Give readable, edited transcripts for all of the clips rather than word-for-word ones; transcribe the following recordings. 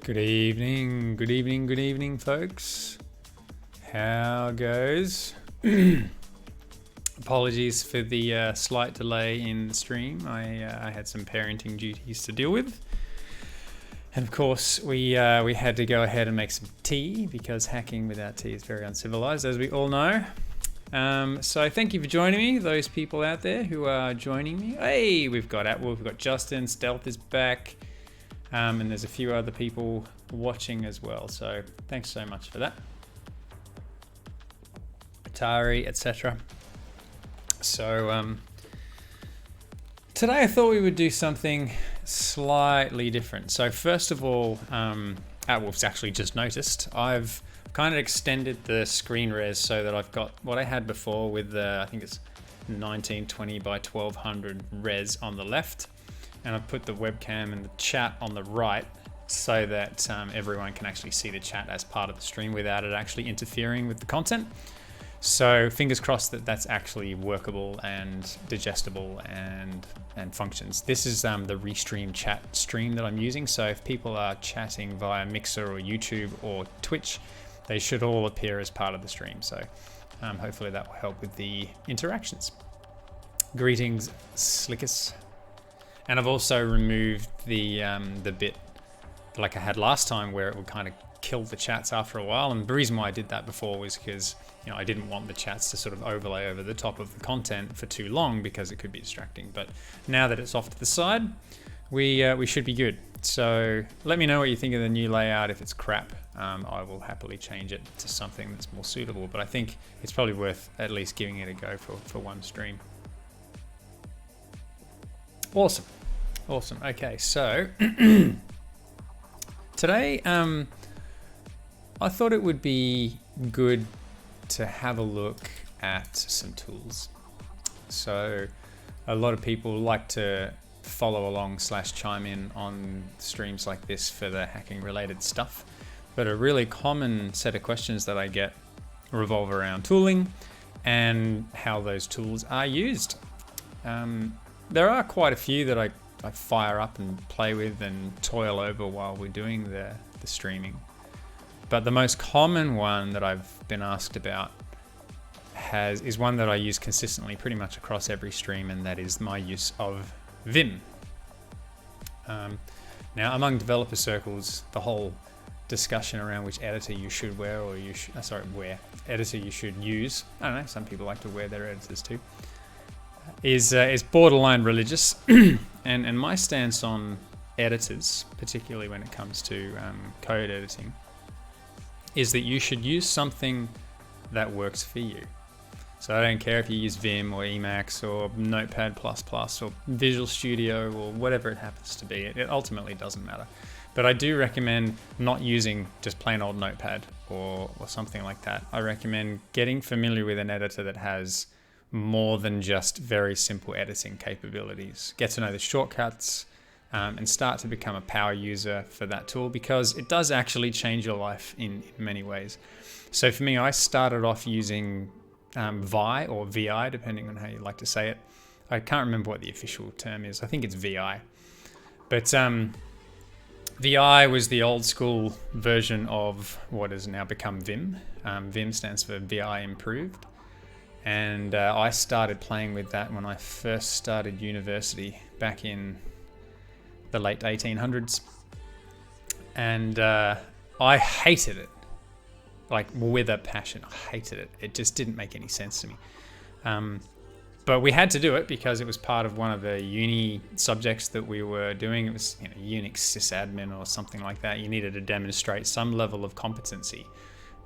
Good evening, folks. How goes? Apologies for the slight delay in the stream. I had some parenting duties to deal with, and of course we had to go ahead and make some tea because hacking without tea is very uncivilized, as we all know. So thank you for joining me, those people out there who are joining me. Hey, we've got Justin, Stealth is back. And there's a few other people watching as well, so thanks so much for that. Atari, etc. So today I thought we would do something slightly different. So first of all, Wolf's actually just noticed, I've kind of extended the screen res so that I've got what I had before with the, I think it's 1920 by 1200 res on the left. And I've put the webcam and the chat on the right so that everyone can actually see the chat as part of the stream without it actually interfering with the content. So fingers crossed that that's actually workable and digestible and functions. This is the Restream chat stream that I'm using. So if people are chatting via Mixer or YouTube or Twitch, they should all appear as part of the stream. So hopefully that will help with the interactions. Greetings, Slickus. And I've also removed the bit like I had last time where it would kind of kill the chats after a while. And the reason why I did that before was because, you know, I didn't want the chats to sort of overlay over the top of the content for too long because it could be distracting. But now that it's off to the side, we should be good. So let me know what you think of the new layout. If it's crap, I will happily change it to something that's more suitable. But I think it's probably worth at least giving it a go for one stream. Awesome. Okay, so today I thought it would be good to have a look at some tools. So a lot of people like to follow along / chime in on streams like this for the hacking related stuff. But a really common set of questions that I get revolve around tooling and how those tools are used. There are quite a few that I fire up and play with and toil over while we're doing the streaming. But the most common one that I've been asked about is one that I use consistently pretty much across every stream, and that is my use of VIM. Now, among developer circles, the whole discussion around which editor you should wear or editor you should use, I don't know, some people like to wear their editors too, is borderline religious. and my stance on editors, particularly when it comes to code editing, is that you should use something that works for you. So I don't care if you use Vim or Emacs or Notepad++ or Visual Studio or whatever it happens to be. It ultimately doesn't matter. But I do recommend not using just plain old Notepad or something like that. I recommend getting familiar with an editor that has more than just very simple editing capabilities. Get to know the shortcuts and start to become a power user for that tool, because it does actually change your life in many ways. So for me, I started off using VI or VI, depending on how you like to say it. I can't remember what the official term is. I think it's VI. But VI was the old school version of what has now become Vim. Vim stands for VI Improved. And I started playing with that when I first started university back in the late 1800s. And I hated it, like with a passion. I hated it. It just didn't make any sense to me. But we had to do it because it was part of one of the uni subjects that we were doing. It was, Unix sysadmin or something like that. You needed to demonstrate some level of competency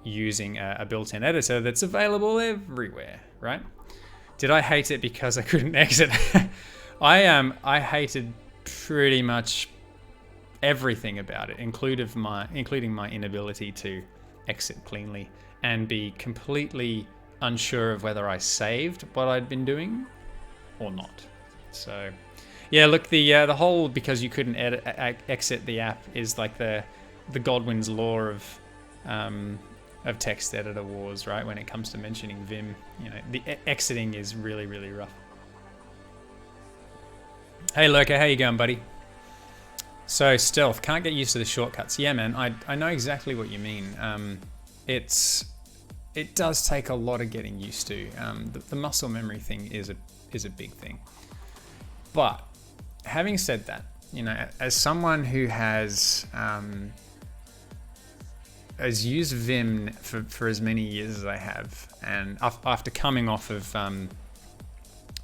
using a built-in editor that's available everywhere, right? Did I hate it because I couldn't exit? I hated pretty much everything about it, including my inability to exit cleanly and be completely unsure of whether I saved what I'd been doing or not. So yeah, look, the whole because you couldn't exit the app is like the Godwin's law of text editor wars, right? When it comes to mentioning Vim, the exiting is really, really rough. Hey Lurker, how you going, buddy? So stealth, can't get used to the shortcuts. Yeah, man, I know exactly what you mean. It does take a lot of getting used to. The muscle memory thing is a big thing. But having said that, you know, as someone who has used Vim for as many years as I have, and after coming off of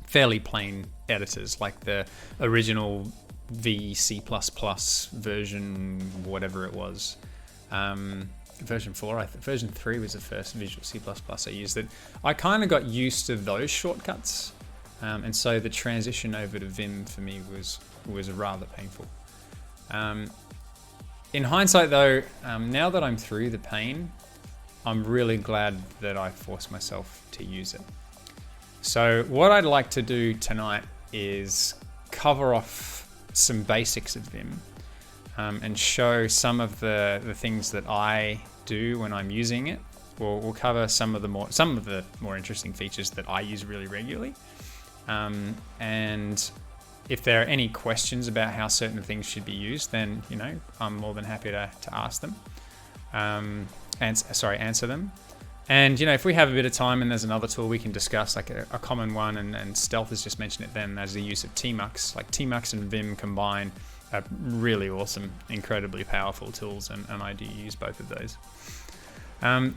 fairly plain editors like the original VC++ version, whatever it was, version 4, version 3 was the first Visual C++ I used. That I kind of got used to those shortcuts, and so the transition over to Vim for me was rather painful. In hindsight though, now that I'm through the pain, I'm really glad that I forced myself to use it. So what I'd like to do tonight is cover off some basics of Vim, and show some of the things that I do when I'm using it. We'll cover some of the more interesting features that I use really regularly. And if there are any questions about how certain things should be used, then, you know, I'm more than happy to ask them, answer them. And, you know, if we have a bit of time and there's another tool we can discuss, like a common one, and Stealth has just mentioned it then, as the use of Tmux. Like Tmux and Vim combined are really awesome, incredibly powerful tools, and I do use both of those.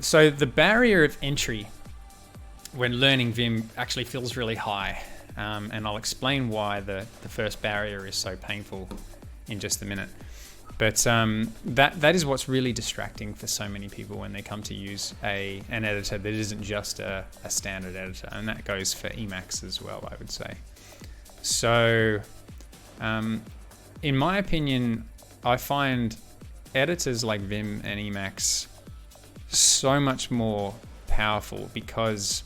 So the barrier of entry when learning Vim actually feels really high, and I'll explain why the first barrier is so painful in just a minute. But that is what's really distracting for so many people when they come to use an editor that isn't just a standard editor, and that goes for Emacs as well, I would say. So in my opinion, I find editors like Vim and Emacs so much more powerful because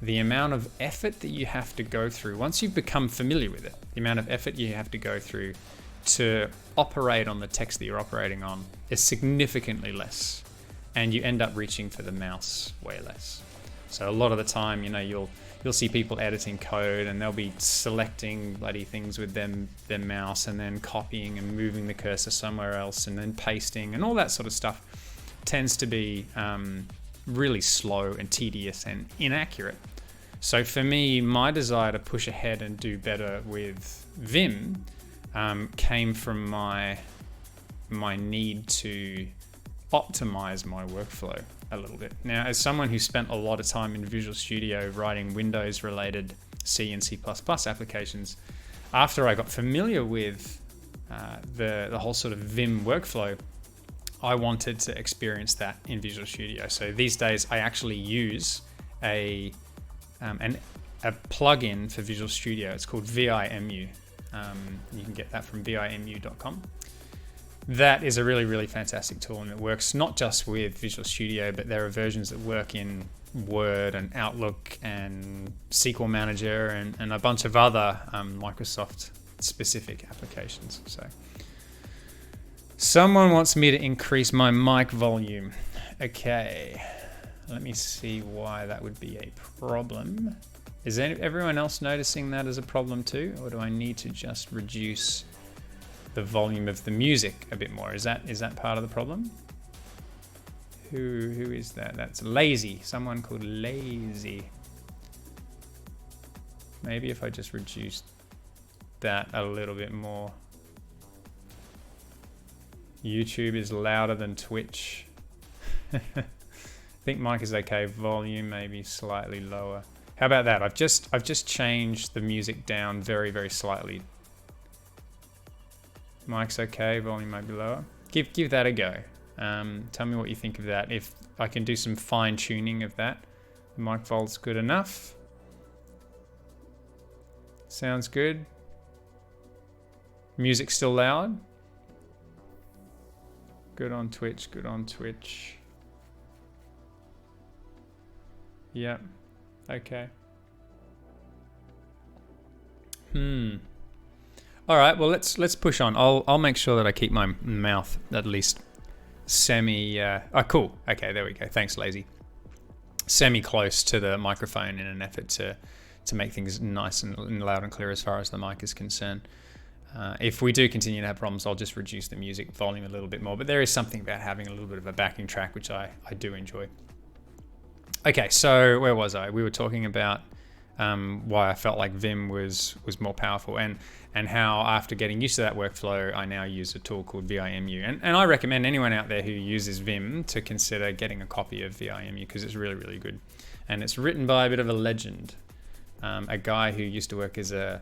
the amount of effort that you have to go through, once you've become familiar with it, the amount of effort you have to go through to operate on the text that you're operating on is significantly less, and you end up reaching for the mouse way less. So a lot of the time, you know, you'll see people editing code and they'll be selecting bloody things with their mouse and then copying and moving the cursor somewhere else and then pasting, and all that sort of stuff tends to be really slow and tedious and inaccurate. So for me, my desire to push ahead and do better with Vim came from my need to optimize my workflow a little bit. Now, as someone who spent a lot of time in Visual Studio writing Windows-related C and C++ applications, after I got familiar with the whole sort of Vim workflow, I wanted to experience that in Visual Studio. So these days, I actually use a plugin for Visual Studio. It's called VIMU. You can get that from vimu.com. That is a really, really fantastic tool, and it works not just with Visual Studio, but there are versions that work in Word and Outlook and SQL Manager and a bunch of other Microsoft-specific applications. So, someone wants me to increase my mic volume. Okay, let me see why that would be a problem. Is everyone else noticing that as a problem too, or do I need to just reduce the volume of the music a bit more? Is that part of the problem? Who is that? That's Lazy. Someone called Lazy. Maybe if I just reduced that a little bit more. YouTube is louder than Twitch. I think mic is okay. Volume maybe slightly lower. How about that? I've just changed the music down very, very slightly. Mic's okay, volume might be lower. Give that a go. Tell me what you think of that. If I can do some fine tuning of that. The mic volt's good enough. Sounds good. Music still loud. Good on Twitch, good on Twitch. Yep. Okay. All right. Well, let's push on. I'll make sure that I keep my mouth at least semi. Cool. Okay, there we go. Thanks, Lazy. Semi close to the microphone in an effort to make things nice and loud and clear as far as the mic is concerned. If we do continue to have problems, I'll just reduce the music volume a little bit more. But there is something about having a little bit of a backing track, which I do enjoy. Okay, so where was I? We were talking about why I felt like Vim was more powerful, and how after getting used to that workflow, I now use a tool called VIMU. And I recommend anyone out there who uses Vim to consider getting a copy of VIMU, because it's really, really good. And it's written by a bit of a legend, a guy who used to work as a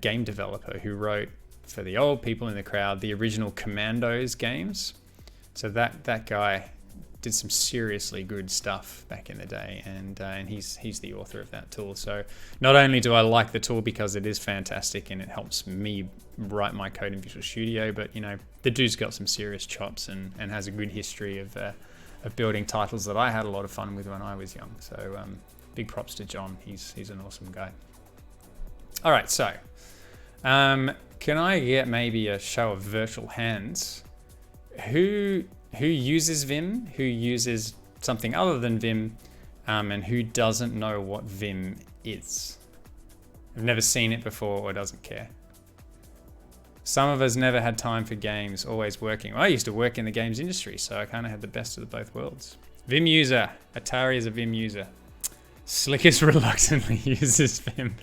game developer who wrote, for the old people in the crowd, the original Commandos games. So that guy did some seriously good stuff back in the day, and he's the author of that tool. So not only do I like the tool because it is fantastic and it helps me write my code in Visual Studio, but the dude's got some serious chops and has a good history of building titles that I had a lot of fun with when I was young. So big props to John. He's an awesome guy. All right, so can I get maybe a show of virtual hands? Who uses Vim, who uses something other than Vim, and who doesn't know what Vim is? I've never seen it before or doesn't care. Some of us never had time for games, always working. Well, I used to work in the games industry, so I kind of had the best of both worlds. Vim user. Atari is a Vim user. Slickest reluctantly uses Vim.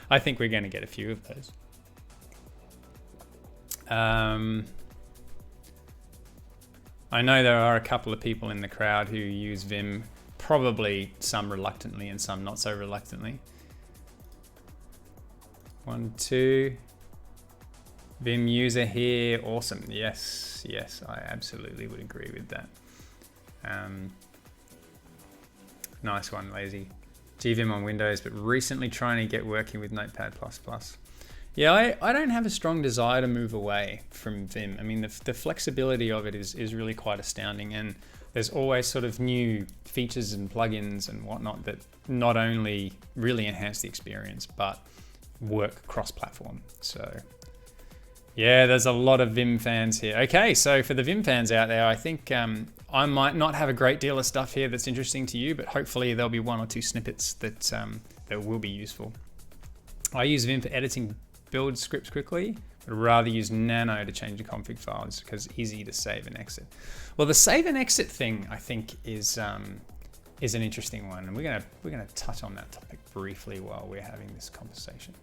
I think we're going to get a few of those. I know there are a couple of people in the crowd who use Vim, probably some reluctantly and some not so reluctantly. 1, 2. Vim user here, awesome. Yes, I absolutely would agree with that. Nice one, Lazy. GVim on Windows, but recently trying to get working with Notepad++. Yeah, I don't have a strong desire to move away from Vim. I mean, the flexibility of it is really quite astounding, and there's always sort of new features and plugins and whatnot that not only really enhance the experience, but work cross-platform. So yeah, there's a lot of Vim fans here. Okay, so for the Vim fans out there, I think I might not have a great deal of stuff here that's interesting to you, but hopefully there'll be 1 or 2 snippets that will be useful. I use Vim for editing build scripts quickly, but rather use Nano to change the config files because it's easy to save and exit. Well, the save and exit thing I think is an interesting one, and we're gonna touch on that topic briefly while we're having this conversation.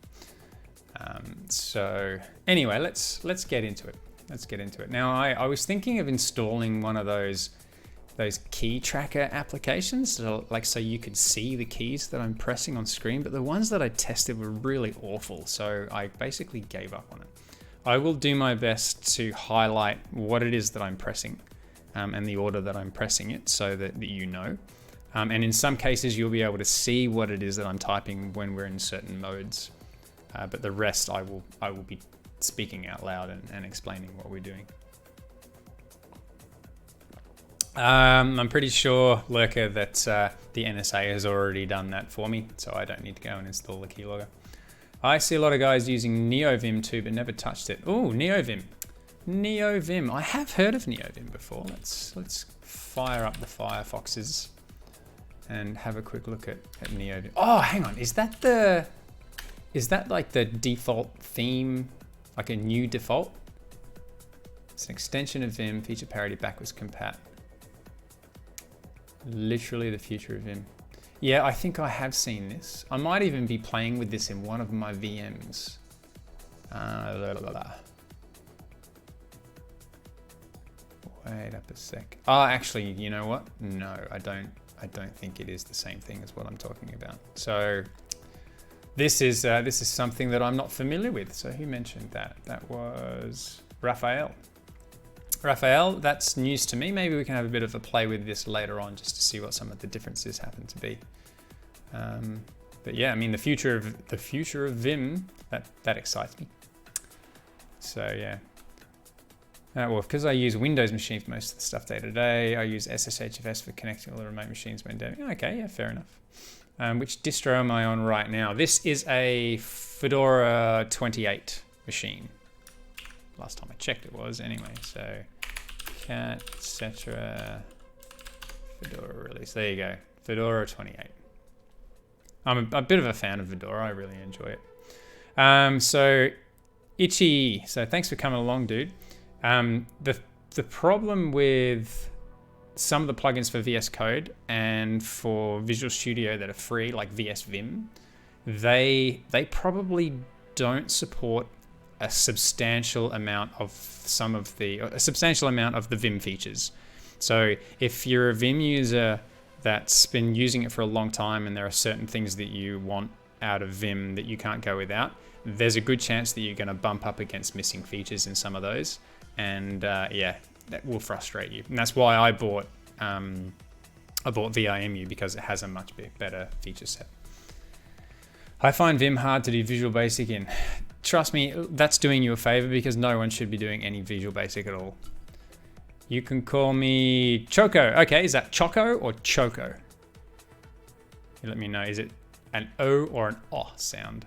So anyway, let's get into it. Now, I was thinking of installing one of those key tracker applications, so you could see the keys that I'm pressing on screen, but the ones that I tested were really awful, so I basically gave up on it. I will do my best to highlight what it is that I'm pressing and the order that I'm pressing it so that you know. And in some cases, you'll be able to see what it is that I'm typing when we're in certain modes. But the rest, I will be speaking out loud and explaining what we're doing. I'm pretty sure, Lurker, that the NSA has already done that for me, so I don't need to go and install the keylogger. I see a lot of guys using NeoVim too, but never touched it. Oh, NeoVim. I have heard of NeoVim before. Let's fire up the Firefoxes and have a quick look at NeoVim. Oh, hang on. Is that like the default theme, like a new default? It's an extension of Vim, feature parity, backwards compat. Literally the future of Vim. Yeah, I think I have seen this. I might even be playing with this in one of my VMs. Wait up a sec. Oh, actually, you know what? No, I don't think it is the same thing as what I'm talking about. So this is something that I'm not familiar with. So who mentioned that? That was Raphael. Raphael, that's news to me. Maybe we can have a bit of a play with this later on just to see what some of the differences happen to be. But yeah, I mean, the future of Vim, that excites me. So yeah. Well, because I use Windows machine for most of the stuff day to day, I use SSHFS for connecting all the remote machines when doing. Okay, yeah, fair enough. Which distro am I on right now? This is a Fedora 28 machine. Last time I checked it was anyway. So cat, etc. Fedora release. There you go. Fedora 28. I'm a bit of a fan of Fedora. I really enjoy it. So Itchy. So thanks for coming along, dude. The problem with some of the plugins for VS Code and for Visual Studio that are free, like VS Vim, they probably don't support a substantial amount of the Vim features. So if you're a Vim user that's been using it for a long time and there are certain things that you want out of Vim that you can't go without, there's a good chance that you're going to bump up against missing features in some of those, and yeah, that will frustrate you. And that's why I bought VIMU, because it has a much better feature set. I find Vim hard to do Visual Basic in. Trust me, that's doing you a favor, because no one should be doing any Visual Basic at all. You can call me Choco. Okay, is that Choco or Choco? You let me know. Is it an O or an O sound?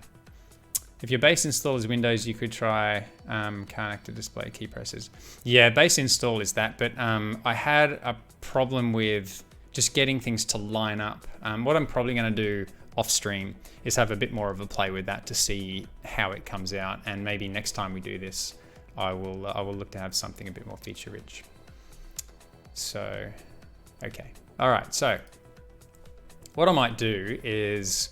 If your base install is Windows, you could try can't active display key presses. Yeah, base install is that, but I had a problem with just getting things to line up. What I'm probably going to do off stream is have a bit more of a play with that to see how it comes out, and maybe next time we do this, I will look to have something a bit more feature rich. So, okay, all right. So, what I might do is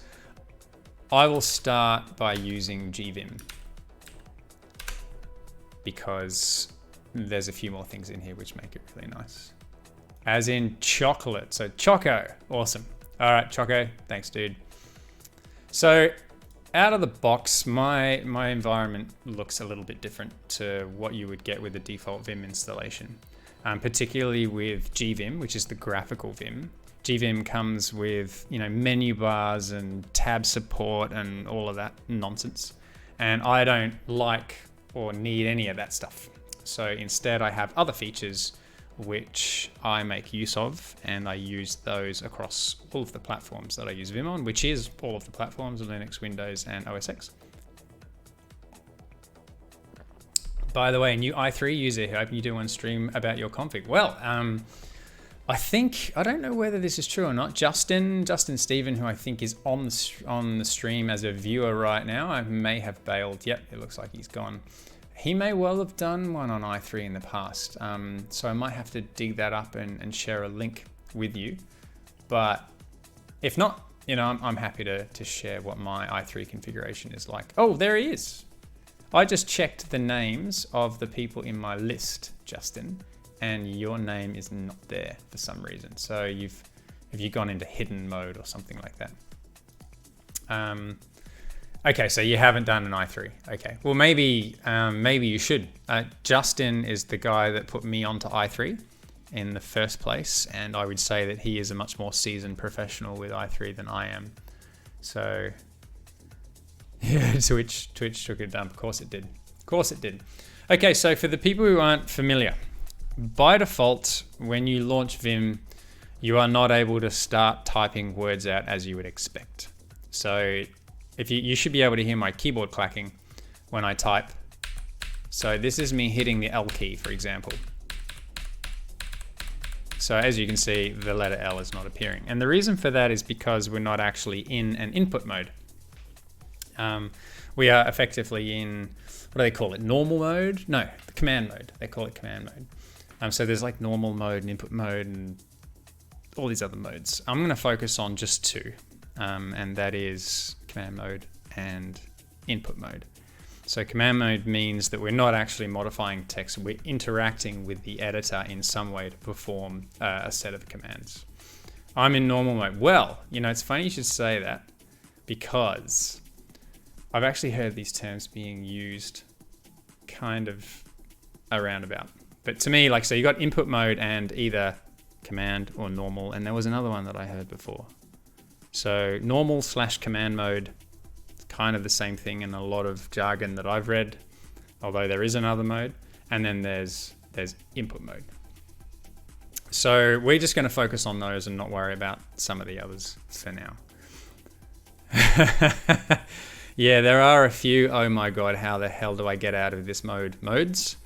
I will start by using GVim, because there's a few more things in here which make it really nice. As in chocolate. So Choco, awesome. All right, Choco, thanks, dude. So out of the box, my environment looks a little bit different to what you would get with the default Vim installation, particularly with GVim, which is the graphical Vim. GVim comes with, menu bars and tab support and all of that nonsense. And I don't like or need any of that stuff. So instead I have other features which I make use of, and I use those across all of the platforms that I use Vim on, which is all of the platforms, Linux, Windows, and OS X. By the way, new i3 user, hoping you do one stream about your config. Well, I don't know whether this is true or not. Justin Stephen, who I think is on the stream as a viewer right now, I may have bailed. Yep, it looks like he's gone. He may well have done one on i3 in the past. So I might have to dig that up and share a link with you. But if not, I'm happy to share what my i3 configuration is like. Oh, there he is. I just checked the names of the people in my list, Justin, and your name is not there for some reason. So have you gone into hidden mode or something like that? Okay, so you haven't done an i3. Okay, well maybe you should. Justin is the guy that put me onto i3 in the first place, and I would say that he is a much more seasoned professional with i3 than I am. So yeah, Twitch took a dump. Of course it did. Of course it did. Okay, so for the people who aren't familiar, by default, when you launch Vim, you are not able to start typing words out as you would expect. So if you should be able to hear my keyboard clacking when I type. So this is me hitting the L key, for example. So as you can see, the letter L is not appearing. And the reason for that is because we're not actually in an input mode. We are effectively in, what do they call it? Normal mode? No, the command mode. They call it command mode. So there's like normal mode and input mode and all these other modes. I'm going to focus on just two, and that is command mode and input mode. So command mode means that we're not actually modifying text, we're interacting with the editor in some way to perform a set of commands. I'm in normal mode. Well, it's funny you should say that, because I've actually heard these terms being used kind of around about. But to me, so you got input mode and either command or normal, and there was another one that I heard before. So normal / command mode, it's kind of the same thing in a lot of jargon that I've read, although there is another mode, and then there's input mode. So we're just going to focus on those and not worry about some of the others for now. Yeah, there are a few, oh my god, how the hell do I get out of this modes?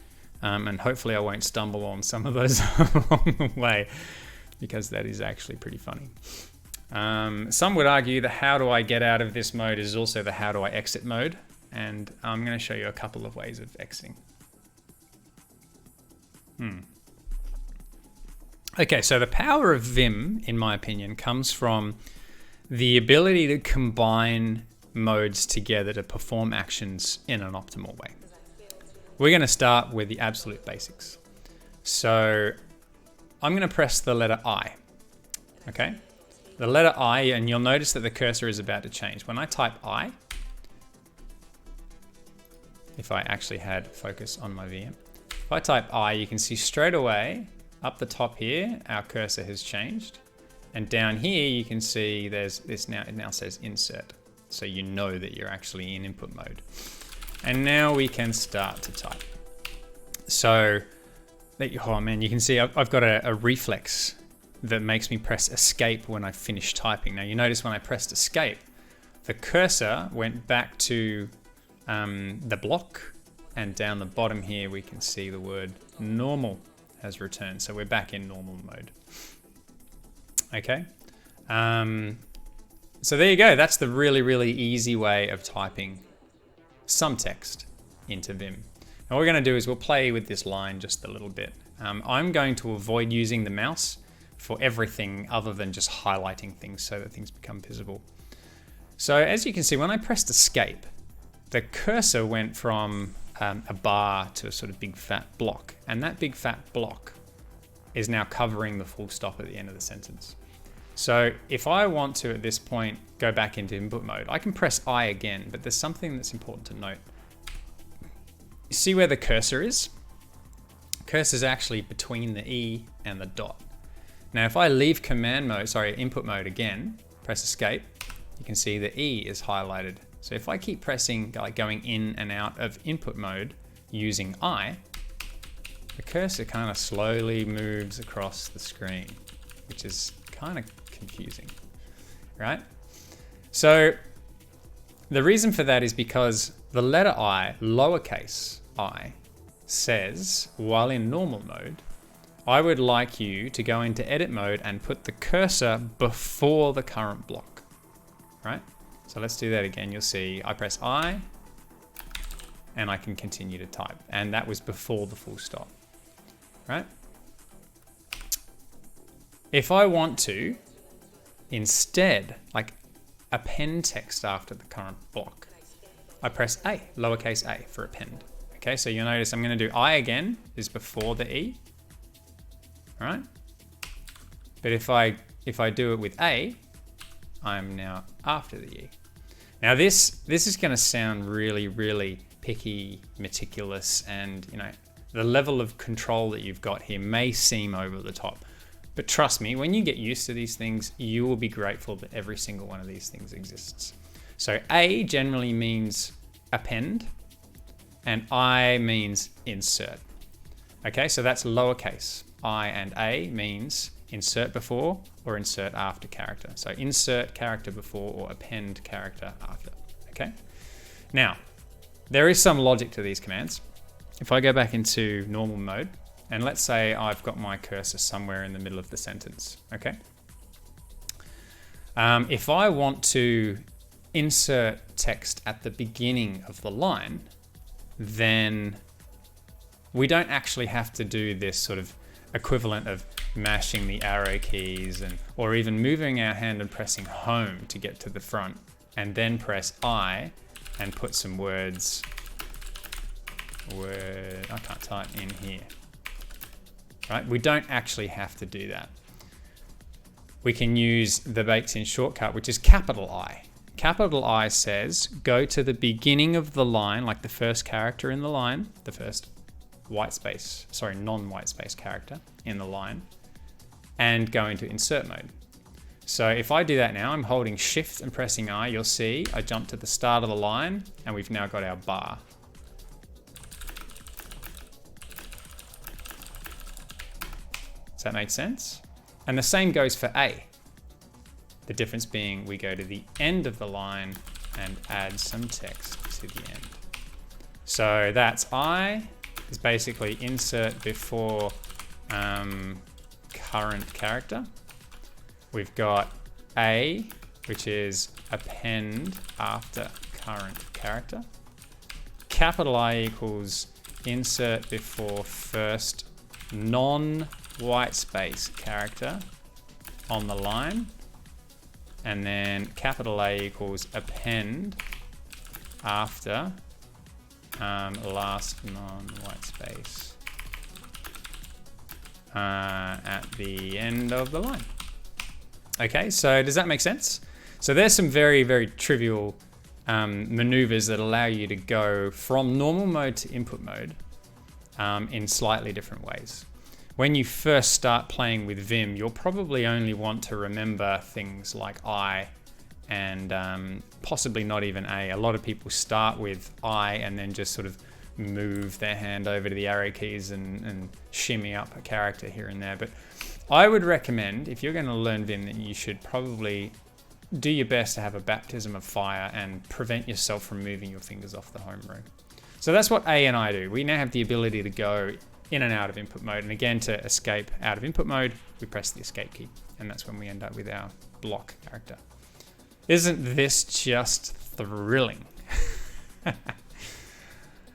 And hopefully I won't stumble on some of those along the way, because that is actually pretty funny. Some would argue the how do I get out of this mode is also the how do I exit mode. and I'm going to show you a couple of ways of exiting. Okay, so the power of Vim, in my opinion, comes from the ability to combine modes together to perform actions in an optimal way. We're going to start with the absolute basics. So I'm going to press the letter I. Okay, the letter I, and you'll notice that the cursor is about to change. When I type I, if I actually had focus on my VM, if I type I, you can see straight away up the top here, our cursor has changed. And down here, you can see there's this now, it now says insert. So you know that you're actually in input mode. And now we can start to type. So, oh man, you can see I've got a reflex that makes me press escape when I finish typing. Now you notice when I pressed escape, the cursor went back to the block, and down the bottom here we can see the word normal has returned. So we're back in normal mode. Okay, so there you go. That's the really, really easy way of typing some text into Vim. And what we're going to do is we'll play with this line just a little bit. I'm going to avoid using the mouse for everything other than just highlighting things so that things become visible. So as you can see, when I pressed escape, the cursor went from a bar to a sort of big fat block. And that big fat block is now covering the full stop at the end of the sentence. So if I want to, at this point, go back into input mode, I can press I again, but there's something that's important to note. You see where the cursor is? Cursor is actually between the E and the dot. Now, if I leave input mode again, press escape, you can see the E is highlighted. So if I keep pressing, like going in and out of input mode using I, the cursor kind of slowly moves across the screen, which is kind of confusing, right? So the reason for that is because the letter I, lowercase I, says, while in normal mode, I would like you to go into edit mode and put the cursor before the current block, right? So let's do that again. You'll see I press I and I can continue to type. And that was before the full stop, right? If I want to instead like append text after the current block, I press A, lowercase a for append. Okay, so you'll notice I'm going to do I again is before the E. All right. But if I do it with A, I'm now after the E. Now this is going to sound really, really picky, meticulous, and the level of control that you've got here may seem over the top. But trust me, when you get used to these things, you will be grateful that every single one of these things exists. So A generally means append, and I means insert. Okay, so that's lowercase. I and A means insert before or insert after character. So insert character before or append character after, okay? Now, there is some logic to these commands. If I go back into normal mode, and let's say I've got my cursor somewhere in the middle of the sentence, okay? If I want to insert text at the beginning of the line, then we don't actually have to do this sort of equivalent of mashing the arrow keys or even moving our hand and pressing home to get to the front and then press I and put some words, I can't type in here, right? We don't actually have to do that. We can use the baked-in shortcut, which is capital I. Capital I says, go to the beginning of the line, like the first character in the line, the first non-white space character in the line, and go into insert mode. So if I do that now, I'm holding shift and pressing I, you'll see I jump to the start of the line and we've now got our bar. Does that make sense? And the same goes for A. The difference being we go to the end of the line and add some text to the end. So that's I is basically insert before current character. We've got A, which is append after current character. capital I equals insert before first non-white space character on the line, and then capital A equals append after last non-white space at the end of the line. Okay, so does that make sense? So there's some very, very trivial maneuvers that allow you to go from normal mode to input mode in slightly different ways. When you first start playing with Vim, you'll probably only want to remember things like I and possibly not even A. A lot of people start with I and then just sort of move their hand over to the arrow keys and shimmy up a character here and there. But I would recommend, if you're going to learn Vim, that you should probably do your best to have a baptism of fire and prevent yourself from moving your fingers off the home row. So that's what A and I do. We now have the ability to go in and out of input mode. And again, to escape out of input mode, we press the escape key. And that's when we end up with our block character. Isn't this just thrilling?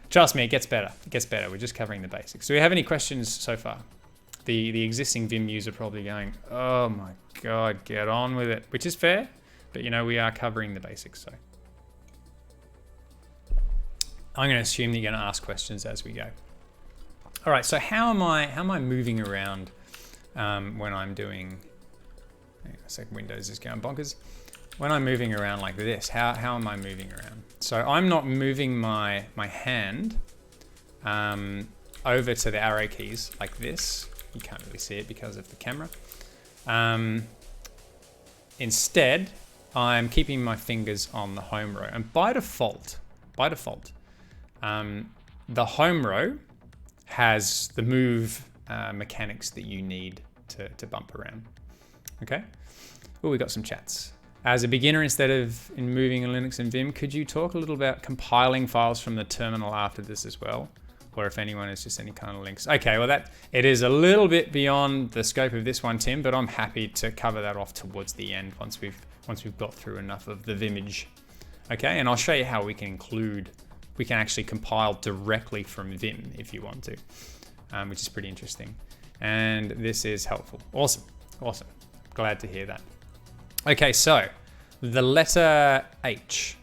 Trust me, it gets better. It gets better. We're just covering the basics. Do we have any questions so far? The existing Vim user probably going, oh my God, get on with it, which is fair. But you know, we are covering the basics, so. I'm going to assume that you're going to ask questions as we go. All right, so how am I moving around when I'm doing, hang on a sec, Windows is going bonkers. When I'm moving around like this, how am I moving around? So I'm not moving my hand over to the arrow keys like this. You can't really see it because of the camera. Instead, I'm keeping my fingers on the home row. And by default, the home row has the move mechanics that you need to bump around. Okay? Oh, we got some chats. As a beginner, instead of in moving in Linux and Vim, could you talk a little about compiling files from the terminal after this as well? Or if anyone has just any kind of links. Okay, well it is a little bit beyond the scope of this one, Tim, but I'm happy to cover that off towards the end once we've got through enough of the Vimage. Okay, and I'll show you how we can actually compile directly from Vim if you want to, which is pretty interesting. And this is helpful. Awesome. Glad to hear that. Okay, so the letter H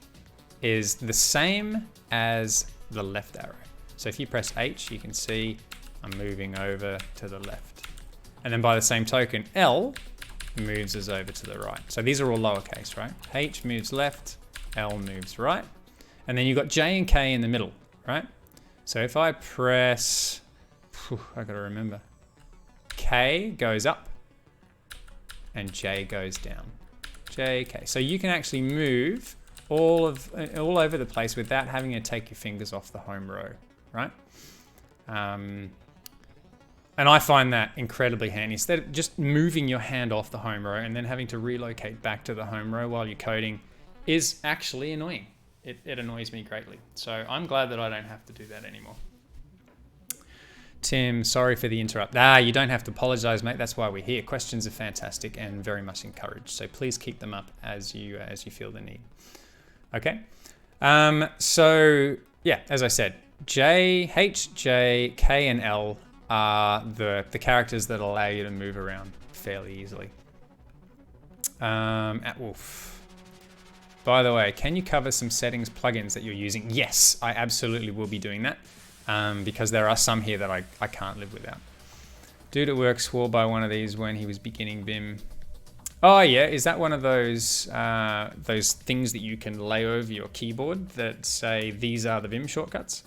is the same as the left arrow. So if you press H, you can see I'm moving over to the left. And then by the same token, L moves us over to the right. So these are all lowercase, right? H moves left, L moves right. And then you've got J and K in the middle, right? So if I press, I gotta remember, K goes up and J goes down. J, K. So you can actually move all over the place without having to take your fingers off the home row, right? And I find that incredibly handy. Instead of just moving your hand off the home row and then having to relocate back to the home row while you're coding is actually annoying. It annoys me greatly. So I'm glad that I don't have to do that anymore. Tim, sorry for the interrupt. You don't have to apologize, mate. That's why we're here. Questions are fantastic and very much encouraged. So please keep them up as you feel the need. Okay. So yeah, as I said, H, J, K, and L are the characters that allow you to move around fairly easily. By the way, can you cover some settings plugins that you're using? Yes, I absolutely will be doing that. Because there are some here that I can't live without. Dude at work swore by one of these when he was beginning Vim. Oh yeah, is that one of those things that you can lay over your keyboard that say these are the Vim shortcuts?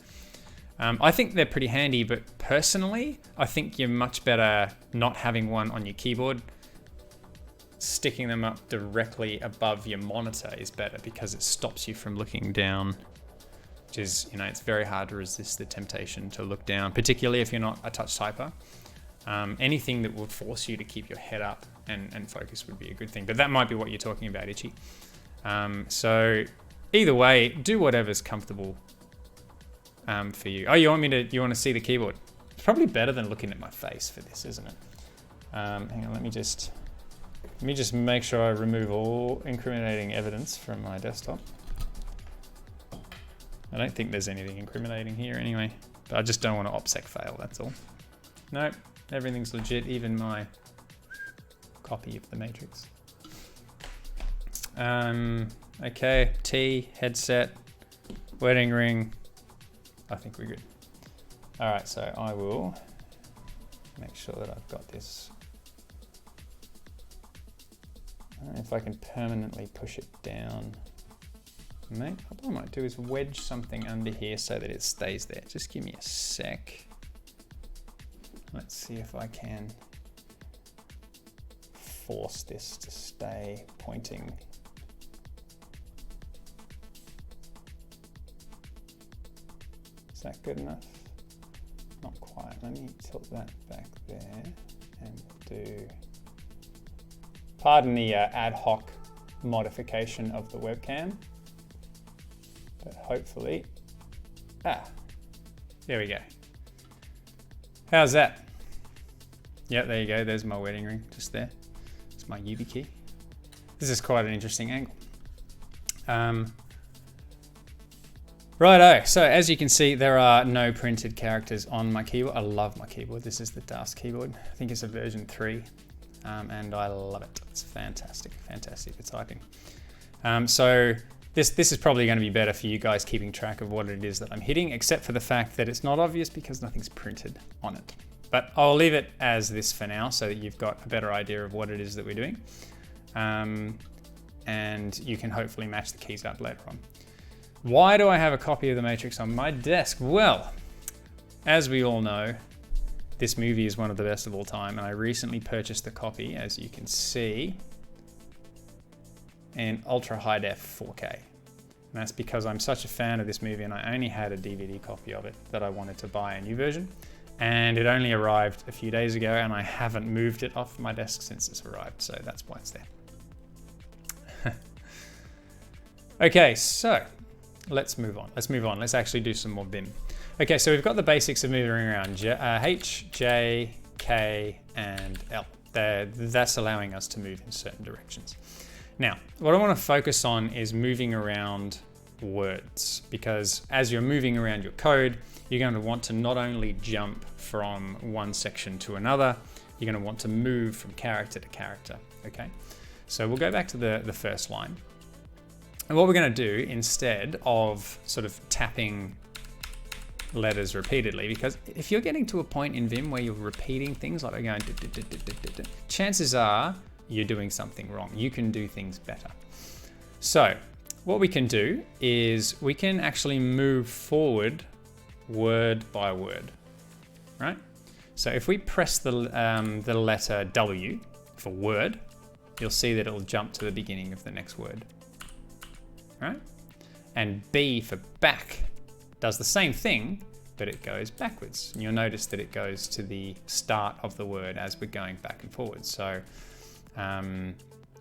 I think they're pretty handy, but personally, I think you're much better not having one on your keyboard. Sticking them up directly above your monitor is better because it stops you from looking down. Which is, it's very hard to resist the temptation to look down, particularly if you're not a touch typer. Anything that would force you to keep your head up and focus would be a good thing, but that might be what you're talking about, Itchy. So either way, do whatever's comfortable for you. Oh, you want to see the keyboard? It's probably better than looking at my face for this, isn't it? Hang on, let me just make sure I remove all incriminating evidence from my desktop. I don't think there's anything incriminating here anyway, but I just don't want to OPSEC fail, that's all. Nope, everything's legit, even my copy of the matrix. Okay, T, headset, wedding ring. I think we're good. All right, so I will make sure that I've got this. If I can permanently push it down. Mate, what I might do is wedge something under here so that it stays there. Just give me a sec. Let's see if I can force this to stay pointing. Is that good enough? Not quite. Let me tilt that back there and do, pardon the ad hoc modification of the webcam, but hopefully, there we go. How's that? Yep, there you go. There's my wedding ring just there. It's my YubiKey. This is quite an interesting angle. Righto, so as you can see, there are no printed characters on my keyboard. I love my keyboard. This is the DAS keyboard. I think it's a version 3, and I love it. It's fantastic, fantastic for typing. So this is probably going to be better for you guys keeping track of what it is that I'm hitting, except for the fact that it's not obvious because nothing's printed on it. But I'll leave it as this for now so that you've got a better idea of what it is that we're doing. And you can hopefully match the keys up later on. Why do I have a copy of the Matrix on my desk? Well, as we all know, this movie is one of the best of all time, and I recently purchased a copy, as you can see, in ultra high def 4K. And that's because I'm such a fan of this movie and I only had a DVD copy of it that I wanted to buy a new version. And it only arrived a few days ago and I haven't moved it off my desk since it's arrived, so that's why it's there. Okay, so let's move on. Let's actually do some more Vim. Okay, so we've got the basics of moving around H, J, K, and L. That's allowing us to move in certain directions. Now, what I want to focus on is moving around words, because as you're moving around your code, you're going to want to not only jump from one section to another, you're going to want to move from character to character, okay? So we'll go back to the first line. And what we're going to do, instead of sort of tapping letters repeatedly, because if you're getting to a point in Vim where you're repeating things like going, chances are you're doing something wrong. You can do things better. So what we can do is we can actually move forward word by word, right? So if we press the letter W for word, you'll see that it'll jump to the beginning of the next word, right? And B for back does the same thing, but it goes backwards. And you'll notice that it goes to the start of the word as we're going back and forward. So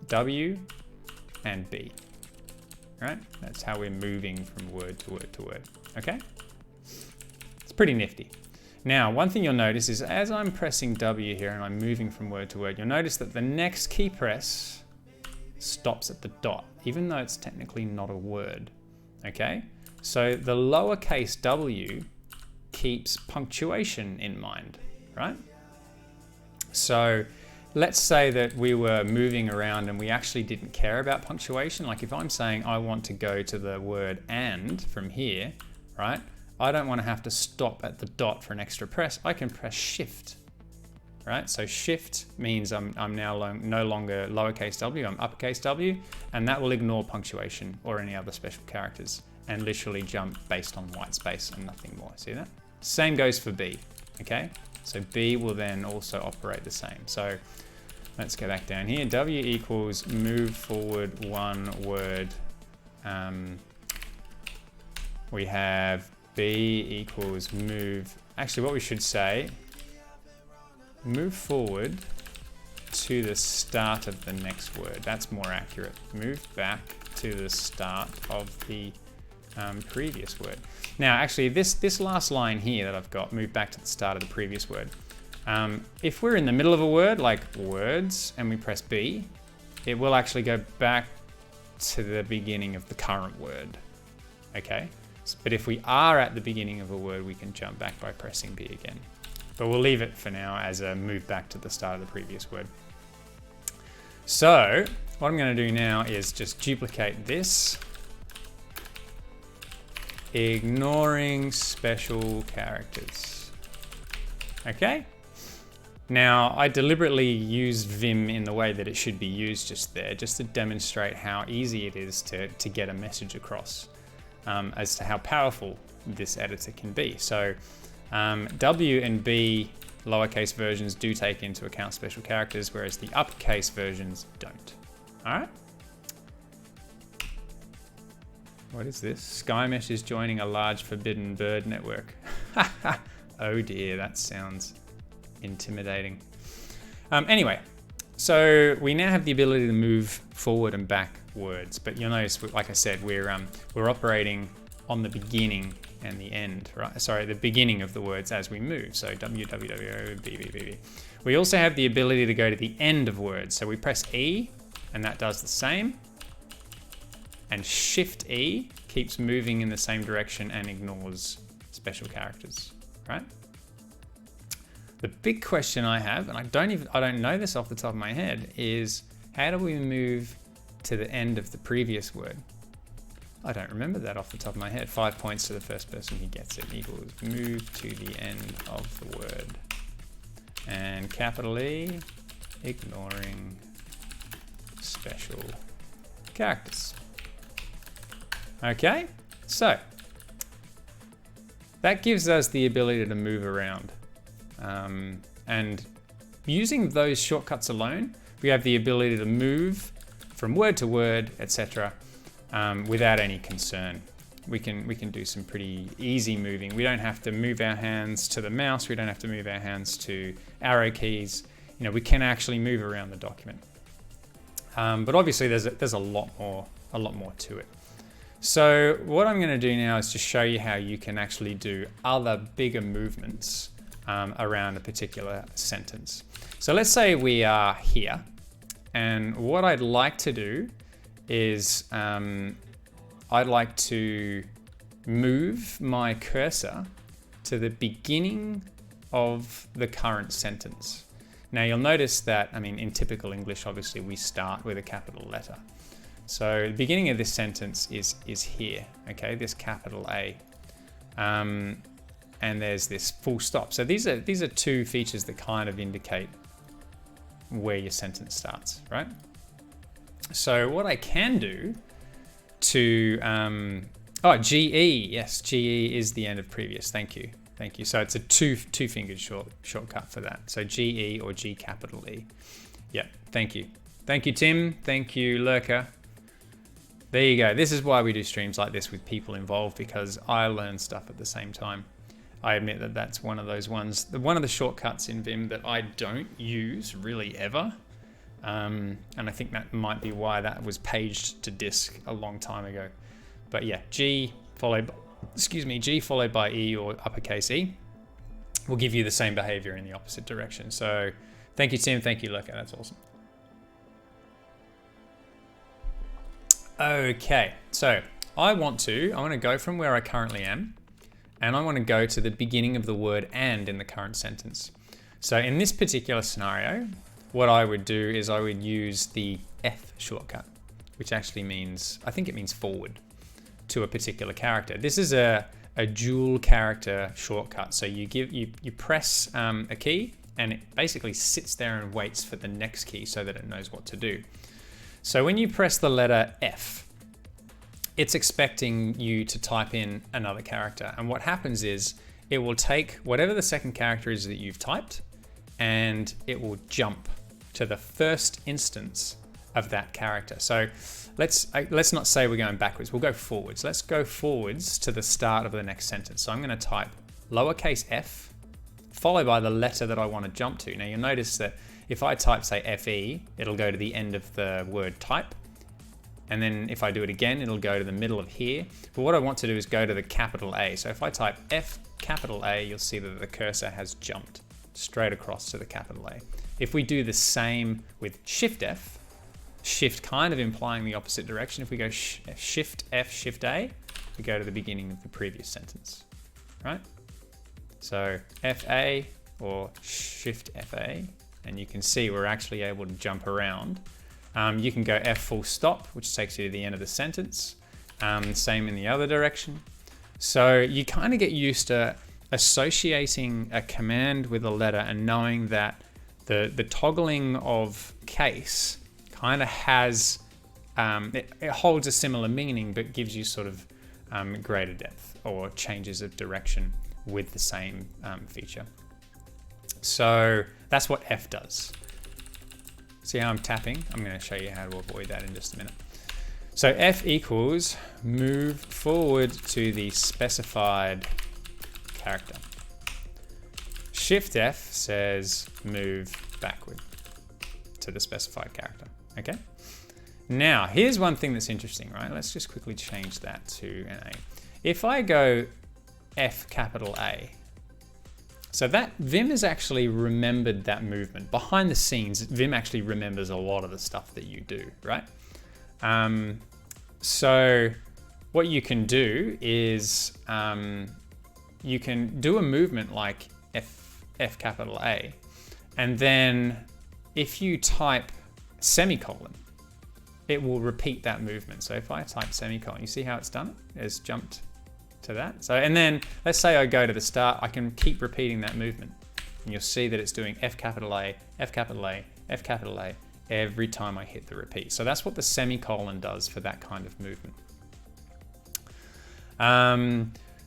W and B, right? That's how we're moving from word to word to word, okay? It's pretty nifty. Now, one thing you'll notice is as I'm pressing W here and I'm moving from word to word, you'll notice that the next key press stops at the dot, even though it's technically not a word, okay? So the lowercase w keeps punctuation in mind, right? So let's say that we were moving around and we actually didn't care about punctuation. Like if I'm saying I want to go to the word and from here, right? I don't want to have to stop at the dot for an extra press. I can press shift, right? So shift means I'm now no longer lowercase w, I'm uppercase W, and that will ignore punctuation or any other special characters and literally jump based on white space and nothing more. See that? Same goes for B, okay? So B will then also operate the same. So let's go back down here. W equals move forward one word. We have B equals move, actually what we should say, move forward to the start of the next word. That's more accurate. Move back to the start of the previous word. Now actually this last line here that I've got, move back to the start of the previous word. If we're in the middle of a word, like words, and we press B, it will actually go back to the beginning of the current word, okay? But if we are at the beginning of a word, we can jump back by pressing B again. But we'll leave it for now as a move back to the start of the previous word. So what I'm going to do now is just duplicate this, ignoring special characters. Okay? Now, I deliberately used Vim in the way that it should be used just there, just to demonstrate how easy it is to get a message across, as to how powerful this editor can be. So W and B lowercase versions do take into account special characters, whereas the uppercase versions don't. All right? What is this? SkyMesh is joining a large forbidden bird network. Oh dear, that sounds intimidating. Anyway, so we now have the ability to move forward and back words, but you'll notice, like I said, we're operating on the beginning and the end, right? Sorry, the beginning of the words as we move. So W, W, W, O, B, B, B, B. We also have the ability to go to the end of words. So we press E, and that does the same. And Shift E keeps moving in the same direction and ignores special characters, right? The big question I have, and I don't know this off the top of my head, is how do we move to the end of the previous word? I don't remember that off the top of my head. 5 points to the first person who gets it equals move to the end of the word. And capital E, ignoring special characters. Okay, so that gives us the ability to move around. And using those shortcuts alone, we have the ability to move from word to word, etc., without any concern. We can do some pretty easy moving. We don't have to move our hands to the mouse. We don't have to move our hands to arrow keys. You know, we can actually move around the document. But obviously, there's a lot more to it. So what I'm going to do now is just show you how you can actually do other bigger movements around a particular sentence. So let's say we are here, and what I'd like to do is I'd like to move my cursor to the beginning of the current sentence. Now you'll notice that, I mean, in typical English, obviously we start with a capital letter. So the beginning of this sentence is here, okay, this capital A. And there's this full stop. So these are two features that kind of indicate where your sentence starts, right? So what I can do to, GE, yes, GE is the end of previous, thank you. So it's a two-fingered shortcut for that. So GE or G capital E. Yeah, thank you. Thank you, Tim. Thank you, Lurker. There you go. This is why we do streams like this with people involved, because I learn stuff at the same time. I admit that that's one of those ones, one of the shortcuts in Vim that I don't use really ever. And I think that might be why that was paged to disk a long time ago. But yeah, G followed by E or uppercase E will give you the same behavior in the opposite direction. So thank you, Tim. Thank you, Lurker. That's awesome. Okay, so I want to go from where I currently am, and I want to go to the beginning of the word and in the current sentence. So in this particular scenario, what I would do is I would use the F shortcut, which actually means, I think it means forward to a particular character. This is a dual character shortcut. So you press a key and it basically sits there and waits for the next key so that it knows what to do. So when you press the letter F, it's expecting you to type in another character. And what happens is it will take whatever the second character is that you've typed, and it will jump to the first instance of that character. So let's not say we're going backwards, we'll go forwards. Let's go forwards to the start of the next sentence. So I'm gonna type lowercase f, followed by the letter that I wanna jump to. Now you'll notice that if I type, say, FE, it'll go to the end of the word type. And then if I do it again, it'll go to the middle of here. But what I want to do is go to the capital A. So if I type F capital A, you'll see that the cursor has jumped straight across to the capital A. If we do the same with Shift F, Shift kind of implying the opposite direction. If we go Shift F, Shift A, we go to the beginning of the previous sentence, right? So FA or Shift FA, and you can see we're actually able to jump around. You can go F full stop, which takes you to the end of the sentence. Same in the other direction. So you kind of get used to associating a command with a letter and knowing that the toggling of case kind of has, it holds a similar meaning, but gives you sort of greater depth or changes of direction with the same feature. So that's what F does. See how I'm tapping? I'm going to show you how to avoid that in just a minute. So F equals move forward to the specified character. Shift F says move backward to the specified character, okay? Now, here's one thing that's interesting, right? Let's just quickly change that to an A. If I go F capital A, so that Vim has actually remembered that movement. Behind the scenes, Vim actually remembers a lot of the stuff that you do, right? So what you can do is you can do a movement like F capital A, and then if you type semicolon, it will repeat that movement. So if I type semicolon, you see how it's done it? It's jumped to that. So, and then let's say I go to the start, I can keep repeating that movement. And you'll see that it's doing F capital A, F capital A, F capital A every time I hit the repeat. So that's what the semicolon does for that kind of movement.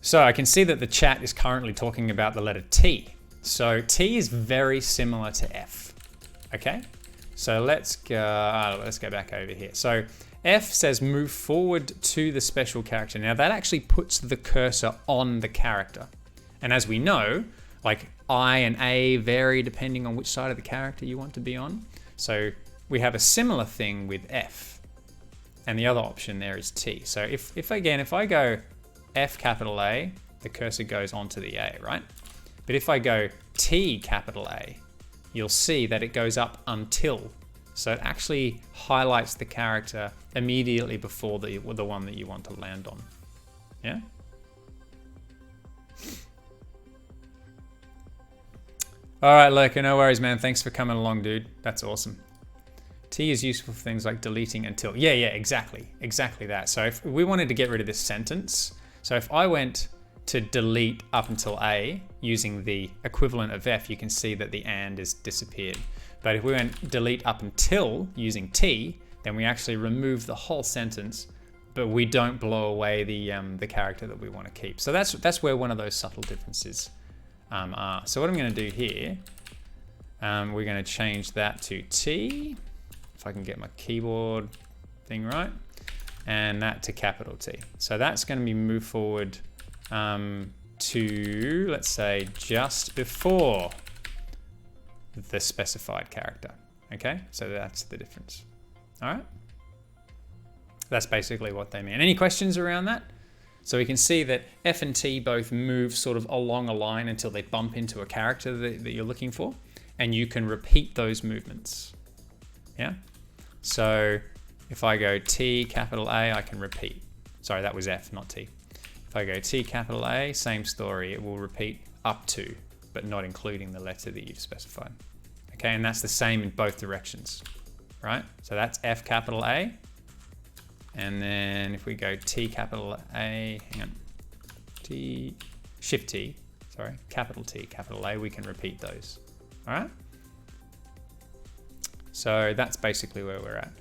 So I can see that the chat is currently talking about the letter T. So T is very similar to F, okay? So let's go back over here. So F says move forward to the special character. Now that actually puts the cursor on the character. And as we know, like I and A vary depending on which side of the character you want to be on. So we have a similar thing with F. And the other option there is T. So if I go F capital A, the cursor goes onto the A, right? But if I go T capital A, you'll see that it goes up until. So it actually highlights the character immediately before the one that you want to land on. Yeah? All right, Lurker, no worries, man. Thanks for coming along, dude. That's awesome. T is useful for things like deleting until. Yeah, exactly. Exactly that. So if we wanted to get rid of this sentence, so if I went to delete up until A using the equivalent of F, you can see that the and is disappeared. But if we went delete up until using T, then we actually remove the whole sentence, but we don't blow away the character that we want to keep. So that's where one of those subtle differences are. So what I'm going to do here, we're going to change that to T, if I can get my keyboard thing right, and that to capital T. So that's going to be move forward to, let's say, just before the specified character. Okay, so that's the difference. All right, that's basically what they mean. Any questions around that? So we can see that F and T both move sort of along a line until they bump into a character that you're looking for, and you can repeat those movements. Yeah, so if I go T capital A, I can repeat. Sorry, that was F, not T. If I go T capital A, same story, it will repeat up to, but not including the letter that you've specified. Okay, and that's the same in both directions, right? So that's F capital A. And then if we go T capital A, hang on, T, Shift T, sorry, capital T, capital A, we can repeat those, all right? So that's basically where we're at.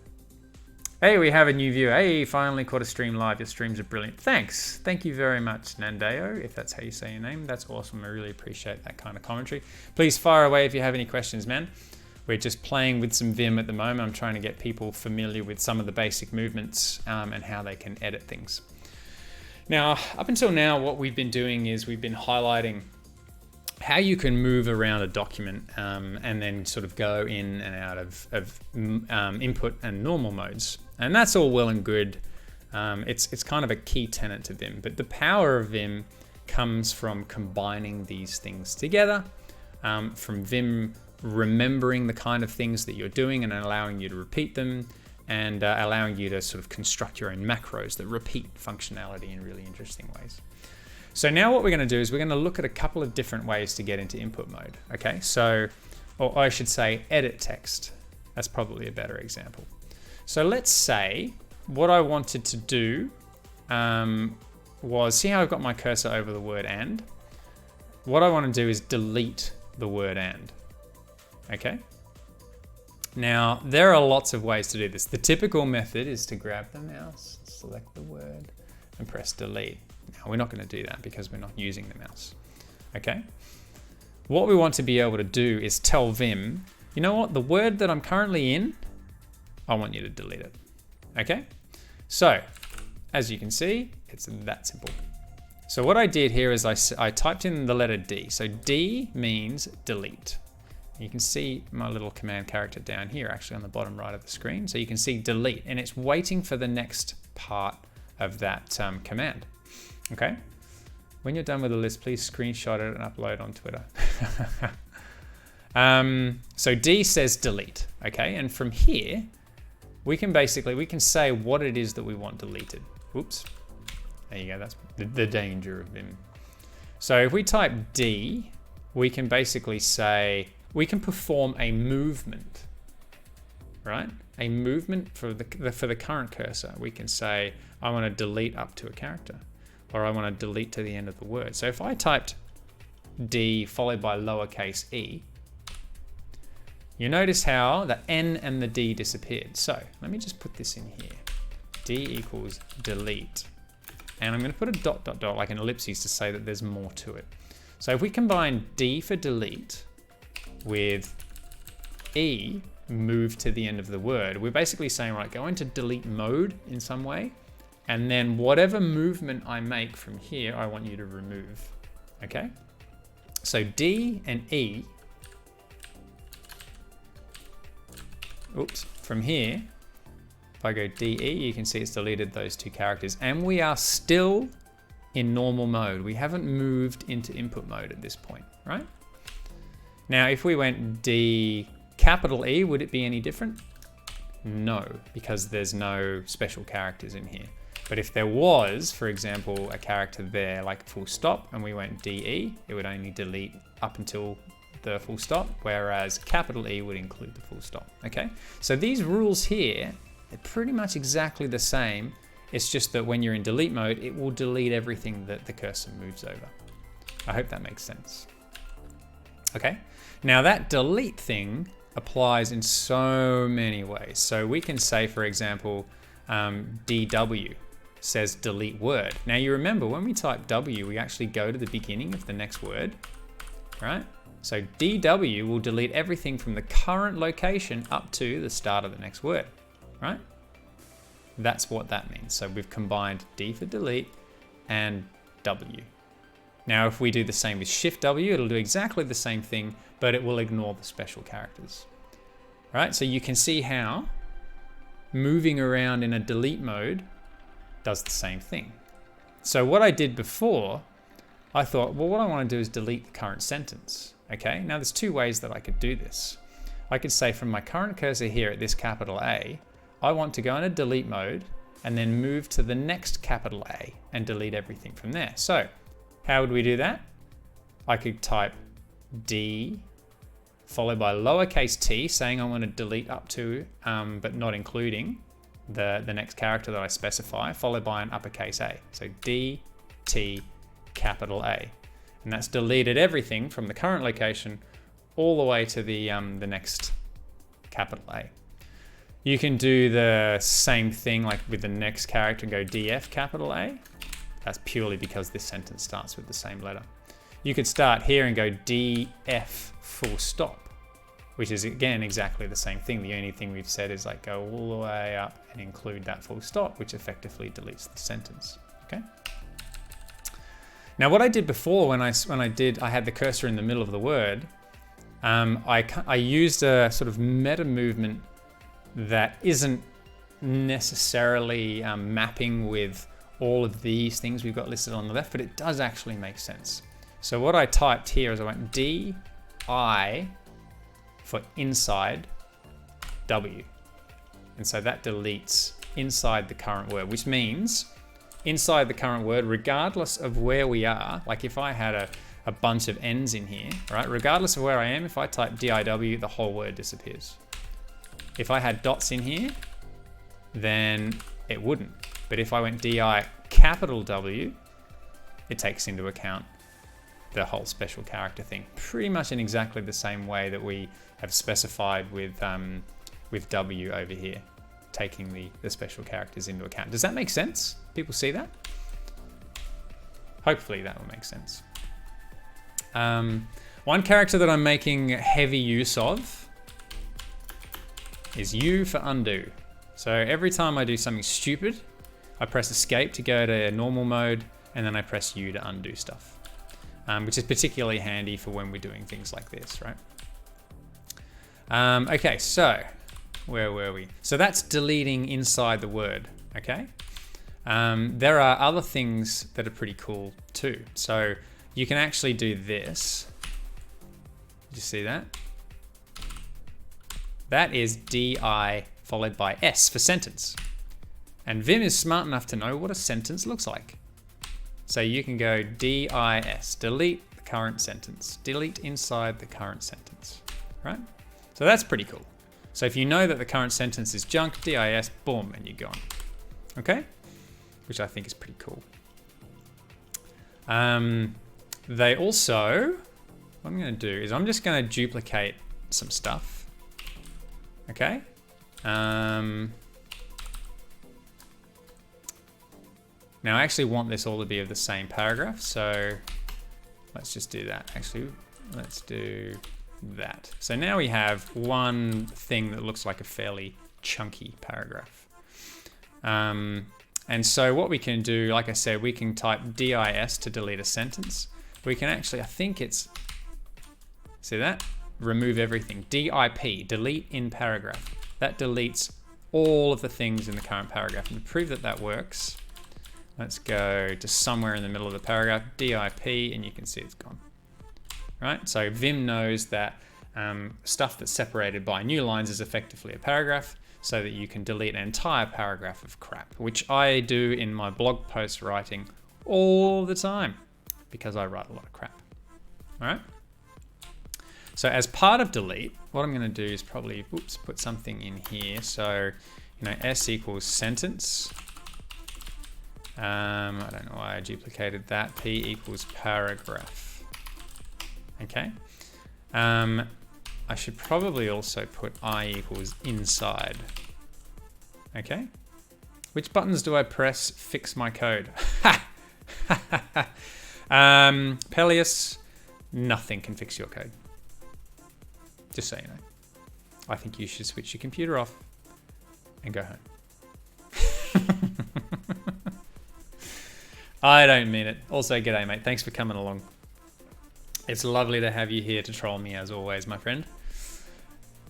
Hey, we have a new viewer. Hey, finally caught a stream live. Your streams are brilliant. Thanks. Thank you very much, Nandeo, if that's how you say your name. That's awesome. I really appreciate that kind of commentary. Please fire away if you have any questions, man. We're just playing with some Vim at the moment. I'm trying to get people familiar with some of the basic movements and how they can edit things. Now, up until now, what we've been doing is we've been highlighting how you can move around a document and then sort of go in and out of input and normal modes. And that's all well and good. It's kind of a key tenet to Vim, but the power of Vim comes from combining these things together, from Vim remembering the kind of things that you're doing and allowing you to repeat them, and allowing you to sort of construct your own macros that repeat functionality in really interesting ways. So now what we're going to do is we're going to look at a couple of different ways to get into input mode. Okay, so, or I should say edit text. That's probably a better example. So let's say what I wanted to do was, see how I've got my cursor over the word and? What I want to do is delete the word and. Okay. Now, there are lots of ways to do this. The typical method is to grab the mouse, select the word, and press delete. Now, we're not going to do that because we're not using the mouse. Okay. What we want to be able to do is tell Vim, you know what, the word that I'm currently in, I want you to delete it. Okay. So, as you can see, it's that simple. So what I did here is I typed in the letter D. So D means delete. You can see my little command character down here, actually on the bottom right of the screen. So you can see delete, and it's waiting for the next part of that command. Okay. When you're done with the list, please screenshot it and upload on Twitter. So D says delete. Okay. And from here, we can say what it is that we want deleted. Whoops. There you go, that's the danger of Vim. So if we type D, we can basically say, we can perform a movement, right? A movement for the current cursor. We can say, I want to delete up to a character, or I want to delete to the end of the word. So if I typed D followed by lowercase e, you notice how the N and the D disappeared. So let me just put this in here. D equals delete. And I'm going to put a dot, dot, dot, like an ellipses to say that there's more to it. So if we combine D for delete with E, move to the end of the word, we're basically saying, right, go into delete mode in some way, and then whatever movement I make from here, I want you to remove. Okay? So D and E, oops, from here, if I go DE, you can see it's deleted those two characters, and we are still in normal mode. We haven't moved into input mode at this point, right? Now, if we went D capital E, would it be any different? No, because there's no special characters in here. But if there was, for example, a character there like full stop, and we went DE, it would only delete up until the full stop, whereas capital E would include the full stop, okay? So these rules here, they're pretty much exactly the same. It's just that when you're in delete mode, it will delete everything that the cursor moves over. I hope that makes sense. Okay, now that delete thing applies in so many ways. So we can say, for example, DW says delete word. Now you remember when we type W, we actually go to the beginning of the next word, right? So DW will delete everything from the current location up to the start of the next word. Right? That's what that means. So we've combined D for delete and W. Now, if we do the same with Shift W, it'll do exactly the same thing, but it will ignore the special characters. Right? So you can see how moving around in a delete mode does the same thing. So what I did before, I thought, well, what I want to do is delete the current sentence. Okay? Now there's two ways that I could do this. I could say from my current cursor here at this capital A, I want to go into delete mode and then move to the next capital A and delete everything from there. So how would we do that? I could type D followed by lowercase t, saying I want to delete up to, but not including the next character that I specify, followed by an uppercase A. So D, T, capital A. And that's deleted everything from the current location all the way to the next capital A. You can do the same thing like with the next character and go DF capital A. That's purely because this sentence starts with the same letter. You could start here and go DF full stop, which is again exactly the same thing. The only thing we've said is like go all the way up and include that full stop, which effectively deletes the sentence. Okay. Now what I did before when I had the cursor in the middle of the word, I used a sort of meta movement that isn't necessarily mapping with all of these things we've got listed on the left, but it does actually make sense. So what I typed here is I went D-I for inside W. And so that deletes inside the current word, which means inside the current word, regardless of where we are, like if I had a bunch of N's in here, right? Regardless of where I am, if I type DIW, the whole word disappears. If I had dots in here, then it wouldn't. But if I went DI capital W, it takes into account the whole special character thing, pretty much in exactly the same way that we have specified with W over here, taking the special characters into account. Does that make sense? People see that? Hopefully that will make sense. One character that I'm making heavy use of is U for undo. So every time I do something stupid, I press escape to go to normal mode, and then I press U to undo stuff, which is particularly handy for when we're doing things like this, right? Okay, so where were we? So that's deleting inside the word, okay? There are other things that are pretty cool too. So you can actually do this. Did you see that? That is DI followed by S for sentence. And Vim is smart enough to know what a sentence looks like. So you can go DIS, delete the current sentence, delete inside the current sentence, right? So that's pretty cool. So if you know that the current sentence is junk, DIS, boom, and you're gone. Okay? Which I think is pretty cool. They also, what I'm going to do is I'm just going to duplicate some stuff. Okay? Now I actually want this all to be of the same paragraph, so let's just do that. Actually, let's do that. So now we have one thing that looks like a fairly chunky paragraph. And so what we can do, like I said, we can type DIS to delete a sentence. We can actually, I think it's, see that? Remove everything. DIP, delete in paragraph. That deletes all of the things in the current paragraph. And to prove that that works, let's go to somewhere in the middle of the paragraph, DIP, and you can see it's gone. Right? So Vim knows that stuff that's separated by new lines is effectively a paragraph, so that you can delete an entire paragraph of crap, which I do in my blog post writing all the time because I write a lot of crap. All right? So as part of delete, what I'm going to do is probably, put something in here. So, S equals sentence. I don't know why I duplicated that. P equals paragraph. Okay. I should probably also put I equals inside. Okay. Which buttons do I press? Fix my code. Peleus, nothing can fix your code. Just so you know. I think you should switch your computer off and go home. I don't mean it. Also, g'day, mate. Thanks for coming along. It's lovely to have you here to troll me as always, my friend.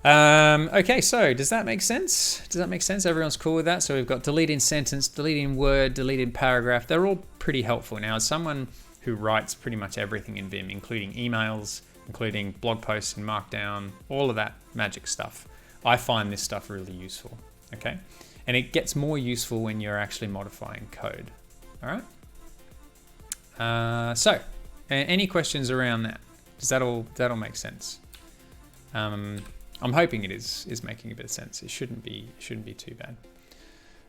Okay, so does that make sense? Does that make sense? Everyone's cool with that? So we've got deleting sentence, deleting word, deleting paragraph. They're all pretty helpful. Now, as someone who writes pretty much everything in Vim, including emails, including blog posts in Markdown, all of that magic stuff, I find this stuff really useful, okay? And it gets more useful when you're actually modifying code, all right? So, any questions around that? Does that all make sense? I'm hoping it is making a bit of sense. It shouldn't be too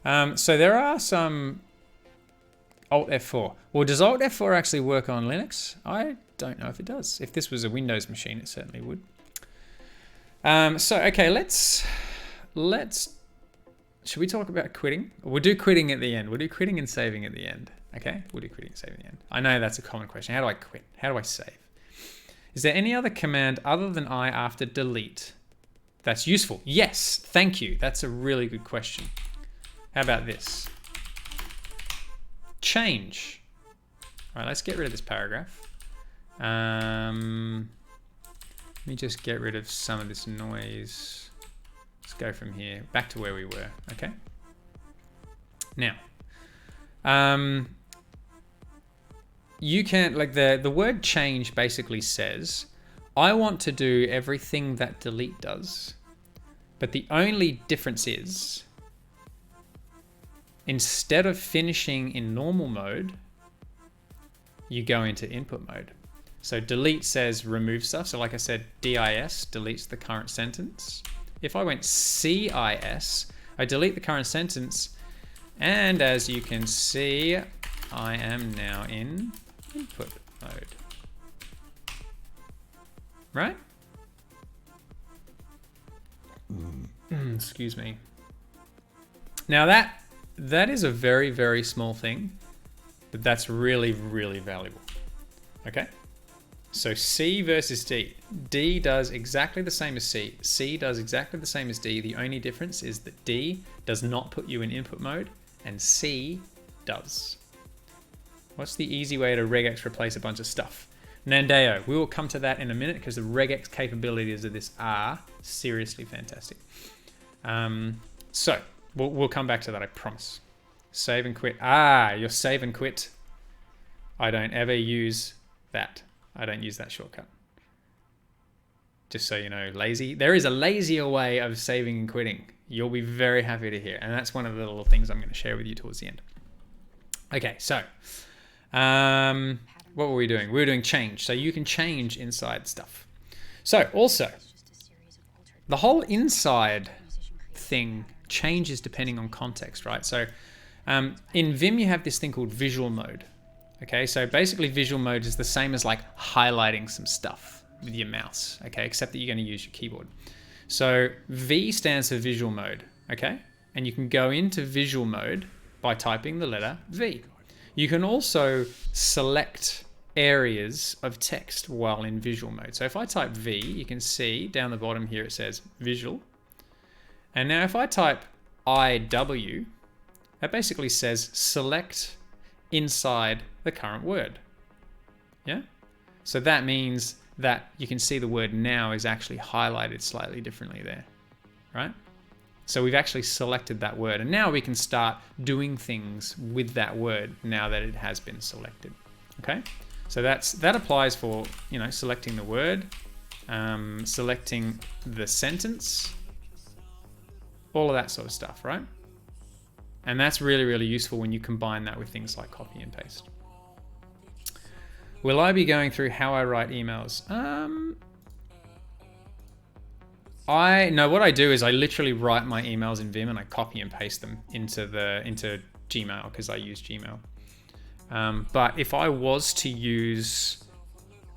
bad. So there are some Alt F4. Well, does Alt F4 actually work on Linux? I don't know if it does. If this was a Windows machine, it certainly would. So okay, let's. Should we talk about quitting? We'll do quitting at the end. We'll do quitting and saving at the end. Okay, we'll do quitting and saving at the end. I know that's a common question. How do I quit? How do I save? Is there any other command other than I after delete that's useful? Yes, thank you. That's a really good question. How about this? Change. All right, let's get rid of this paragraph. Let me just get rid of some of this noise. Let's go from here back to where we were, okay? Now, you can, like the word change basically says, I want to do everything that delete does, but the only difference is instead of finishing in normal mode, you go into input mode. So delete says remove stuff. So like I said, DIS deletes the current sentence. If I went CIS, I delete the current sentence. And as you can see, I am now in input mode. Right? Excuse me. Now that is a very, very small thing, but that's really, really valuable. Okay? So C versus D. D does exactly the same as C. C does exactly the same as D. The only difference is that D does not put you in input mode and C does. What's the easy way to regex replace a bunch of stuff? Nandeo. We will come to that in a minute because the regex capabilities of this are seriously fantastic. So we'll come back to that, I promise. Save and quit. Your save and quit. I don't ever use that. I don't use that shortcut. Just so you know, lazy. There is a lazier way of saving and quitting. You'll be very happy to hear. And that's one of the little things I'm going to share with you towards the end. Okay, so what were we doing? We were doing change. So you can change inside stuff. So also, the whole inside thing changes depending on context, right? So in Vim, you have this thing called visual mode. Okay, so basically visual mode is the same as like highlighting some stuff with your mouse, okay, except that you're going to use your keyboard. So V stands for visual mode, okay? And you can go into visual mode by typing the letter V. You can also select areas of text while in visual mode. So if I type V, you can see down the bottom here it says visual. And now if I type IW, that basically says select inside the current word. Yeah? So that means that you can see the word now is actually highlighted slightly differently there, right? So we've actually selected that word, and now we can start doing things with that word now that it has been selected. Okay? So that applies for, you know, selecting the word, selecting the sentence, all of that sort of stuff, right? And that's really, really useful when you combine that with things like copy and paste. Will I be going through how I write emails? No, what I do is I literally write my emails in Vim and I copy and paste them into Gmail because I use Gmail. But if I was to use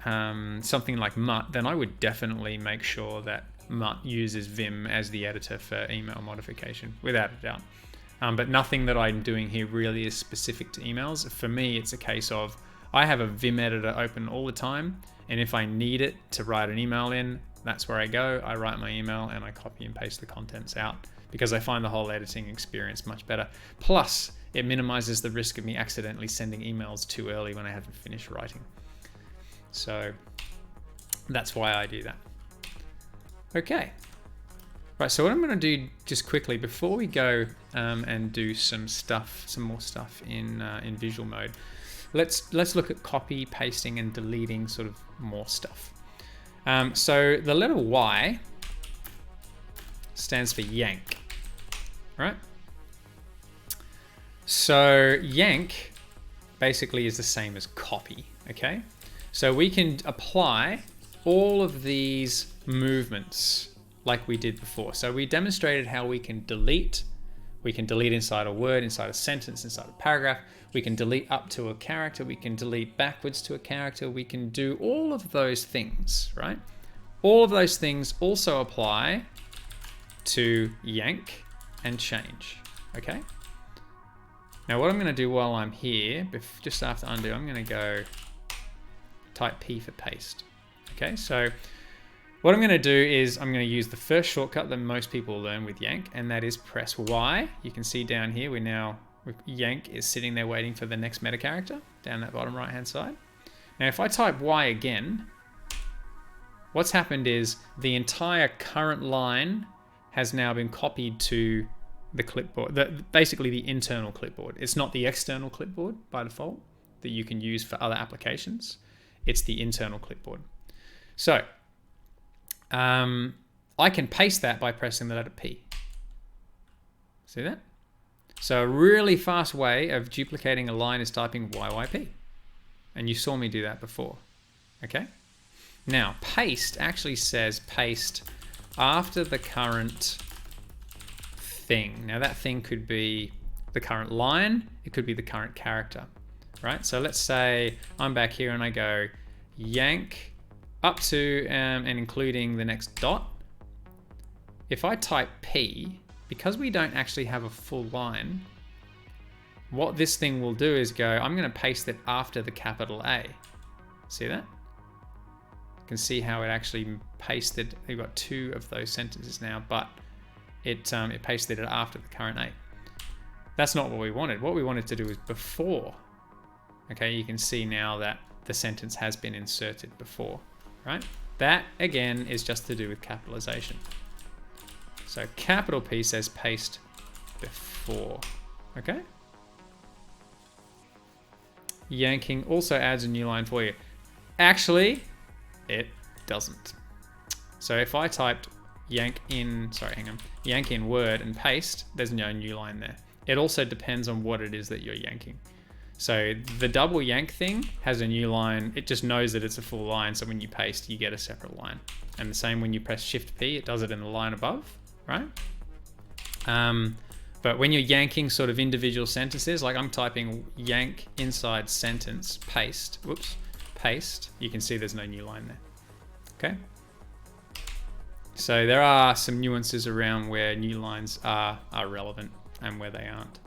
something like Mutt, then I would definitely make sure that Mutt uses Vim as the editor for email modification, without a doubt. But nothing that I'm doing here really is specific to emails. For me, it's a case of I have a Vim editor open all the time, and if I need it to write an email in, that's where I go. I write my email and I copy and paste the contents out because I find the whole editing experience much better. Plus, it minimizes the risk of me accidentally sending emails too early when I haven't finished writing. So that's why I do that. Okay. Right, so what I'm going to do just quickly before we go and do some more stuff in visual mode, let's look at copy, pasting, and deleting sort of more stuff. So the letter Y stands for yank, right? So yank basically is the same as copy, okay? So we can apply all of these movements like we did before. So we demonstrated how we can delete. We can delete inside a word, inside a sentence, inside a paragraph. We can delete up to a character. We can delete backwards to a character. We can do all of those things, right? All of those things also apply to yank and change, okay? Now what I'm going to do while I'm here, just after undo, I'm going to go type P for paste. Okay, so what I'm going to do is I'm going to use the first shortcut that most people learn with yank, and that is press Y. You can see down here, yank is sitting there waiting for the next meta character down that bottom right hand side. Now if I type Y again, what's happened is the entire current line has now been copied to the clipboard, basically the internal clipboard. It's not the external clipboard by default that you can use for other applications. It's the internal clipboard. So I can paste that by pressing the letter P. See that? So a really fast way of duplicating a line is typing YYP. And you saw me do that before. Okay? Now, paste actually says paste after the current thing. Now that thing could be the current line, it could be the current character, right? So let's say I'm back here and I go yank up to and including the next dot. If I type P, because we don't actually have a full line, what this thing will do is go, I'm going to paste it after the capital A. See that? You can see how it actually pasted. We've got two of those sentences now, but it pasted it after the current A. That's not what we wanted. What we wanted to do is before. Okay, you can see now that the sentence has been inserted before, right? That, again, is just to do with capitalization. So capital P says paste before, okay? Yanking also adds a new line for you. Actually, it doesn't. So if I typed yank in word and paste, there's no new line there. It also depends on what it is that you're yanking. So the double yank thing has a new line. It just knows that it's a full line. So when you paste, you get a separate line. And the same when you press Shift P, it does it in the line above, right? But when you're yanking sort of individual sentences, like I'm typing yank inside sentence, paste, whoops, paste, you can see there's no new line there, okay? So there are some nuances around where new lines are relevant and where they aren't.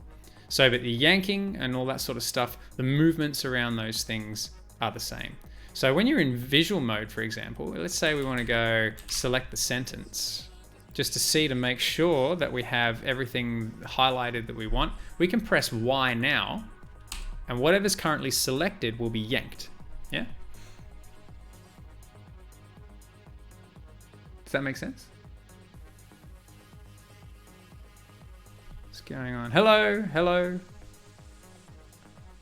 So, but the yanking and all that sort of stuff, the movements around those things are the same. So when you're in visual mode, for example, let's say we want to go select the sentence, just to see to make sure that we have everything highlighted that we want, we can press Y now, and whatever's currently selected will be yanked. Yeah? Does that make sense? What's going on? Hello, hello.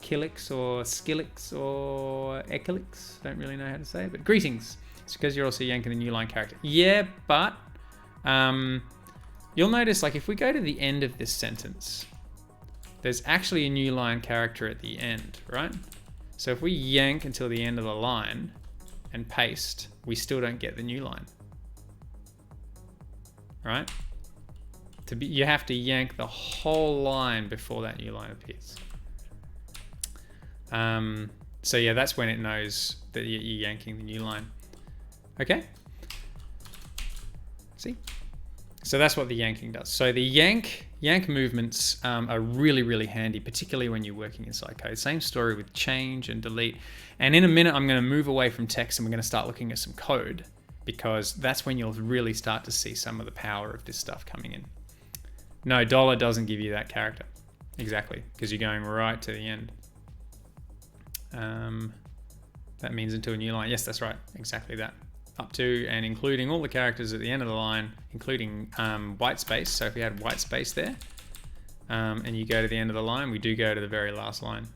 Kilix or Skillix or Ekilix. Don't really know how to say it, but greetings. It's because you're also yanking the new line character. Yeah, but you'll notice, like, if we go to the end of this sentence, there's actually a new line character at the end, right? So if we yank until the end of the line and paste, we still don't get the new line, right? You have to yank the whole line before that new line appears. So yeah, that's when it knows that you're yanking the new line. Okay? See? So that's what the yanking does. So the yank movements are really, really handy, particularly when you're working inside code. Same story with change and delete. And in a minute, I'm going to move away from text and we're going to start looking at some code, because that's when you'll really start to see some of the power of this stuff coming in. No, dollar doesn't give you that character. Exactly, because you're going right to the end. That means until a new line. Yes, that's right. Exactly that. Up to and including all the characters at the end of the line, including white space. So if we had white space there, and you go to the end of the line, we do go to the very last line.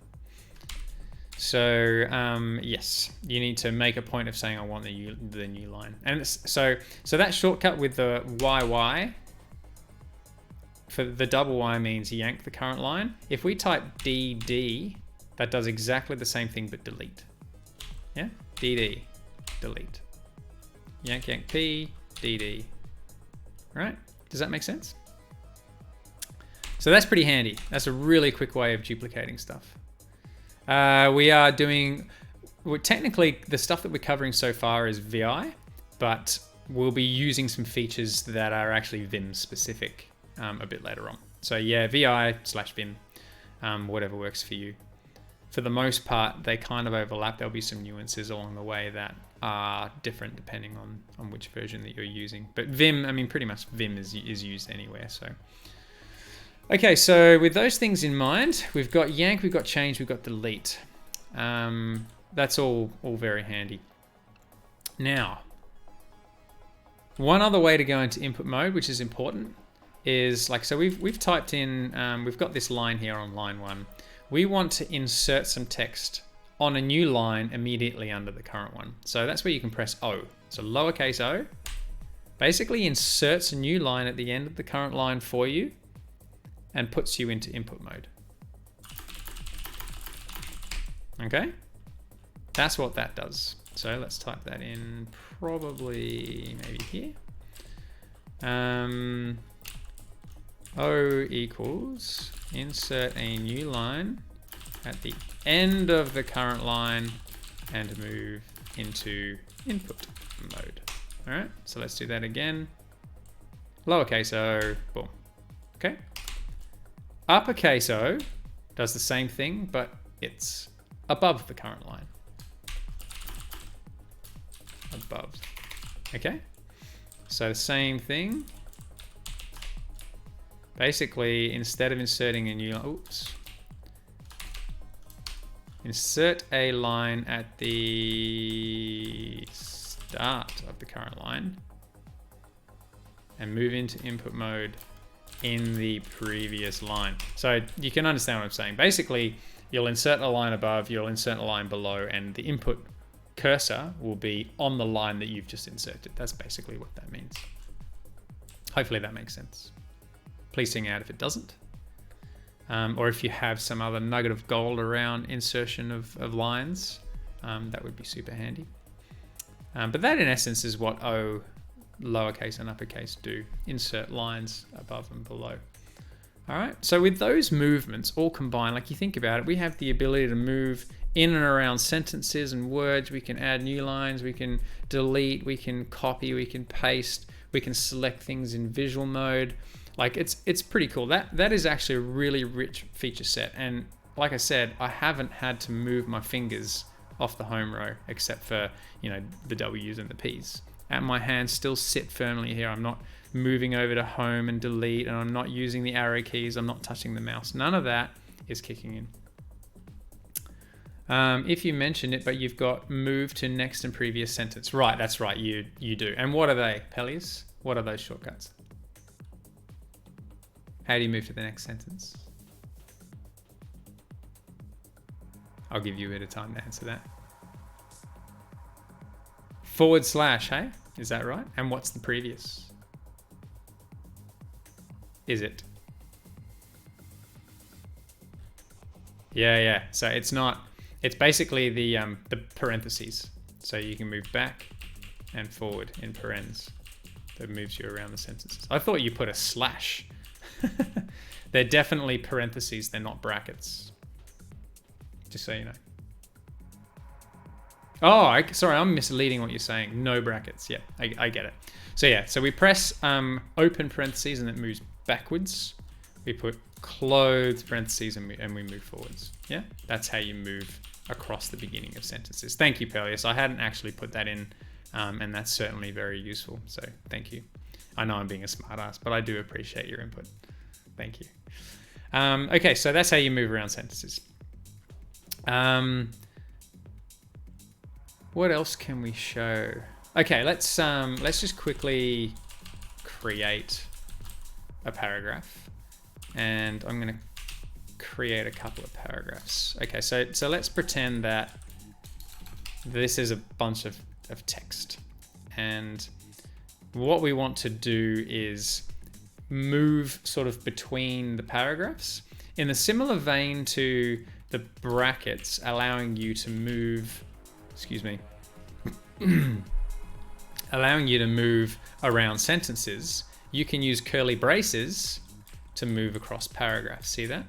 So yes, you need to make a point of saying I want the new line. And so that shortcut with the YY for the double Y means yank the current line. If we type DD, that does exactly the same thing but delete. Yeah, DD, delete. Yank, yank, P, DD. Right? Does that make sense? So that's pretty handy. That's a really quick way of duplicating stuff. Technically, the stuff that we're covering so far is VI, but we'll be using some features that are actually Vim specific a bit later on. So yeah, VI/Vim, whatever works for you. For the most part, they kind of overlap. There'll be some nuances along the way that are different depending on which version that you're using. But Vim, I mean, pretty much Vim is used anywhere. So, okay, so with those things in mind, we've got yank, we've got change, we've got delete. That's all very handy. Now, one other way to go into input mode, which is important, is like, so we've typed in, we've got this line here on line 1. We want to insert some text on a new line immediately under the current one. So that's where you can press O. So lowercase o basically inserts a new line at the end of the current line for you. and puts you into input mode. Okay, that's what that does. So let's type that in, probably maybe here. O equals insert a new line at the end of the current line and move into input mode. All right, so let's do that again. Lowercase o, boom. Okay. Uppercase O does the same thing, but it's above the current line. Above. Okay. So same thing. Basically, instead of inserting a new line, oops. Insert a line at the start of the current line and move into input mode in the previous line. So you can understand what I'm saying. Basically, you'll insert a line above, you'll insert a line below, and the input cursor will be on the line that you've just inserted. That's basically what that means. Hopefully that makes sense. Please sing out if it doesn't. Or if you have some other nugget of gold around insertion of lines, that would be super handy. But that in essence is what O, lowercase and uppercase do. Insert lines above and below. All right, so with those movements all combined, like you think about it, we have the ability to move in and around sentences and words. We can add new lines, we can delete, we can copy, we can paste, we can select things in visual mode. Like it's pretty cool. That is actually a really rich feature set. And like I said, I haven't had to move my fingers off the home row except for, you know, the W's and the P's. And my hands still sit firmly here. I'm not moving over to home and delete, and I'm not using the arrow keys. I'm not touching the mouse. None of that is kicking in. If you mention it, but you've got move to next and previous sentence. Right, that's right, you do. And what are they, Pelias? What are those shortcuts? How do you move to the next sentence? I'll give you a bit of time to answer that. / hey? Is that right? And what's the previous? Is it? Yeah. So it's not, it's basically the parentheses. So you can move back and forward in parens. That moves you around the sentences. I thought you put a slash. They're definitely parentheses, they're not brackets. Just so you know. Oh, sorry, I'm misleading what you're saying. No brackets. Yeah, I get it. So yeah, so we press open parentheses and it moves backwards. We put closed parentheses and we move forwards. Yeah, that's how you move across the beginning of sentences. Thank you, Pelias. I hadn't actually put that in, and that's certainly very useful. So thank you. I know I'm being a smartass, but I do appreciate your input. Thank you. Okay, so that's how you move around sentences. What else can we show? Okay, let's just quickly create a paragraph, and I'm going to create a couple of paragraphs. Okay, so let's pretend that this is a bunch of text, and what we want to do is move sort of between the paragraphs in a similar vein to the brackets allowing you to move, excuse me, allowing you to move around sentences. You can use curly braces to move across paragraphs. See that?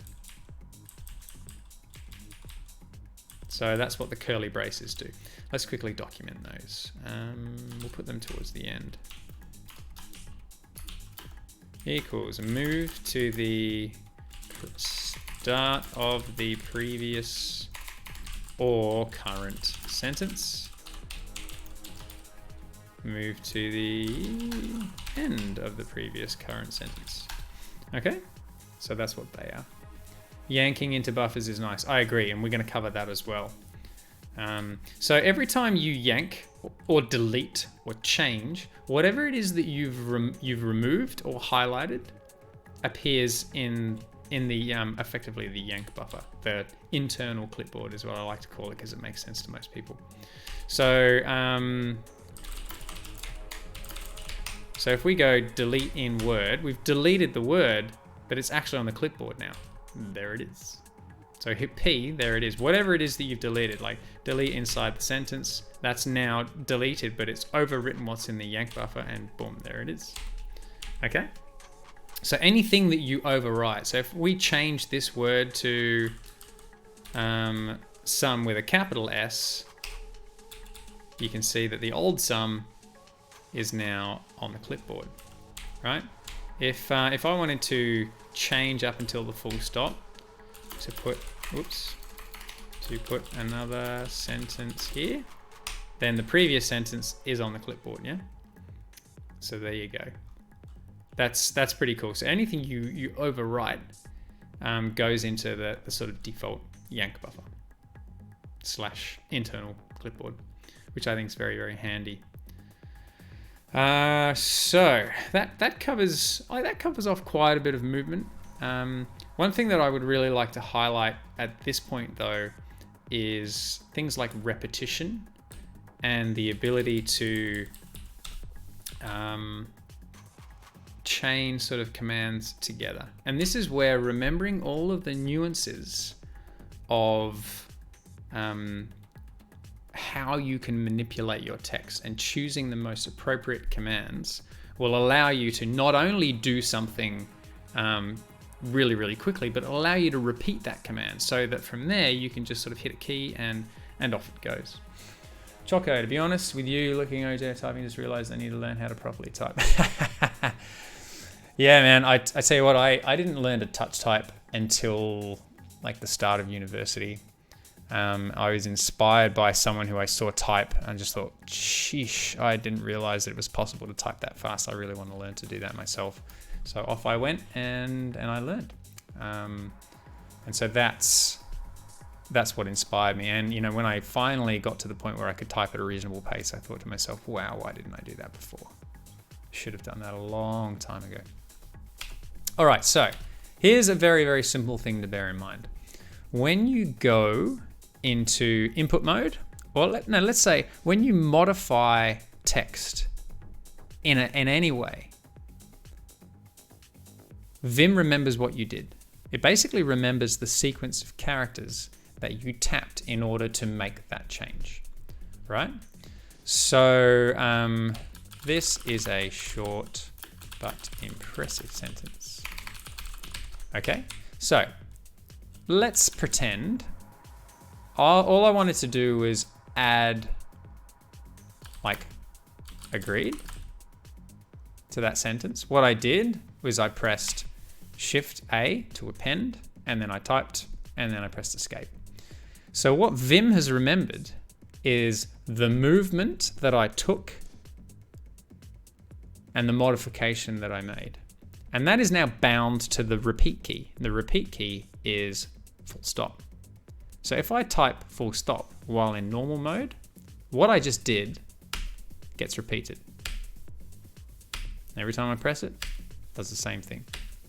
So that's what the curly braces do. Let's quickly document those. We'll put them towards the end. Equals move to the start of the previous or current sentence. Move to the end of the previous current sentence. Okay, so that's what they are. Yanking into buffers is nice. I agree, and we're going to cover that as well. So every time you yank or delete or change, whatever it is that you've removed or highlighted appears in the effectively the yank buffer. The internal clipboard is what I like to call it because it makes sense to most people. So so if we go delete in Word, we've deleted the word, but it's actually on the clipboard now. There it is. So hit P, there it is. Whatever it is that you've deleted, like delete inside the sentence, that's now deleted, but it's overwritten what's in the yank buffer, and boom, there it is. Okay? So anything that you overwrite, so if we change this word to sum with a capital S, you can see that the old sum is now on the clipboard, right? If I wanted to change up until the full stop, to put another sentence here, then the previous sentence is on the clipboard, yeah? So there you go. That's pretty cool. So anything you overwrite goes into the sort of default yank buffer / internal clipboard, which I think is very, very handy. So that covers off quite a bit of movement. One thing that I would really like to highlight at this point, though, is things like repetition and the ability to chain sort of commands together. And this is where remembering all of the nuances of how you can manipulate your text and choosing the most appropriate commands will allow you to not only do something really, really quickly, but allow you to repeat that command so that from there you can just sort of hit a key and off it goes. Choco, to be honest with you, looking at OJ typing, just realized I need to learn how to properly type. Yeah, man, I tell you what, I didn't learn to touch type until like the start of university. I was inspired by someone who I saw type and just thought, sheesh, I didn't realize that it was possible to type that fast. I really want to learn to do that myself. So off I went and I learned. And so that's what inspired me. And, you know, when I finally got to the point where I could type at a reasonable pace, I thought to myself, wow, why didn't I do that before? Should have done that a long time ago. All right, so here's a very, very simple thing to bear in mind. When you go into input mode, or let's say when you modify text in any way, Vim remembers what you did. It basically remembers the sequence of characters that you tapped in order to make that change, right? So this is a short but impressive sentence. Okay, so let's pretend all I wanted to do was add like agreed to that sentence. What I did was I pressed Shift A to append, and then I typed, and then I pressed escape. So what Vim has remembered is the movement that I took and the modification that I made. And that is now bound to the repeat key. The repeat key is full stop. So if I type full stop while in normal mode, what I just did gets repeated. Every time I press it, it does the same thing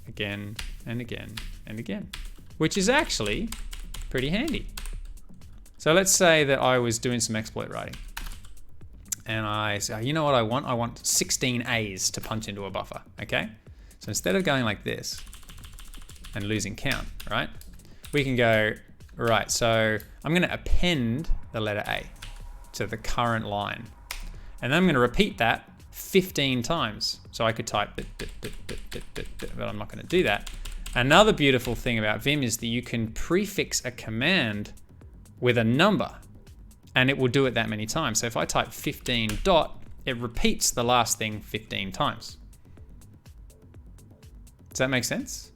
again and again and again, which is actually pretty handy. So let's say that I was doing some exploit writing and I say, you know what I want? I want 16 A's to punch into a buffer, okay? So instead of going like this and losing count, right? We can go, right, so I'm gonna append the letter A to the current line. And then I'm gonna repeat that 15 times. So I could type bit, but I'm not gonna do that. Another beautiful thing about Vim is that you can prefix a command with a number and it will do it that many times. So if I type 15 dot, it repeats the last thing 15 times. Does that make sense?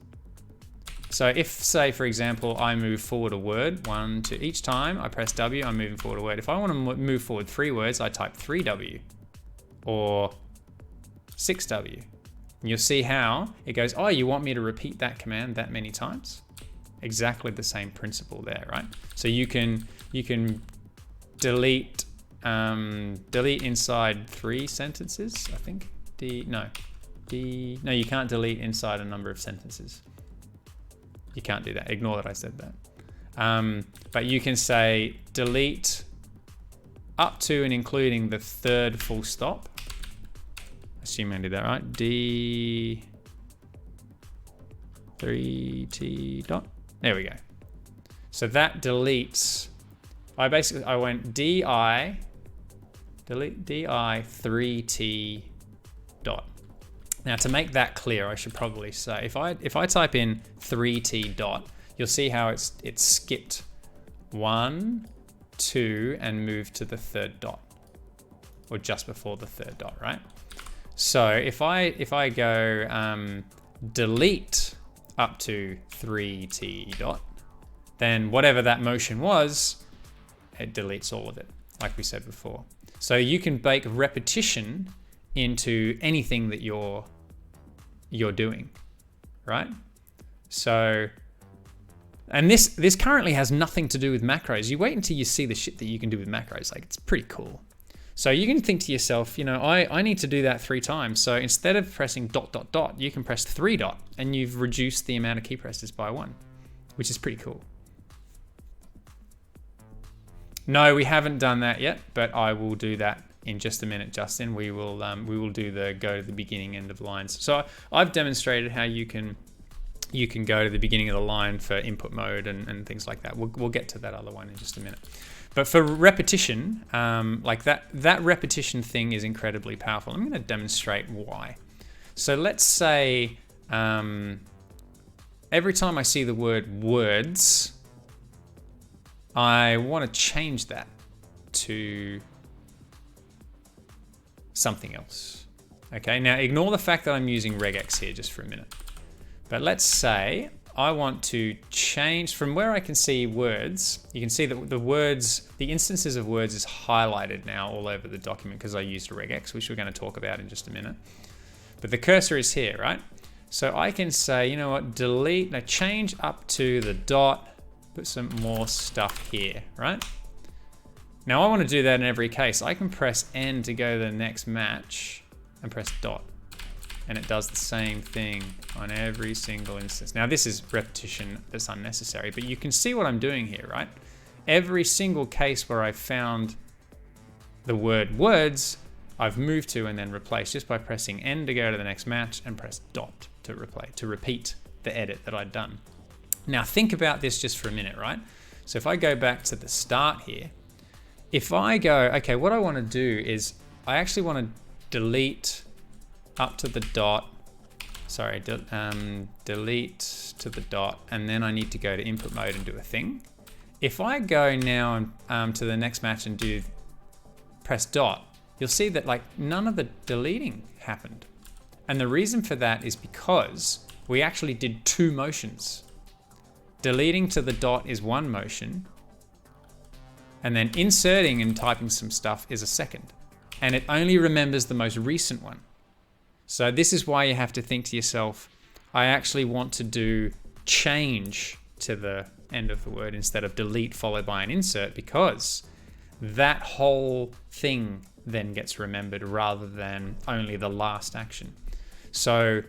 So if, say, for example, I move forward a word, 1, 2, each time I press W, I'm moving forward a word. If I want to move forward 3 words, I type 3W or 6W. And you'll see how it goes, oh, you want me to repeat that command that many times? Exactly the same principle there, right? So you can delete inside 3 sentences, I think. No, you can't delete inside a number of sentences. You can't do that. Ignore that I said that. But you can say delete up to and including the 3rd full stop. Assuming I did that right. 3t dot. There we go. So that deletes, I went di, delete di 3t dot. Now to make that clear, I should probably say, if I type in 3t dot, you'll see how it skipped 1, 2, and moved to the third dot, or just before the third dot, right? So if I go delete up to 3t dot, then whatever that motion was, it deletes all of it, like we said before. So you can bake repetition into anything that you're doing, right? So, and this currently has nothing to do with macros. You wait until you see the shit that you can do with macros. Like, it's pretty cool. So you can think to yourself, you know, I need to do that 3 times. So instead of pressing ... you can press 3 ... and you've reduced the amount of key presses by 1, which is pretty cool. No, we haven't done that yet, but I will do that in just a minute, Justin. We will do the go to the beginning end of lines. So I've demonstrated how you can go to the beginning of the line for input mode and things like that. We'll get to that other one in just a minute. But for repetition, like that repetition thing is incredibly powerful. I'm going to demonstrate why. So let's say every time I see the word words, I want to change that to something else. Okay, now ignore the fact that I'm using regex here just for a minute. But let's say I want to change from where I can see words. You can see that the instances of words is highlighted now all over the document because I used regex, which we're going to talk about in just a minute. But the cursor is here, right? So I can say, you know what, delete, now change up to the dot, put some more stuff here, right? Now I want to do that in every case. I can press N to go to the next match and press dot. And it does the same thing on every single instance. Now this is repetition that's unnecessary, but you can see what I'm doing here, right? Every single case where I've found the word words, I've moved to and then replaced just by pressing N to go to the next match and press dot to repeat the edit that I'd done. Now think about this just for a minute, right? So if I go back to the start here, if I go, okay, what I want to do is I actually want to delete up to the dot, sorry, delete to the dot, and then I need to go to input mode and do a thing. If I go now to the next match and press dot, you'll see that like none of the deleting happened. And the reason for that is because we actually did 2 motions. Deleting to the dot is 1 motion, and then inserting and typing some stuff is a second. And it only remembers the most recent one. So this is why you have to think to yourself, I actually want to do change to the end of the word instead of delete followed by an insert, because that whole thing then gets remembered rather than only the last action. So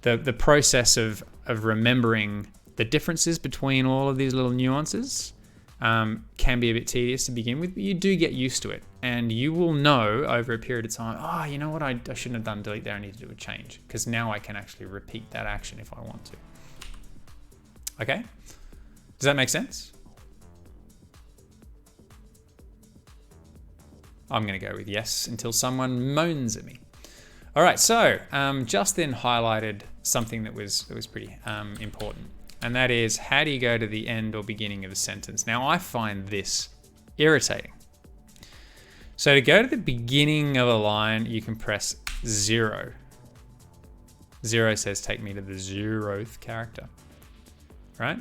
the process of remembering the differences between all of these little nuances can be a bit tedious to begin with, but you do get used to it. And you will know over a period of time, oh, you know what, I shouldn't have done delete there, I need to do a change. Because now I can actually repeat that action if I want to. Okay? Does that make sense? I'm going to go with yes until someone moans at me. All right, so Justin highlighted something that was pretty important. And that is, how do you go to the end or beginning of a sentence? Now, I find this irritating. So to go to the beginning of a line, you can press 0. 0 says take me to the 0th character, right?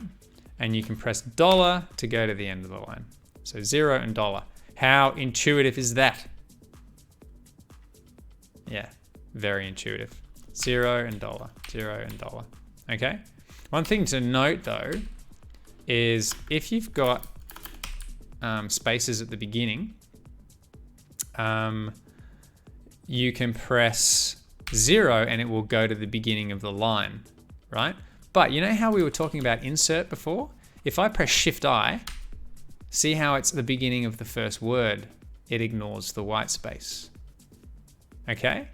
And you can press $, to go to the end of the line. So 0 and $. How intuitive is that? Yeah, very intuitive. 0 and $, 0 and $. Okay? One thing to note though, is if you've got spaces at the beginning, you can press 0 and it will go to the beginning of the line, right? But you know how we were talking about insert before? If I press Shift-I, see how it's the beginning of the first word, it ignores the white space. Okay?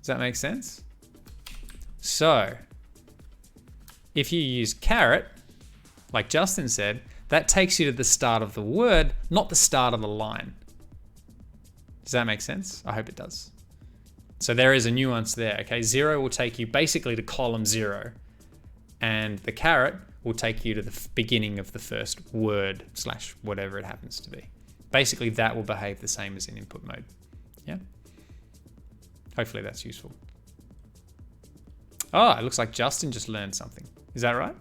Does that make sense? So, If you use caret, like Justin said, that takes you to the start of the word, not the start of the line. Does that make sense? I hope it does. So there is a nuance there, okay? 0 will take you basically to column 0, and the caret will take you to the beginning of the first word / whatever it happens to be. Basically, that will behave the same as in input mode. Yeah? Hopefully that's useful. Oh, it looks like Justin just learned something. Is that right?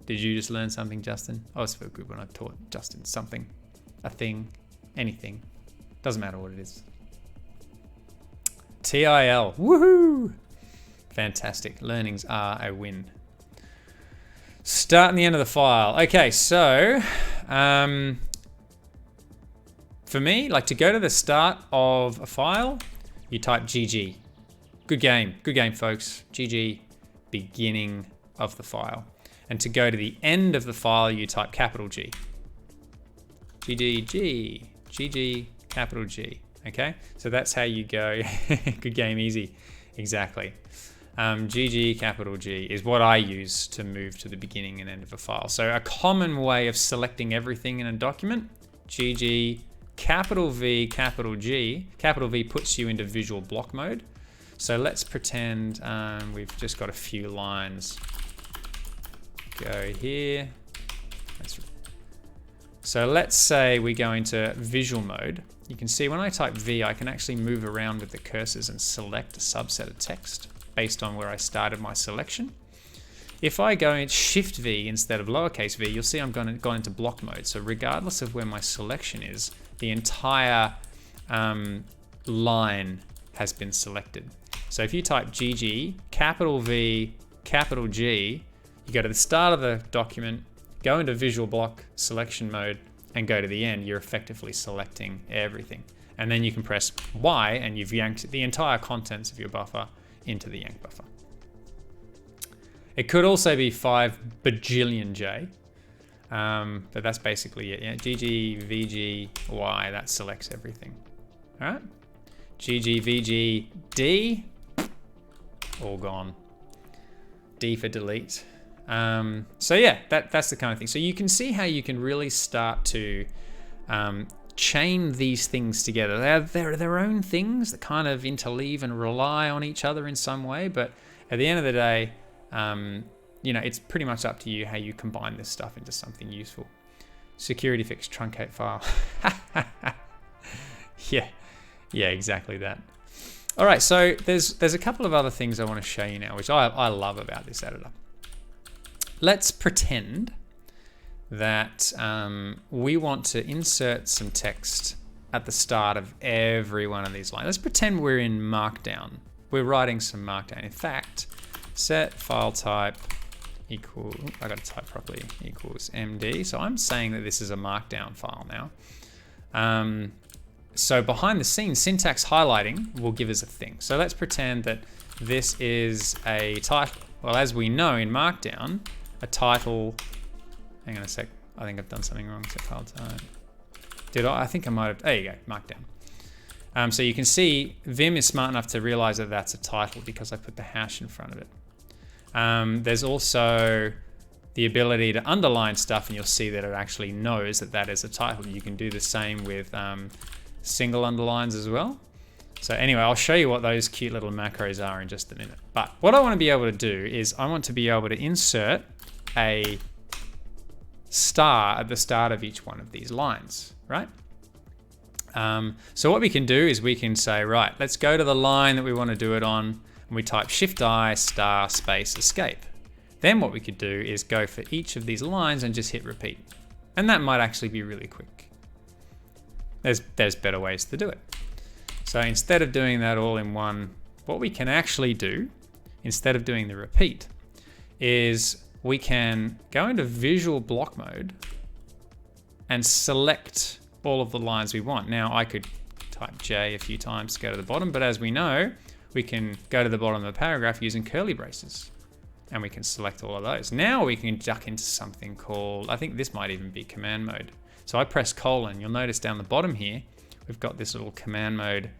Did you just learn something, Justin? Oh, it's so good when I taught Justin something, a thing, anything. Doesn't matter what it is. TIL, woohoo! Fantastic, learnings are a win. Start and the end of the file. Okay, so for me, like to go to the start of a file, you type GG. Good game, folks. GG, beginning of the file. And to go to the end of the file, you type capital G. GG, capital G. Okay, so that's how you go. Good game, easy. Exactly. GG, capital G is what I use to move to the beginning and end of a file. So a common way of selecting everything in a document, GG, capital V, capital G. Capital V puts you into visual block mode. So let's pretend we've just got a few lines. Go here. So let's say we go into visual mode. You can see when I type V, I can actually move around with the cursors and select a subset of text based on where I started my selection. If I go in Shift V instead of lowercase v, you'll see I'm gone into block mode. So regardless of where my selection is, the entire line has been selected. So if you type GG, capital V, capital G, you go to the start of the document, go into visual block selection mode, and go to the end, you're effectively selecting everything. And then you can press Y and you've yanked the entire contents of your buffer into the yank buffer. It could also be 5 bajillion J, but that's basically it. Yeah, GG, VG, Y, that selects everything. All right, GG, VG, D, all gone. D for delete. So yeah, that's the kind of thing. So you can see how you can really start to chain these things together. They're their own things that kind of interleave and rely on each other in some way. But at the end of the day, you know, it's pretty much up to you how you combine this stuff into something useful. Security fix truncate file. Yeah, exactly that. All right, so there's a couple of other things I want to show you now, which I love about this editor. Let's pretend that we want to insert some text at the start of every one of these lines. Let's pretend we're in Markdown. We're writing some Markdown. In fact, set file type equal, I got to type properly, equals MD. So I'm saying that this is a Markdown file now. So behind the scenes, syntax highlighting will give us a thing. So let's pretend that this is a title. Well, as we know in Markdown, a title, hang on a sec, I think I've done something wrong. Set file type. Did I? I think I might have, there you go, Markdown. So you can see Vim is smart enough to realize that that's a title because I put the hash in front of it. There's also the ability to underline stuff, and you'll see that it actually knows that that is a title. You can do the same with single underlines as well. So anyway, I'll show you what those cute little macros are in just a minute. But what I want to be able to do is I want to be able to insert a star at the start of each one of these lines, right? So what we can do is we can say, right, let's go to the line that we want to do it on, and we type Shift-I star space escape. Then what we could do is go for each of these lines and just hit repeat. And that might actually be really quick. There's better ways to do it. So instead of doing that all in one, what we can actually do, instead of doing the repeat, is we can go into visual block mode and select all of the lines we want. Now I could type J a few times to go to the bottom, but as we know, we can go to the bottom of the paragraph using curly braces, and we can select all of those. Now we can duck into something called, I think this might even be command mode. So I press colon, you'll notice down the bottom here, we've got this little command mode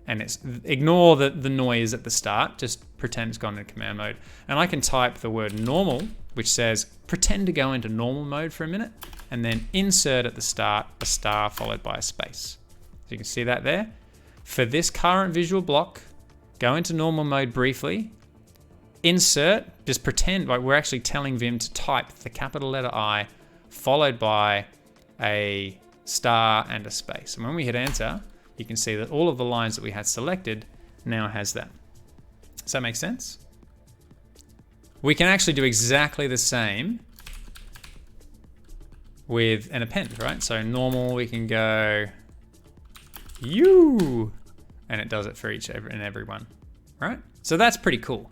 and it's ignore the noise at the start, just pretend it's gone into command mode. And I can type the word normal, which says pretend to go into normal mode for a minute, and then insert at the start a star followed by a space. So you can see that there. For this current visual block, go into normal mode briefly, insert, just pretend like we're actually telling Vim to type the capital letter I followed by a star and a space. And when we hit enter, you can see that all of the lines that we had selected now has that. Does that make sense? We can actually do exactly the same with an append, right? So normal, we can go you, and it does it for each and every one, right? So that's pretty cool.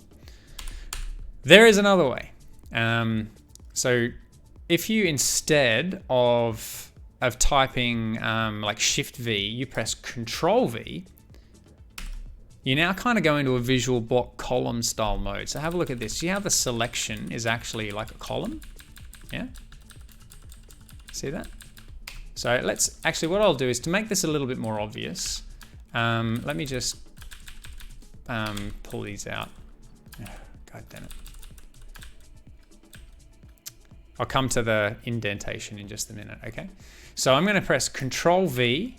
There is another way. So if you, instead of typing like Shift V, you press Control V, you now kind of go into a visual block column style mode. So have a look at this. See how the selection is actually like a column? Yeah? See that? So let's, actually what I'll do is to make this a little bit more obvious, let me just pull these out. God damn it. I'll come to the indentation in just a minute, okay? So I'm gonna press Control V.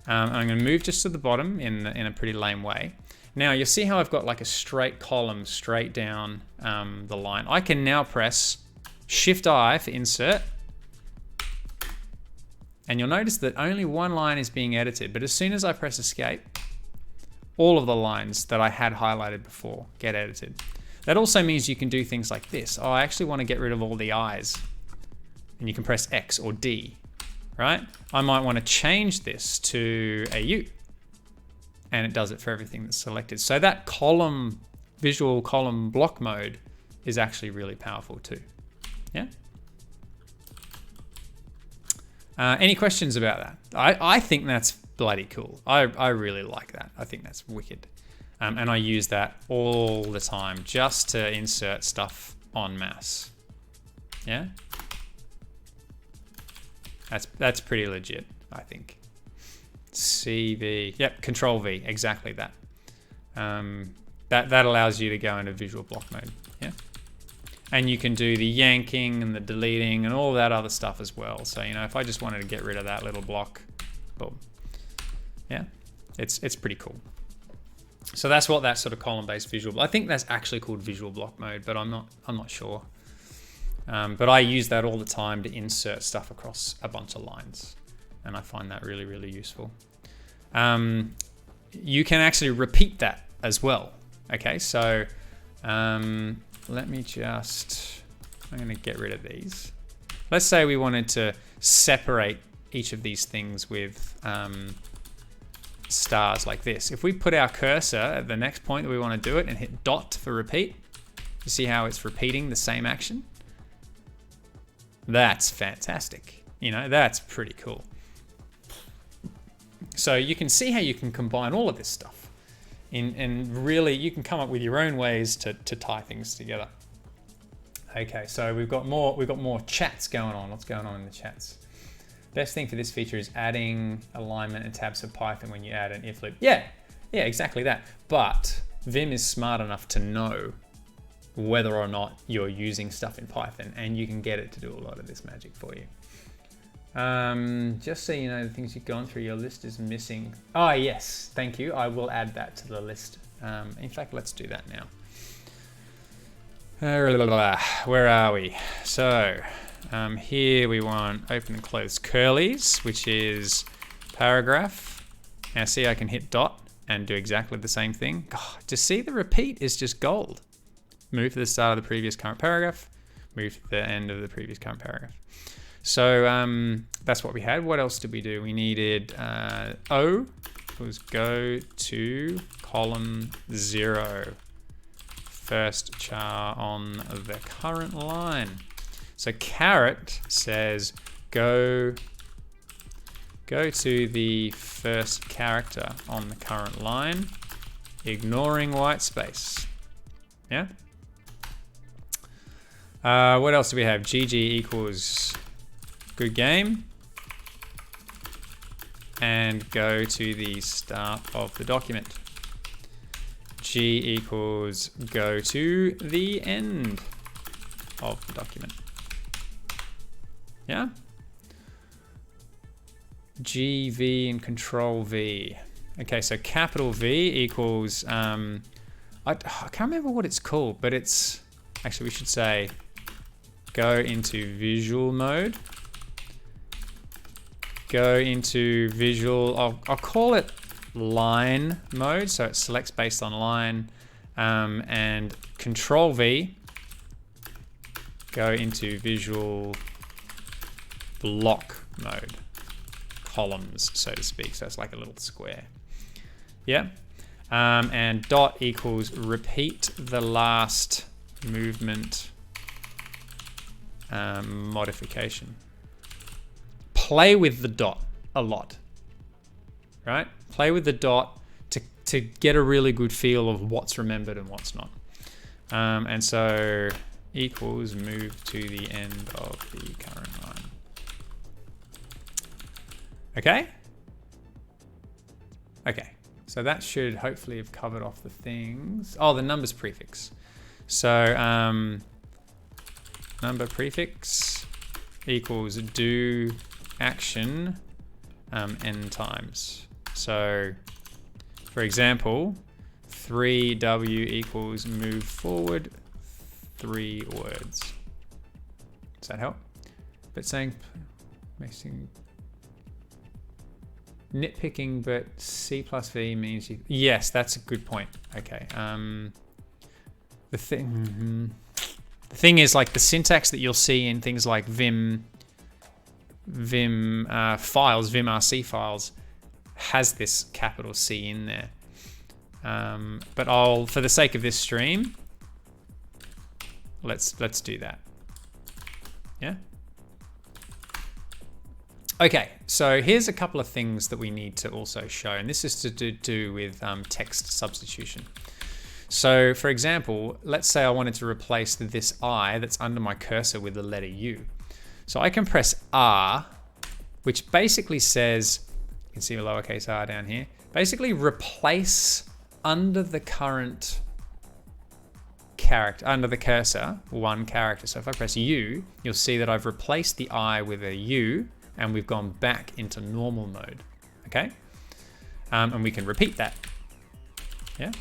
I'm gonna move just to the bottom in a pretty lame way. Now you'll see how I've got like a straight column straight down the line. I can now press Shift I for insert. And you'll notice that only one line is being edited, but as soon as I press escape, all of the lines that I had highlighted before get edited. That also means you can do things like this. Oh, I actually want to get rid of all the I's. And you can press X or D, right? I might want to change this to a U. And it does it for everything that's selected. So that column, visual column block mode is actually really powerful too. Yeah? Any questions about that? I think that's bloody cool. I really like that. I think that's wicked. And I use that all the time just to insert stuff en masse. Yeah? That's pretty legit, I think. CV, yep, Control V, exactly that. That allows you to go into visual block mode, yeah? And you can do the yanking and the deleting and all that other stuff as well. So, you know, if I just wanted to get rid of that little block, boom. Yeah, it's pretty cool. So that's what that sort of column-based visual, I think that's actually called visual block mode, but I'm not sure. But I use that all the time to insert stuff across a bunch of lines. And I find that really, really useful. You can actually repeat that as well. Okay, so let me just, I'm gonna get rid of these. Let's say we wanted to separate each of these things with stars like this. If we put our cursor at the next point that we want to do it and hit dot for repeat, you see how it's repeating the same action? That's fantastic. You know, that's pretty cool. So you can see how you can combine all of this stuff. And really, you can come up with your own ways to tie things together. Okay, so we've got more chats going on. What's going on in the chats? Best thing for this feature is adding alignment and tabs for Python when you add an if loop. Yeah, exactly that. But Vim is smart enough to know whether or not you're using stuff in Python, and you can get it to do a lot of this magic for you. Just so you know, the things you've gone through, your list is missing. Oh yes, thank you. I will add that to the list. In fact, let's do that now. Where are we? So here we want open and close curlies, which is paragraph. Now see, I can hit dot and do exactly the same thing. God, just see the repeat is just gold. Move to the start of the previous current paragraph, move to the end of the previous current paragraph. So that's what we had. What else did we do? We needed O was go to column 0. First char on the current line. So caret says go to the first character on the current line, ignoring white space. Yeah? What else do we have? GG equals good game. and go to the start of the document. G equals go to the end of the document. Yeah? G, V, and Control V. Okay, so capital V equals, I can't remember what it's called, but it's, actually we should say, go into visual mode. Go into visual, I'll call it line mode, so it selects based on line, and Control V, go into visual block mode, columns, so to speak, so it's like a little square. Yeah, and dot equals repeat the last movement modification. Play with the dot a lot, right? Play with the dot to get a really good feel of what's remembered and what's not. And so equals move to the end of the current line. Okay? Okay, so that should hopefully have covered off the things. Oh, the numbers prefix. So number prefix equals do action n times. So for example, 3W equals move forward 3 words. Does that help? But saying nitpicking, but C plus V means you, yes, that's a good point. Okay. The thing is, like, the syntax that you'll see in things like Vim files, Vimrc files, has this capital C in there. But for the sake of this stream, let's do that. Yeah. Okay, so here's a couple of things that we need to also show, and this is to do with text substitution. So for example, let's say I wanted to replace this I that's under my cursor with the letter U. So I can press R, which basically says, you can see a lowercase r down here, basically replace under the current character, under the cursor, one character. So if I press U, you'll see that I've replaced the I with a U, and we've gone back into normal mode, okay? And we can repeat that, yeah?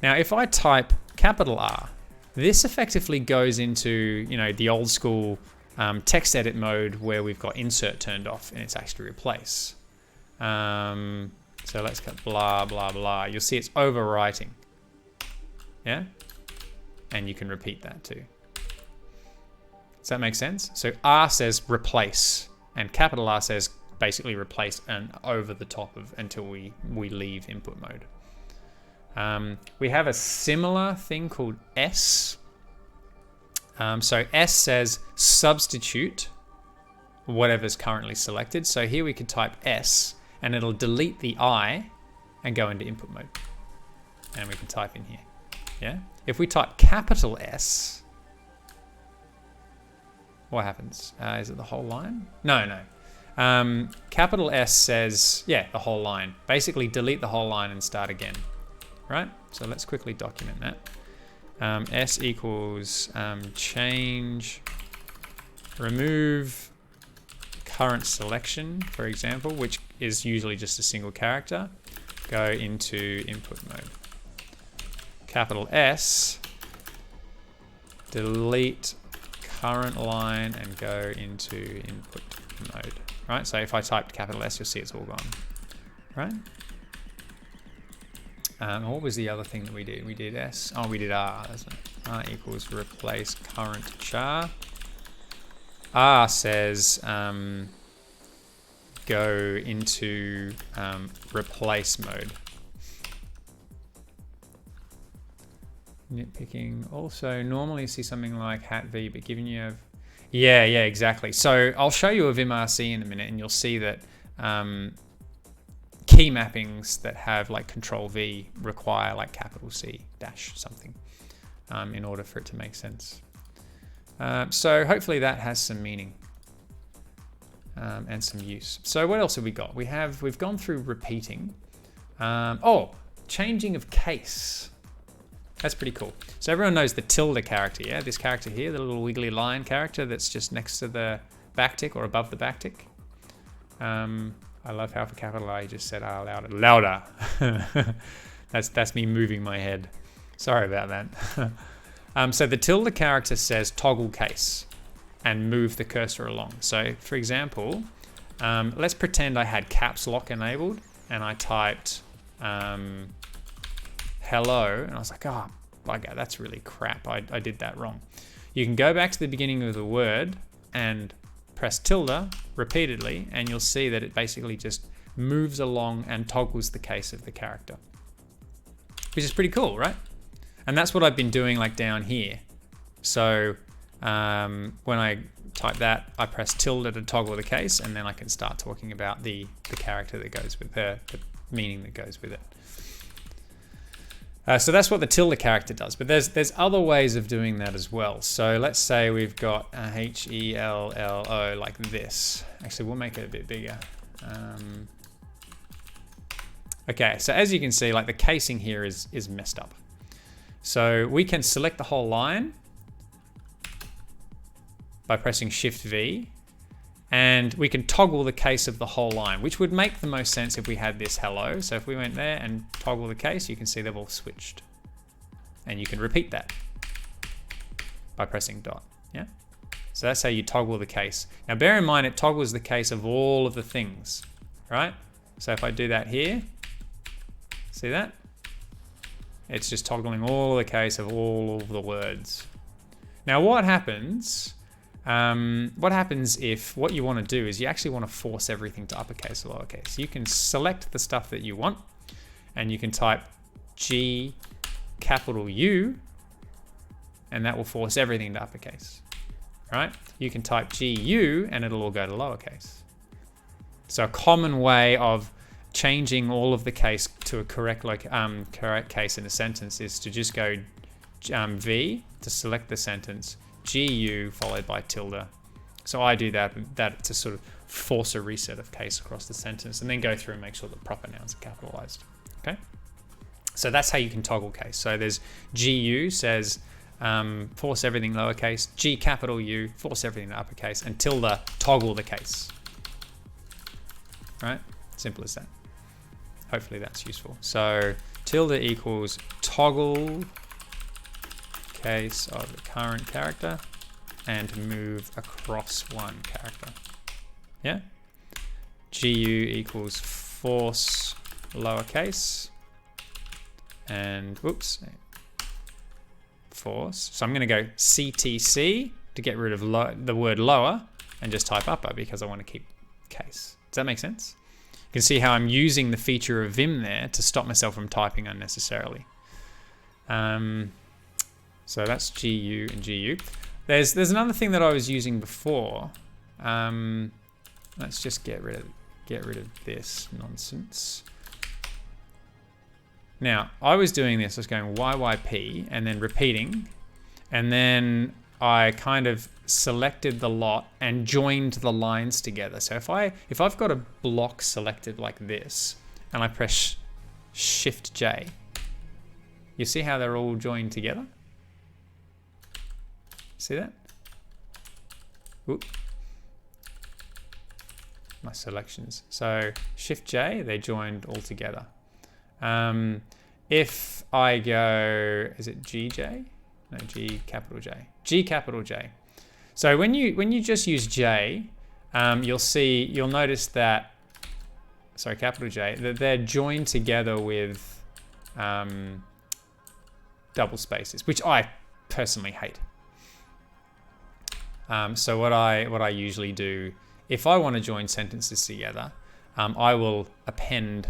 Now, if I type capital R, this effectively goes into, you know, the old school text edit mode where we've got insert turned off and it's actually replace. So let's cut blah, blah, blah. You'll see it's overwriting, yeah? And you can repeat that too. Does that make sense? So R says replace, and capital R says basically replace and over the top of until we leave input mode. We have a similar thing called S. So S says substitute whatever's currently selected. So here we could type S and it'll delete the I and go into input mode. And we can type in here, yeah? If we type capital S, what happens? Is it the whole line? No. Capital S says, yeah, the whole line. Basically delete the whole line and start again, right? So let's quickly document that. S equals change, remove current selection, for example, which is usually just a single character, go into input mode. Capital S, delete current line and go into input mode, right? So if I typed capital S, you'll see it's all gone, right? What was the other thing that we did? We did S, oh, we did R, isn't it? R equals replace current char. R says go into replace mode. Nitpicking. Also, normally you see something like hat V, but given you have, yeah, exactly. So I'll show you a Vimrc in a minute, and you'll see that key mappings that have like Control V require like capital C dash something in order for it to make sense. So hopefully that has some meaning. and some use. So what else have we got? We've gone through repeating. Oh, changing of case. That's pretty cool. So everyone knows the tilde character, yeah? This character here, the little wiggly line character that's just next to the backtick or above the backtick. I love how for capital I just said louder. That's me moving my head. Sorry about that. So the tilde character says toggle case and move the cursor along. So for example, let's pretend I had caps lock enabled and I typed hello, and I was like, oh, bugger, that's really crap. I did that wrong. You can go back to the beginning of the word and press tilde repeatedly, and you'll see that it basically just moves along and toggles the case of the character, which is pretty cool, right? And that's what I've been doing like down here. So when I type that, I press tilde to toggle the case, and then I can start talking about the character that goes with the meaning that goes with it. So that's what the tilde character does, but there's other ways of doing that as well. So let's say we've got HELLO like this. Actually, we'll make it a bit bigger. Okay, so as you can see, like the casing here is messed up. So we can select the whole line by pressing Shift V, and we can toggle the case of the whole line, which would make the most sense if we had this hello. So if we went there and toggle the case, you can see they've all switched. And you can repeat that by pressing dot, yeah? So that's how you toggle the case. Now bear in mind, it toggles the case of all of the things, right? So if I do that here, see that? It's just toggling all the case of all of the words. Now what happens if what you want to do is you actually want to force everything to uppercase or lowercase? You can select the stuff that you want, and you can type G capital U, and that will force everything to uppercase, right? You can type GU and it'll all go to lowercase. So a common way of changing all of the case to a correct case in a sentence is to just go V to select the sentence, GU followed by tilde. So I do that to sort of force a reset of case across the sentence, and then go through and make sure that proper nouns are capitalized. Okay, so that's how you can toggle case. So there's GU says force everything lowercase, G capital U force everything to uppercase, and tilde toggle the case. Right, simple as that. Hopefully that's useful. So tilde equals toggle case of the current character and move across one character. Yeah? GU equals force lowercase and whoops, force. So I'm going to go CTC to get rid of the word lower and just type upper because I want to keep case. Does that make sense? You can see how I'm using the feature of Vim there to stop myself from typing unnecessarily. So that's GU and GU. There's another thing that I was using before. Let's just get rid of this nonsense. Now I was doing this. I was going YYP and then repeating, and then I kind of selected the lot and joined the lines together. So if I've got a block selected like this and I press Shift J, you see how they're all joined together? See that? Oop. My selections. So Shift J, they joined all together. If I go, is it GJ? No, G capital J. G capital J. So when you just use J, you'll notice that, sorry, capital J, that they're joined together with double spaces, which I personally hate. So what I usually do, if I want to join sentences together, I will append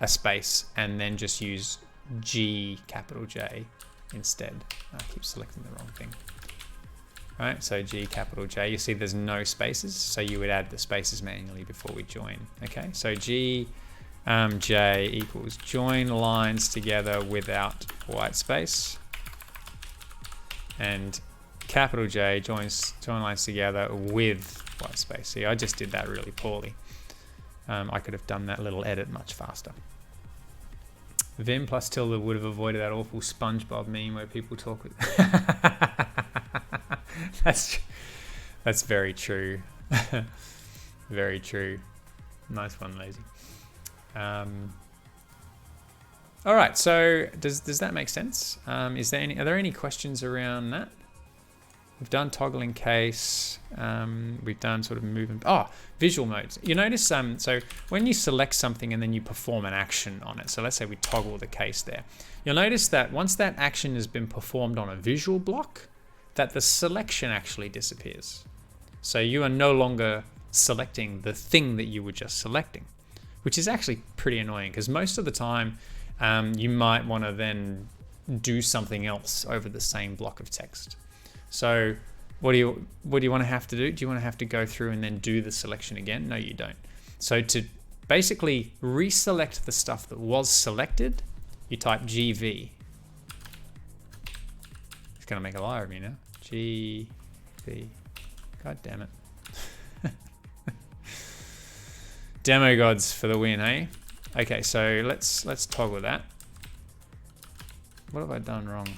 a space and then just use G capital J instead. I keep selecting the wrong thing. Right, so G capital J, you see there's no spaces, so you would add the spaces manually before we join. Okay, so G J equals join lines together without white space, and capital J join lines together with white space. See, I just did that really poorly. I could have done that little edit much faster. Vim plus tilde would have avoided that awful SpongeBob meme where people talk with... That's very true. Very true. Nice one, Lazy. All right, so does that make sense? Are there any questions around that? We've done toggle in case. We've done sort of movement. Oh, visual modes. You notice, so when you select something and then you perform an action on it, so let's say we toggle the case there, you'll notice that once that action has been performed on a visual block, that the selection actually disappears. So you are no longer selecting the thing that you were just selecting, which is actually pretty annoying because most of the time you might want to then do something else over the same block of text. So what do you want to have to do? Do you want to have to go through and then do the selection again? No, you don't. So to basically reselect the stuff that was selected, you type GV. It's going to make a liar of me now. GV. God damn it. Demo gods for the win, eh? Okay, so let's toggle that. What have I done wrong?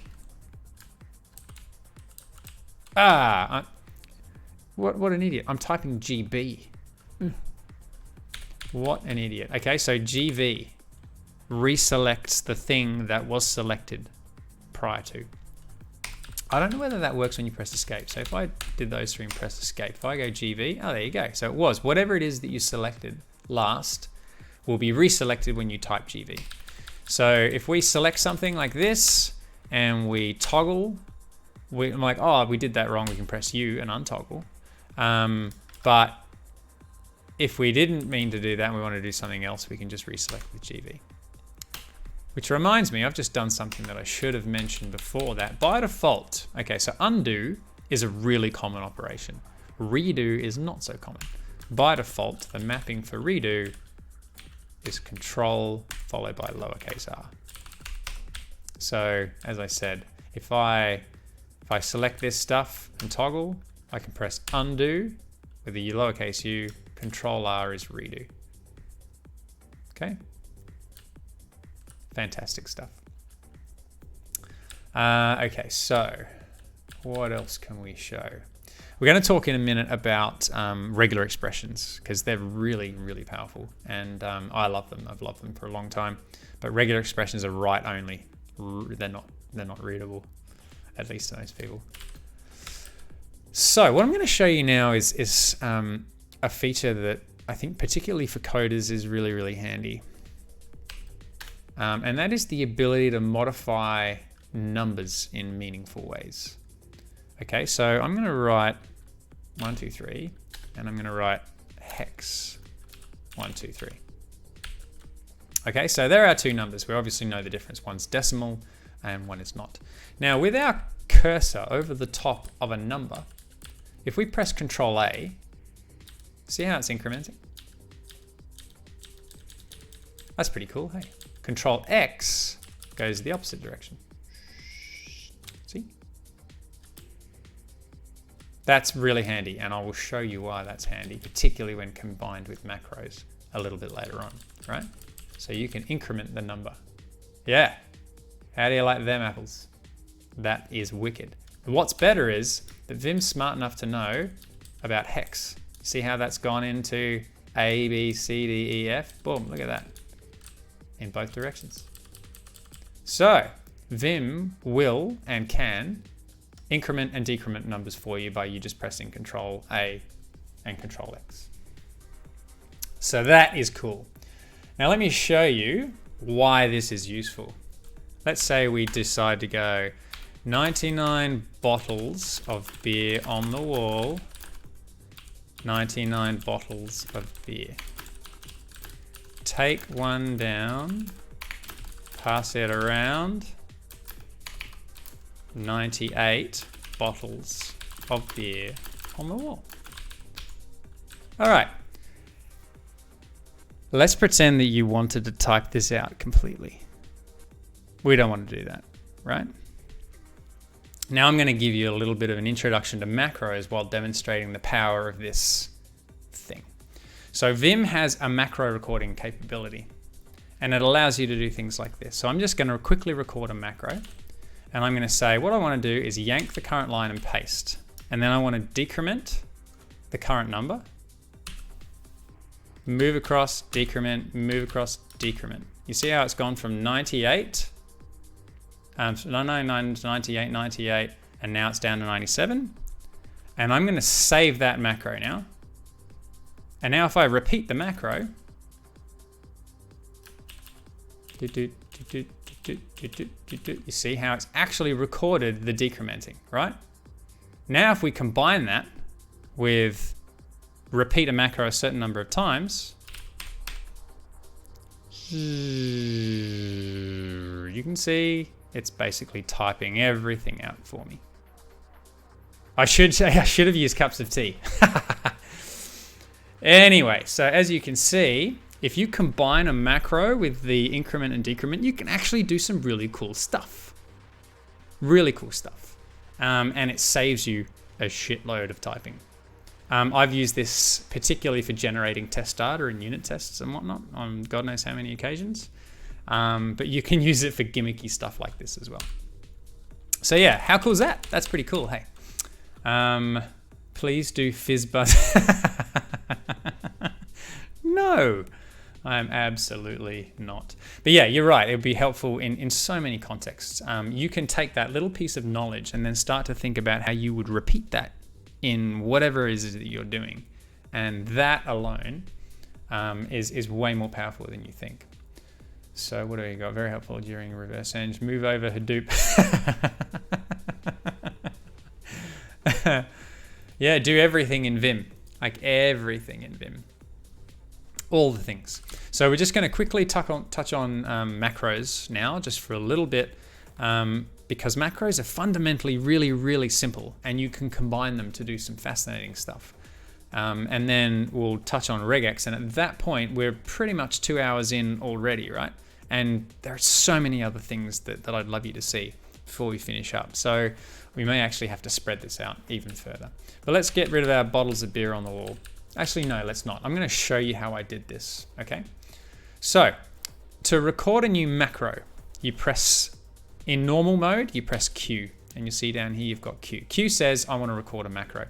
What an idiot. I'm typing GB. What an idiot. Okay, so GV reselects the thing that was selected prior to. I don't know whether that works when you press escape. So if I did those three and press escape, if I go GV, oh, there you go. So it was whatever it is that you selected last will be reselected when you type GV. So if we select something like this and we toggle, I'm like, oh, we did that wrong. We can press U and untoggle. But if we didn't mean to do that and we want to do something else, we can just reselect with GV. Which reminds me, I've just done something that I should have mentioned before that. By default, okay, so undo is a really common operation. Redo is not so common. By default, the mapping for redo is control followed by lowercase r. So as I said, if I select this stuff and toggle, I can press undo with the lowercase u, control r is redo. Okay. Fantastic stuff. Okay, so what else can we show? We're going to talk in a minute about regular expressions because they're really, really powerful, and I love them. I've loved them for a long time. But regular expressions are write only. They're not readable, at least to most people. So what I'm going to show you now is a feature that I think particularly for coders is really, really handy. And that is the ability to modify numbers in meaningful ways. Okay, so I'm going to write 1, 2, 3, and I'm going to write hex 1, 2, 3. Okay, so there are two numbers. We obviously know the difference. One's decimal and one is not. Now, with our cursor over the top of a number, if we press Control A, see how it's incrementing? That's pretty cool, hey? Control X goes the opposite direction. See? That's really handy, and I will show you why that's handy, particularly when combined with macros a little bit later on, right? So you can increment the number. Yeah. How do you like them apples? That is wicked. What's better is that Vim's smart enough to know about hex. See how that's gone into A, B, C, D, E, F? Boom, look at that. In both directions. So Vim will and can increment and decrement numbers for you by you just pressing Control A and Control X. So that is cool. Now let me show you why this is useful. Let's say we decide to go 99 bottles of beer on the wall, 99 bottles of beer. Take one down, pass it around, 98 bottles of beer on the wall. All right. Let's pretend that you wanted to type this out completely. We don't want to do that, right? Now I'm going to give you a little bit of an introduction to macros while demonstrating the power of this thing. So Vim has a macro recording capability, and it allows you to do things like this. So I'm just going to quickly record a macro, and I'm going to say what I want to do is yank the current line and paste. And then I want to decrement the current number, move across, decrement, move across, decrement. You see how it's gone from 98, 99 to 98, 98, and now it's down to 97. And I'm going to save that macro now. And now if I repeat the macro, you see how it's actually recorded the decrementing, right? Now if we combine that with repeat a macro a certain number of times, you can see it's basically typing everything out for me. I should have used cups of tea. Anyway, so as you can see, if you combine a macro with the increment and decrement, you can actually do some really cool stuff. Really cool stuff. And it saves you a shitload of typing. I've used this particularly for generating test data and unit tests and whatnot on God knows how many occasions. But you can use it for gimmicky stuff like this as well. So yeah, how cool is that? That's pretty cool, hey. Please do FizzBuzz. No, I'm absolutely not. But yeah, you're right. It would be helpful in so many contexts. You can take that little piece of knowledge and then start to think about how you would repeat that in whatever it is that you're doing. And that alone is way more powerful than you think. So what do we got? Very helpful during reverse eng. Move over Hadoop. Yeah, do everything in Vim. Like everything in Vim. All the things. So we're just going to quickly touch on macros now, just for a little bit, because macros are fundamentally really, really simple, and you can combine them to do some fascinating stuff. And then we'll touch on regex, and at that point, we're pretty much 2 hours in already, right? And there are so many other things that I'd love you to see before we finish up. So we may actually have to spread this out even further. But let's get rid of our bottles of beer on the wall. Actually, no, let's not. I'm going to show you how I did this, okay? So, to record a new macro, you press, in normal mode, you press Q. And you'll see down here, you've got Q. Q says, I want to record a macro.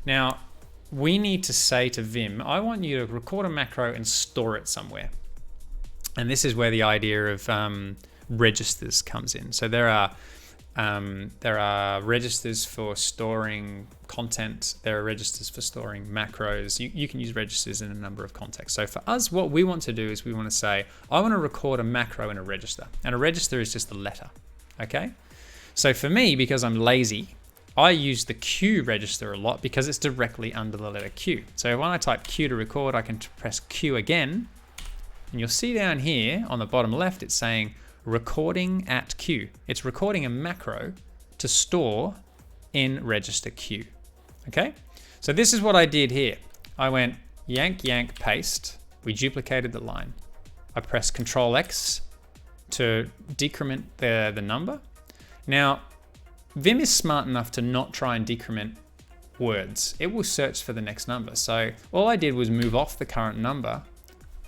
Now, we need to say to Vim, I want you to record a macro and store it somewhere. And this is where the idea of registers comes in. So there are registers for storing content. There are registers for storing macros. You can use registers in a number of contexts. So for us, what we want to do is we want to say, I want to record a macro in a register. And a register is just a letter, okay? So for me, because I'm lazy, I use the Q register a lot because it's directly under the letter Q. So when I type Q to record, I can press Q again. And you'll see down here on the bottom left, it's saying recording at Q. It's recording a macro to store in register Q. Okay, so this is what I did here. I went yank, yank, paste. We duplicated the line. I pressed Control X to decrement the number. Now, Vim is smart enough to not try and decrement words. It will search for the next number. So all I did was move off the current number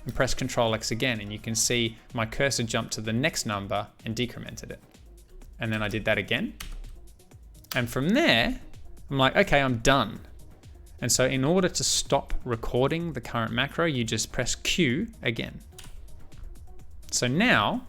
and press Control X again, and you can see my cursor jumped to the next number and decremented it. And then I did that again. And from there, I'm like, okay, I'm done. And so in order to stop recording the current macro, you just press Q again. So now,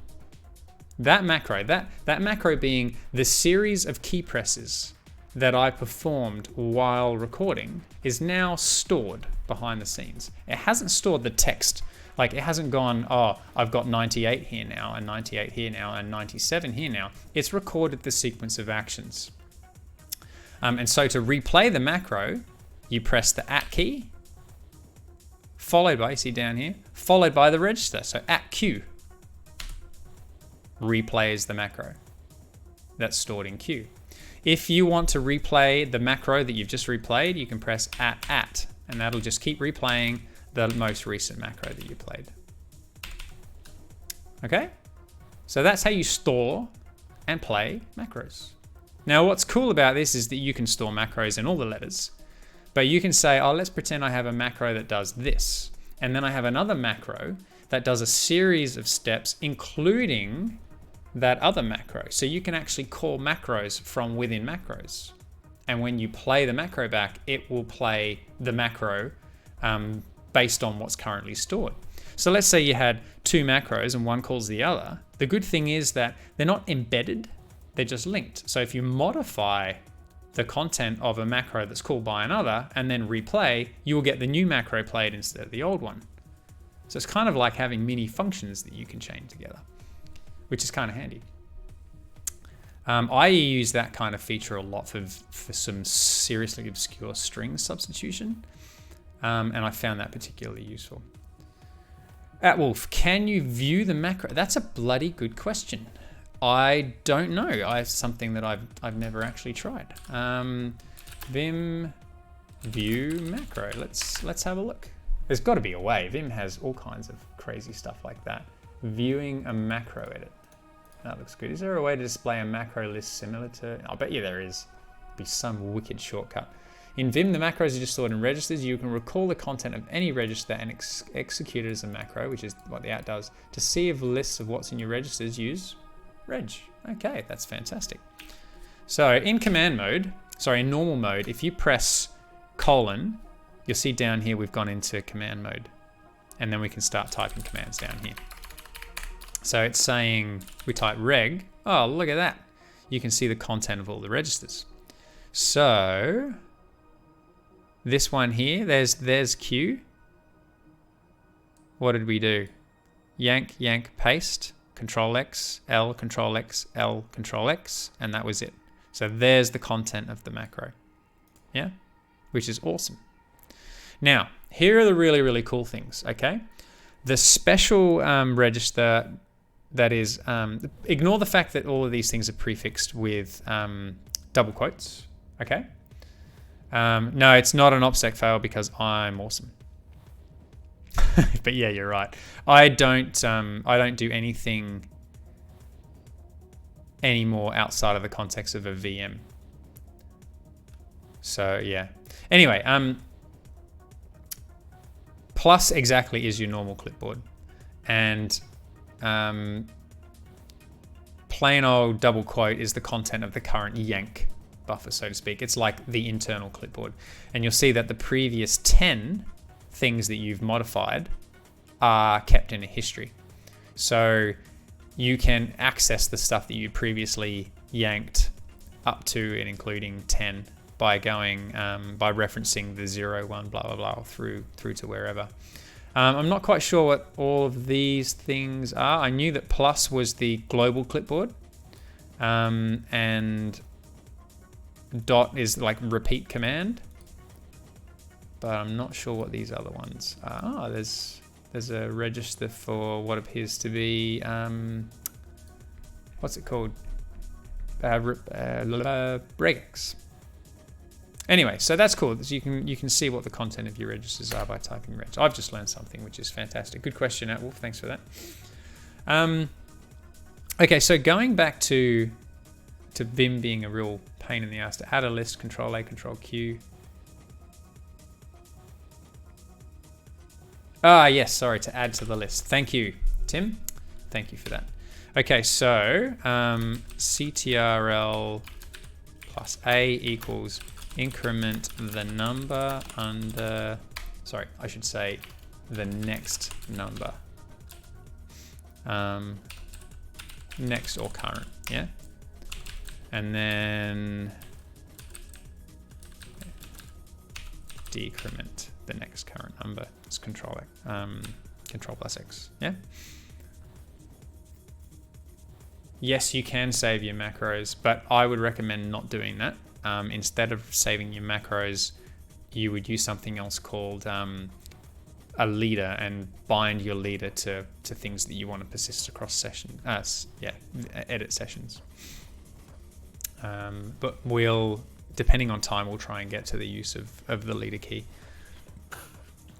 that macro being the series of key presses that I performed while recording is now stored behind the scenes. It hasn't stored the text. Like it hasn't gone, oh, I've got 98 here now and 98 here now and 97 here now. It's recorded the sequence of actions. And so to replay the macro, you press the at key, followed by, you see down here, followed by the register. So at Q replays the macro that's stored in Q. If you want to replay the macro that you've just replayed, you can press at, and that'll just keep replaying the most recent macro that you played. Okay? So that's how you store and play macros. Now what's cool about this is that you can store macros in all the letters, But you can say, oh, let's pretend I have a macro that does this. And then I have another macro that does a series of steps, including that other macro. So you can actually call macros from within macros. And when you play the macro back, it will play the macro based on what's currently stored. So let's say you had two macros and one calls the other. The good thing is that they're not embedded, they're just linked. So if you modify the content of a macro that's called by another and then replay, you will get the new macro played instead of the old one. So it's kind of like having mini functions that you can chain together, which is kind of handy. I use that kind of feature a lot for some seriously obscure string substitution. And I found that particularly useful. Wolf, can you view the macro? That's a bloody good question. I don't know. It's something that I've never actually tried. Vim view macro. Let's have a look. There's got to be a way. Vim has all kinds of crazy stuff like that. Viewing a macro edit. That looks good. Is there a way to display a macro list similar to? I bet you there is. Be some wicked shortcut. In Vim, the macros are just stored in registers. You can recall the content of any register and execute it as a macro, which is what the out does. To see if lists of what's in your registers, use reg. Okay, that's fantastic. So in in normal mode, if you press colon, you'll see down here we've gone into command mode. And then we can start typing commands down here. So it's saying, we type reg. Oh, look at that. You can see the content of all the registers. So this one here, there's Q. What did we do? Yank, paste, Control X, L, Control X, L, Control X, and that was it. So there's the content of the macro. Yeah, which is awesome. Now, here are the really, really cool things, okay? The special register that is, ignore the fact that all of these things are prefixed with double quotes, okay? No, it's not an OPSEC fail because I'm awesome. But yeah, you're right. I don't do anything anymore outside of the context of a VM. So yeah. Anyway, plus exactly is your normal clipboard, and plain old double quote is the content of the current yank buffer, so to speak. It's like the internal clipboard, and you'll see that the previous 10 things that you've modified are kept in a history. So you can access the stuff that you previously yanked up to and including 10 by going by referencing the 0, 1, blah blah blah through to wherever. I'm not quite sure what all of these things are. I knew that plus was the global clipboard, and dot is like repeat command, but I'm not sure what these other ones are. There's a register for what appears to be what's it called? Regex. Anyway, so that's cool. So you can see what the content of your registers are by typing reg. I've just learned something, which is fantastic. Good question, Wolf. Thanks for that. Okay, so going back to Vim being a real pain in the ass to add a list, Control A, Control Q. Yes, sorry, to add to the list. Thank you, Tim. Thank you for that. Okay, so CTRL plus A equals increment the number under, sorry, I should say the next number. Next or current, yeah? And then decrement the next current number. It's control plus X, yeah? Yes, you can save your macros, but I would recommend not doing that. Instead of saving your macros, you would use something else called a leader and bind your leader to things that you want to persist across session, edit sessions. But we'll, depending on time, we'll try and get to the use of the leader key.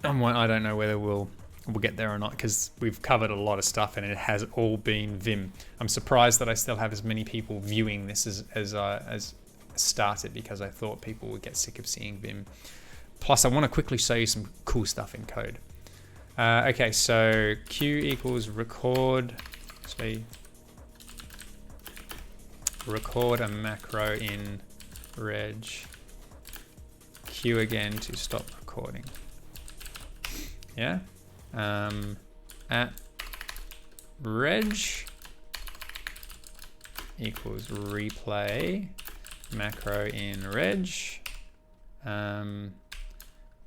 I don't know whether we'll get there or not, because we've covered a lot of stuff and it has all been Vim. I'm surprised that I still have as many people viewing this as started, because I thought people would get sick of seeing Vim. Plus, I want to quickly show you some cool stuff in code. Okay, so q equals record. So record a macro in reg. Q again to stop recording. Yeah. At reg equals replay macro in reg.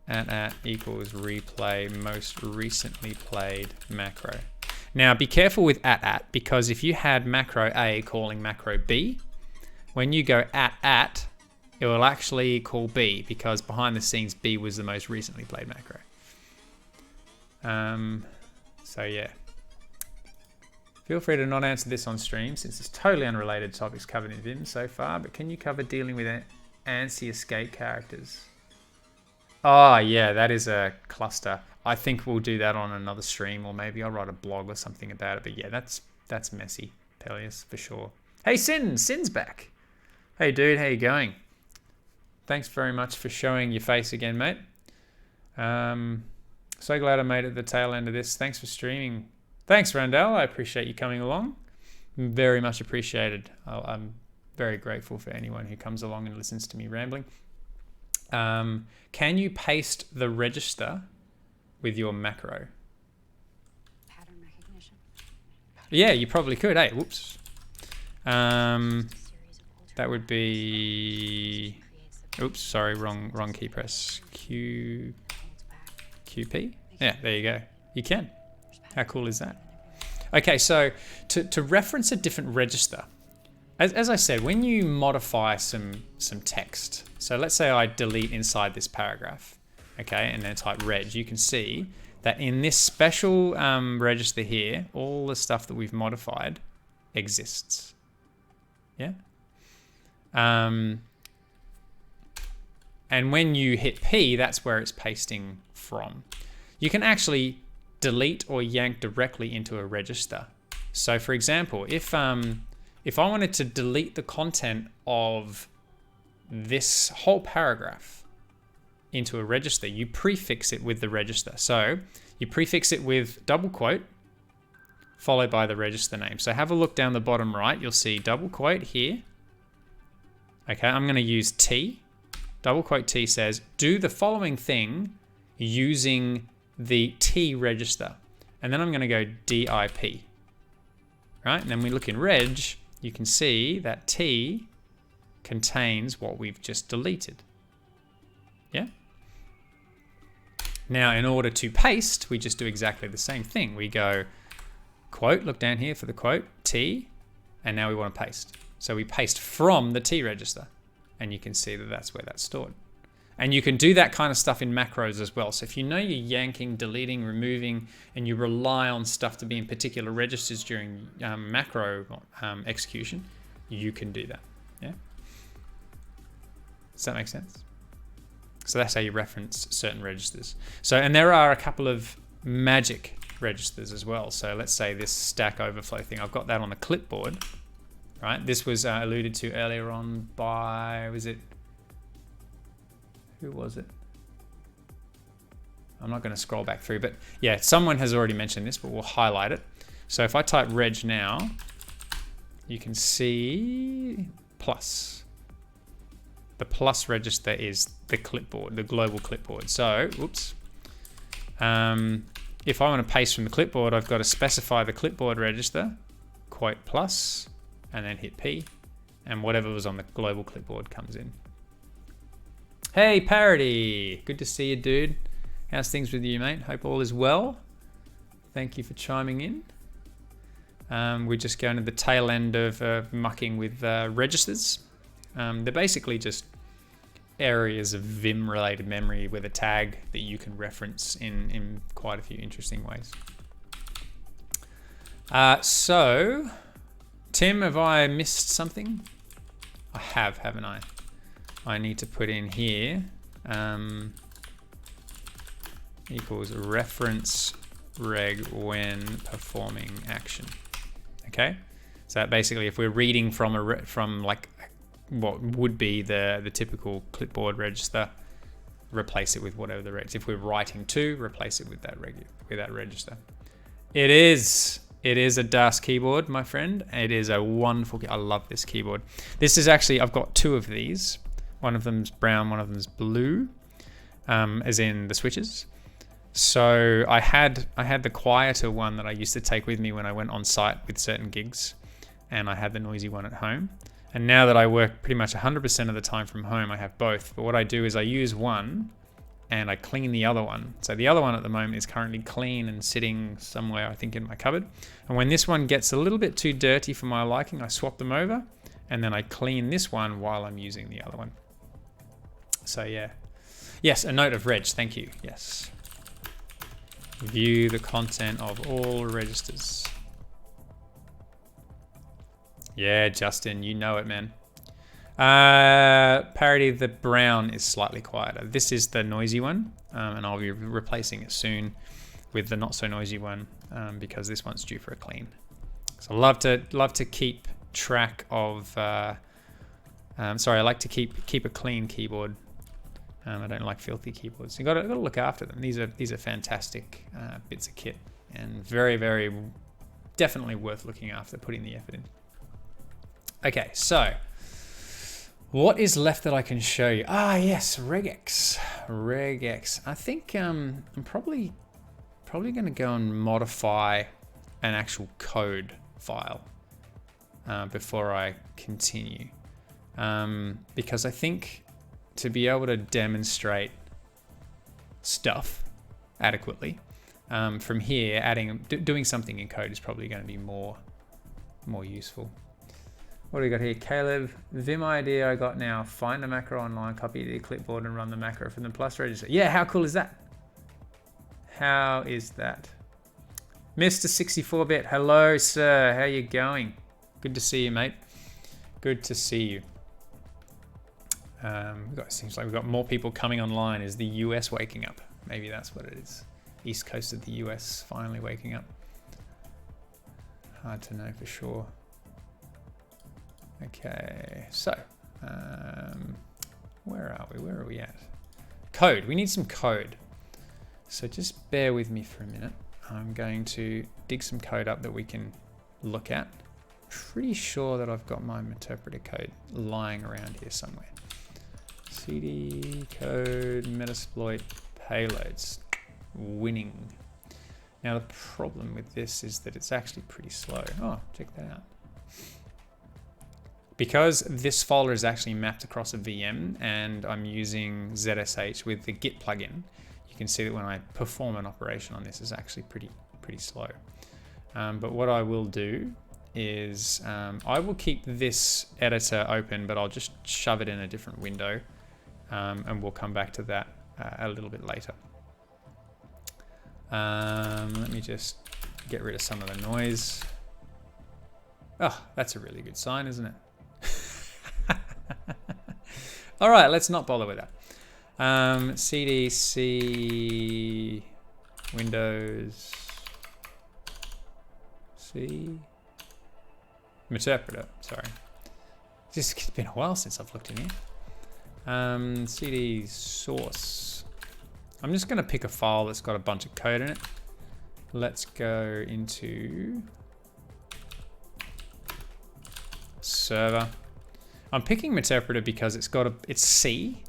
At equals replay most recently played macro. Now be careful with at because if you had macro A calling macro B, when you go at, it will actually call B because behind the scenes B was the most recently played macro. So yeah. Feel free to not answer this on stream since it's totally unrelated to topics covered in Vim so far, but can you cover dealing with ANSI escape characters? Oh yeah, that is a cluster. I think we'll do that on another stream, or maybe I'll write a blog or something about it. But yeah, that's messy, Peleus, for sure. Hey Sin's back. Hey dude, how you going? Thanks very much for showing your face again, mate. So glad I made it at the tail end of this. Thanks for streaming. Thanks, Randall. I appreciate you coming along. Very much appreciated. I'm very grateful for anyone who comes along and listens to me rambling. Can you paste the register with your macro? Pattern recognition. Yeah, you probably could. Hey, whoops. That would be. Oops, sorry, wrong key press. QP. Yeah, there you go. You can. How cool is that? Okay, so to reference a different register. As I said, when you modify some text, so let's say I delete inside this paragraph, okay, and then type reg, you can see that in this special register here, all the stuff that we've modified exists. Yeah. And when you hit P, that's where it's pasting from. You can actually delete or yank directly into a register. So for example, if I wanted to delete the content of this whole paragraph into a register, you prefix it with the register. So you prefix it with double quote followed by the register name. So have a look down the bottom right, you'll see double quote here. Okay, I'm going to use T. Double quote T says, do the following thing using the T register. And then I'm going to go DIP. Right, and then we look in reg, you can see that T contains what we've just deleted. Yeah? Now, in order to paste, we just do exactly the same thing. We go quote, look down here for the quote, T, and now we want to paste. So we paste from the T register, and you can see that that's where that's stored. And you can do that kind of stuff in macros as well. So if you know you're yanking, deleting, removing, and you rely on stuff to be in particular registers during macro execution, you can do that. Yeah. Does that make sense? So that's how you reference certain registers. So, and there are a couple of magic registers as well. So let's say this Stack Overflow thing, I've got that on the clipboard, right? This was alluded to earlier on by, who was it? I'm not going to scroll back through, but yeah, someone has already mentioned this, but we'll highlight it. So if I type reg now, you can see plus. The plus register is the clipboard, the global clipboard. So, oops. If I want to paste from the clipboard, I've got to specify the clipboard register, quote plus, and then hit P, and whatever was on the global clipboard comes in. Hey, Parody. Good to see you, dude. How's things with you, mate? Hope all is well. Thank you for chiming in. We're just going to the tail end of mucking with registers. They're basically just areas of Vim-related memory with a tag that you can reference in quite a few interesting ways. So, Tim, have I missed something? I have, haven't I? I need to put in here equals reference reg when performing action. Okay, so that basically, if we're reading from like what would be the typical clipboard register, replace it with whatever the regs. If we're writing to, replace it with that register. It is a DAS keyboard, my friend. It is a wonderful. I love this keyboard. This is actually, I've got two of these. One of them's brown, one of them's blue, as in the switches. So I had the quieter one that I used to take with me when I went on site with certain gigs, and I had the noisy one at home. And now that I work pretty much 100% of the time from home, I have both. But what I do is I use one and I clean the other one. So the other one at the moment is currently clean and sitting somewhere, I think, in my cupboard. And when this one gets a little bit too dirty for my liking, I swap them over, and then I clean this one while I'm using the other one. So yeah. Yes, a note of reg, thank you, yes. View the content of all registers. Yeah, Justin, you know it, man. Parody, the brown is slightly quieter. This is the noisy one, and I'll be replacing it soon with the not so noisy one, because this one's due for a clean. So I love to keep track of. I like to keep a clean keyboard. I don't like filthy keyboards. You got to look after them. These are fantastic bits of kit, and very, very definitely worth looking after, putting the effort in. Okay, so what is left that I can show you? Ah, yes, regex. Regex. I think I'm probably going to go and modify an actual code file before I continue, because I think to be able to demonstrate stuff adequately from here, doing something in code is probably going to be more useful. What do we got here? Caleb, Vim idea I got now. Find a macro online, copy it to your clipboard, and run the macro from the plus register. Yeah, how cool is that? How is that? Mr. 64-bit, hello, sir. How you going? Good to see you, mate. Good to see you. Seems like we've got more people coming online. Is the US waking up? Maybe that's what it is. East coast of the US finally waking up. Hard to know for sure. Okay, so where are we? Where are we at? Code. We need some code. So just bear with me for a minute. I'm going to dig some code up that we can look at. Pretty sure that I've got my interpreter code lying around here somewhere. CD code metasploit payloads. Winning. Now the problem with this is that it's actually pretty slow. Oh, check that out. Because this folder is actually mapped across a VM and I'm using ZSH with the Git plugin, you can see that when I perform an operation on this, it's actually pretty slow. But what I will do is I will keep this editor open, but I'll just shove it in a different window, and we'll come back to that a little bit later. Let me just get rid of some of the noise. Oh, that's a really good sign, isn't it? All right, let's not bother with that. CDC Windows C interpreter. Sorry, it's been a while since I've looked in here. CD source. I'm just going to pick a file that's got a bunch of code in it. Let's go into server. I'm picking interpreter because it's C,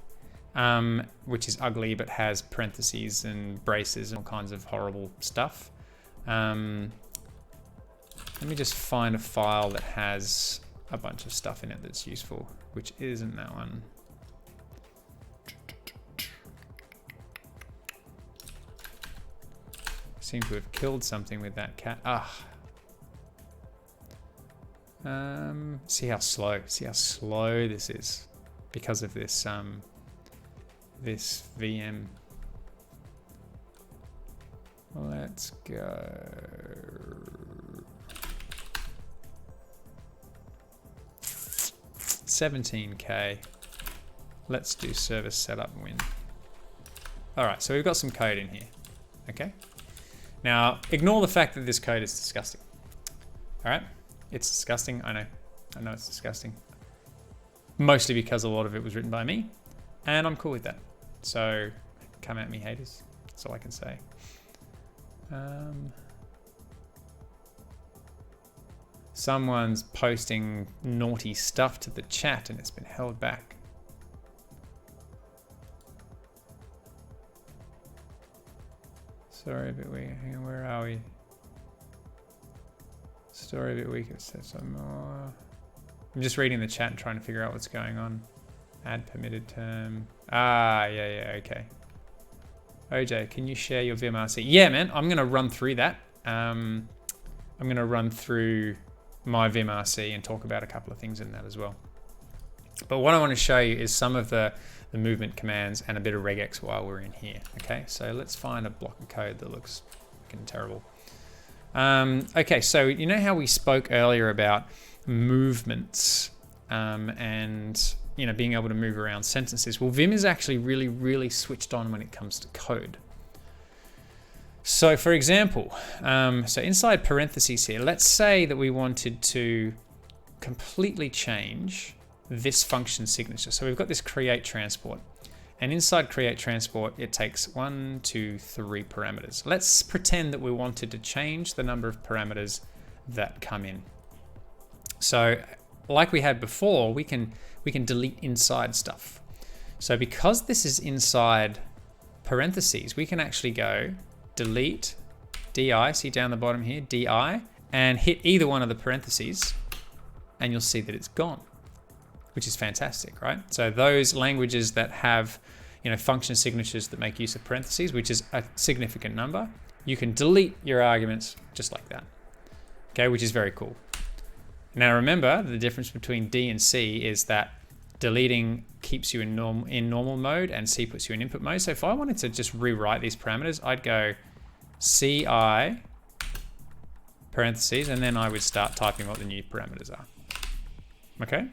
which is ugly but has parentheses and braces and all kinds of horrible stuff. Let me just find a file that has a bunch of stuff in it that's useful, which isn't that one. Seem to have killed something with that cat. See how slow this is because of this this VM. Let's go. 17K. Let's do service setup win. All right, so we've got some code in here. Okay. Now, ignore the fact that this code is disgusting. All right. It's disgusting, I know it's disgusting. Mostly because a lot of it was written by me, and I'm cool with that. So come at me, haters. That's all I can say. Someone's posting naughty stuff to the chat and it's been held back. Sorry, a bit weak. Hang on, where are we? Story a bit weak. It says some more. I'm just reading the chat and trying to figure out what's going on. Add permitted term. Ah, yeah, okay. OJ, can you share your Vimrc? Yeah, man, I'm going to run through that. I'm going to run through my Vimrc and talk about a couple of things in that as well. But what I want to show you is some of the movement commands and a bit of regex while we're in here. Okay, so let's find a block of code that looks fucking terrible. Okay, so you know how we spoke earlier about movements and being able to move around sentences? Well, Vim is actually really, really switched on when it comes to code. So for example, so inside parentheses here, let's say that we wanted to completely change this function signature. So we've got this create transport, and inside create transport, it takes 1, 2, 3 parameters. Let's pretend that we wanted to change the number of parameters that come in. So like we had before, we can delete inside stuff. So because this is inside parentheses, we can actually go delete di, see down the bottom here, di, and hit either one of the parentheses, and you'll see that it's gone, which is fantastic, right? So those languages that have function signatures that make use of parentheses, which is a significant number, you can delete your arguments just like that, okay, which is very cool. Now remember, the difference between D and C is that deleting keeps you in normal mode and C puts you in input mode. So if I wanted to just rewrite these parameters, I'd go CI parentheses, and then I would start typing what the new parameters are. Okay.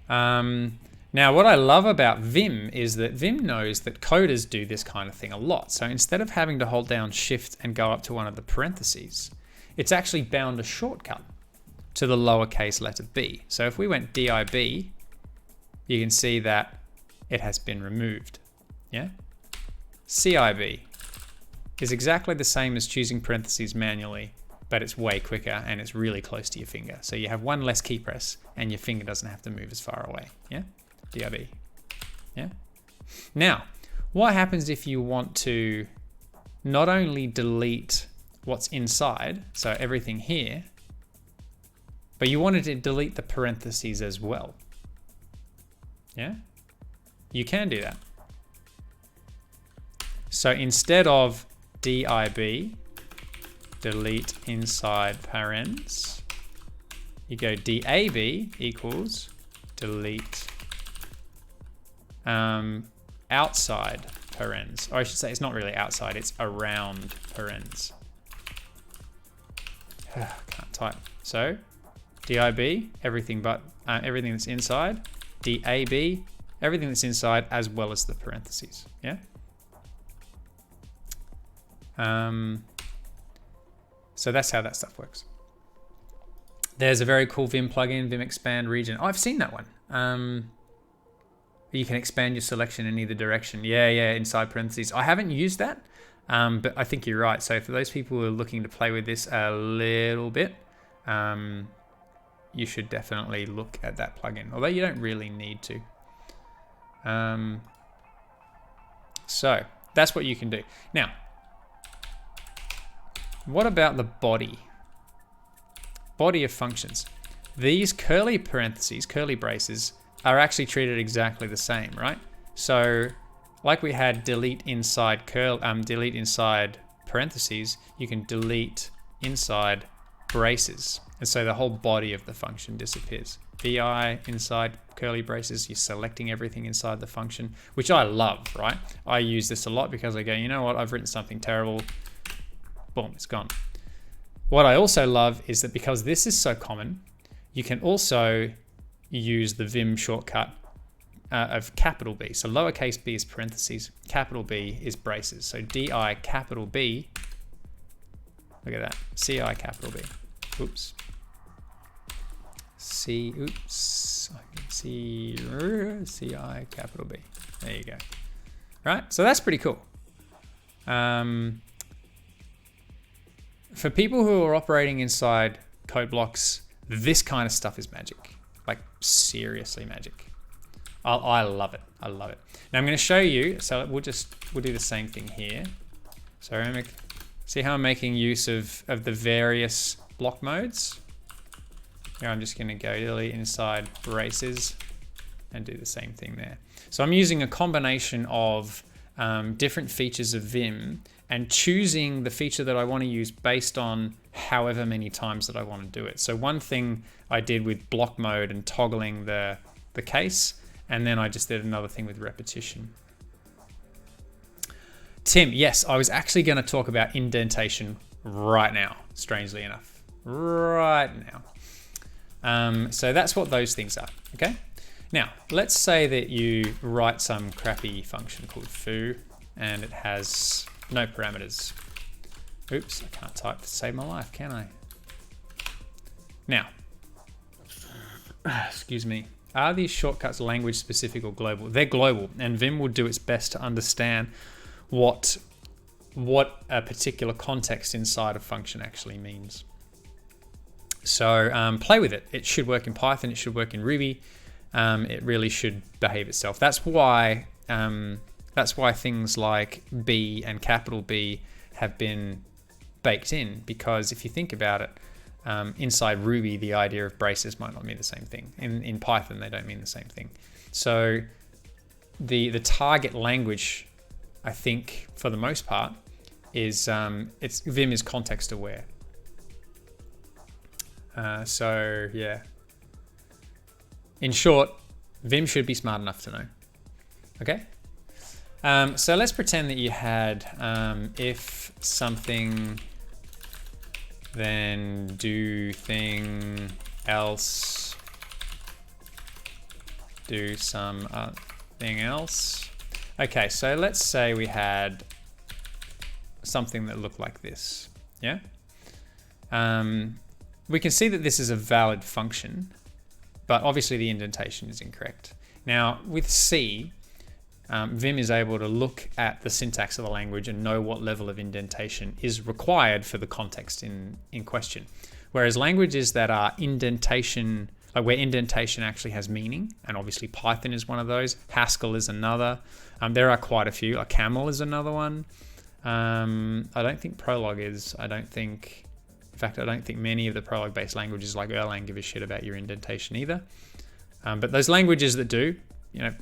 Now what I love about Vim is that Vim knows that coders do this kind of thing a lot. So instead of having to hold down Shift and go up to one of the parentheses, it's actually bound a shortcut to the lowercase letter b. So if we went dib, you can see that it has been removed. Yeah. CIB is exactly the same as choosing parentheses manually, but it's way quicker and it's really close to your finger. So you have one less key press and your finger doesn't have to move as far away. Yeah. DIB. Yeah. Now, what happens if you want to not only delete what's inside, so everything here, but you wanted to delete the parentheses as well? Yeah, you can do that. So instead of dib, delete inside parens, you go dab equals delete outside parens. Or I should say it's not really outside, it's around parens. Can't type. So dib, everything but everything that's inside. dab, everything that's inside as well as the parentheses. Yeah. So that's how that stuff works. There's a very cool Vim plugin, Vim Expand Region. Oh, I've seen that one. You can expand your selection in either direction. Yeah, inside parentheses. I haven't used that, but I think you're right. So for those people who are looking to play with this a little bit, you should definitely look at that plugin, although you don't really need to. So that's what you can do. Now, what about the body? Body of functions. These curly parentheses, curly braces, are actually treated exactly the same, right? So like we had delete inside delete inside parentheses, you can delete inside braces. And so the whole body of the function disappears. VI inside curly braces, you're selecting everything inside the function, which I love, right? I use this a lot because I go, you know what, I've written something terrible, boom, it's gone. What I also love is that because this is so common, you can also use the Vim shortcut of capital B. So lowercase b is parentheses, capital B is braces. So DI capital B, look at that, CI capital B. Oops. C-I capital B. There you go. Right, so that's pretty cool. For people who are operating inside code blocks, this kind of stuff is magic. Like seriously magic. I love it. I love it. Now I'm going to show you. So we'll do the same thing here. So see how I'm making use of the various block modes. Here I'm just going to go delete inside braces and do the same thing there. So I'm using a combination of different features of Vim and choosing the feature that I want to use based on however many times that I want to do it. So one thing I did with block mode and toggling the case, and then I just did another thing with repetition. Tim, yes, I was actually going to talk about indentation right now, strangely enough. Right now. So that's what those things are, okay? Now, let's say that you write some crappy function called foo, and it has no parameters. Oops, I can't type to save my life, can I? Now, excuse me. Are these shortcuts language specific or global? They're global, and Vim will do its best to understand what a particular context inside a function actually means. So play with it. It should work in Python. It should work in Ruby. It really should behave itself. That's why things like B and capital B have been baked in, because if you think about it, inside Ruby, the idea of braces might not mean the same thing. In Python, they don't mean the same thing. So the target language, I think, for the most part, is Vim is context aware. So yeah. In short, Vim should be smart enough to know. Okay. So let's pretend that you had if something, then do thing else, do some thing else. Okay, so let's say we had something that looked like this. Yeah. We can see that this is a valid function, but obviously the indentation is incorrect. Now with C, Vim is able to look at the syntax of the language and know what level of indentation is required for the context in question. Whereas languages that are indentation, like where indentation actually has meaning, and obviously Python is one of those, Haskell is another, there are quite a few, like Camel is another one. I don't think Prolog is, in fact, I don't think many of the Prolog-based languages like Erlang give a shit about your indentation either. But those languages that do,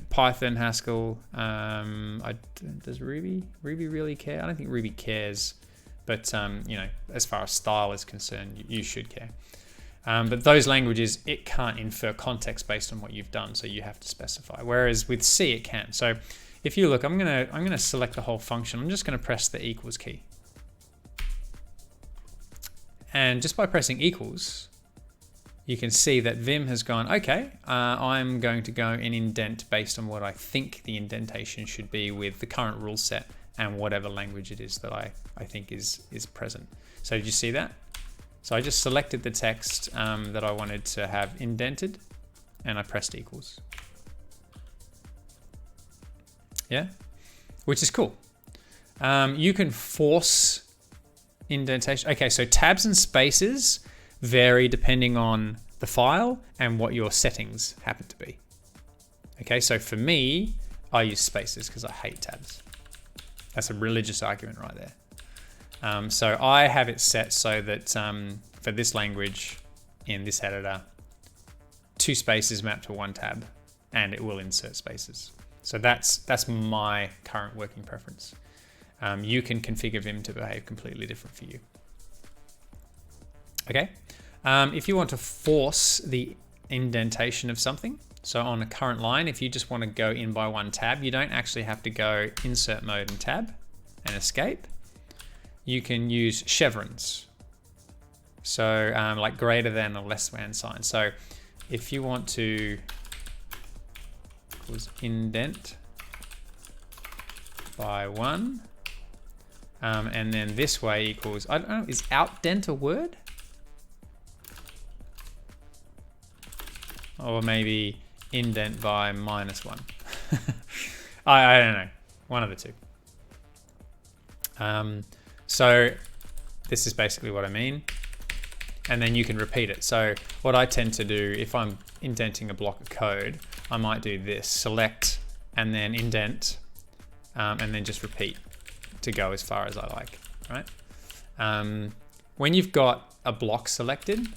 Python, Haskell, does Ruby really care? I don't think Ruby cares, but as far as style is concerned, you should care. But those languages, it can't infer context based on what you've done, so you have to specify. Whereas with C, it can. So if you look, I'm gonna select the whole function. I'm just gonna press the equals key. And just by pressing equals, you can see that Vim has gone, okay, I'm going to go and indent based on what I think the indentation should be with the current rule set and whatever language it is that I think is present. So did you see that? So I just selected the text that I wanted to have indented, and I pressed equals. Yeah, which is cool. You can force indentation. Okay, so tabs and spaces vary depending on the file and what your settings happen to be. Okay, so for me, I use spaces because I hate tabs. That's a religious argument right there. So I have it set so that for this language in this editor, 2 spaces map to 1 tab, and it will insert spaces. So that's my current working preference. You can configure Vim to behave completely different for you. Okay. If you want to force the indentation of something, so on a current line, if you just want to go in by 1 tab, you don't actually have to go insert mode and tab and escape. You can use chevrons. So like greater than or less than sign. So if you want to indent by 1, and then this way equals, I don't know, is outdent a word? or maybe indent by -1. I don't know, one of the two. So this is basically what I mean. And then you can repeat it. So what I tend to do, if I'm indenting a block of code, I might do this, select and then indent, and then just repeat to go as far as I like, right? When you've got a block selected,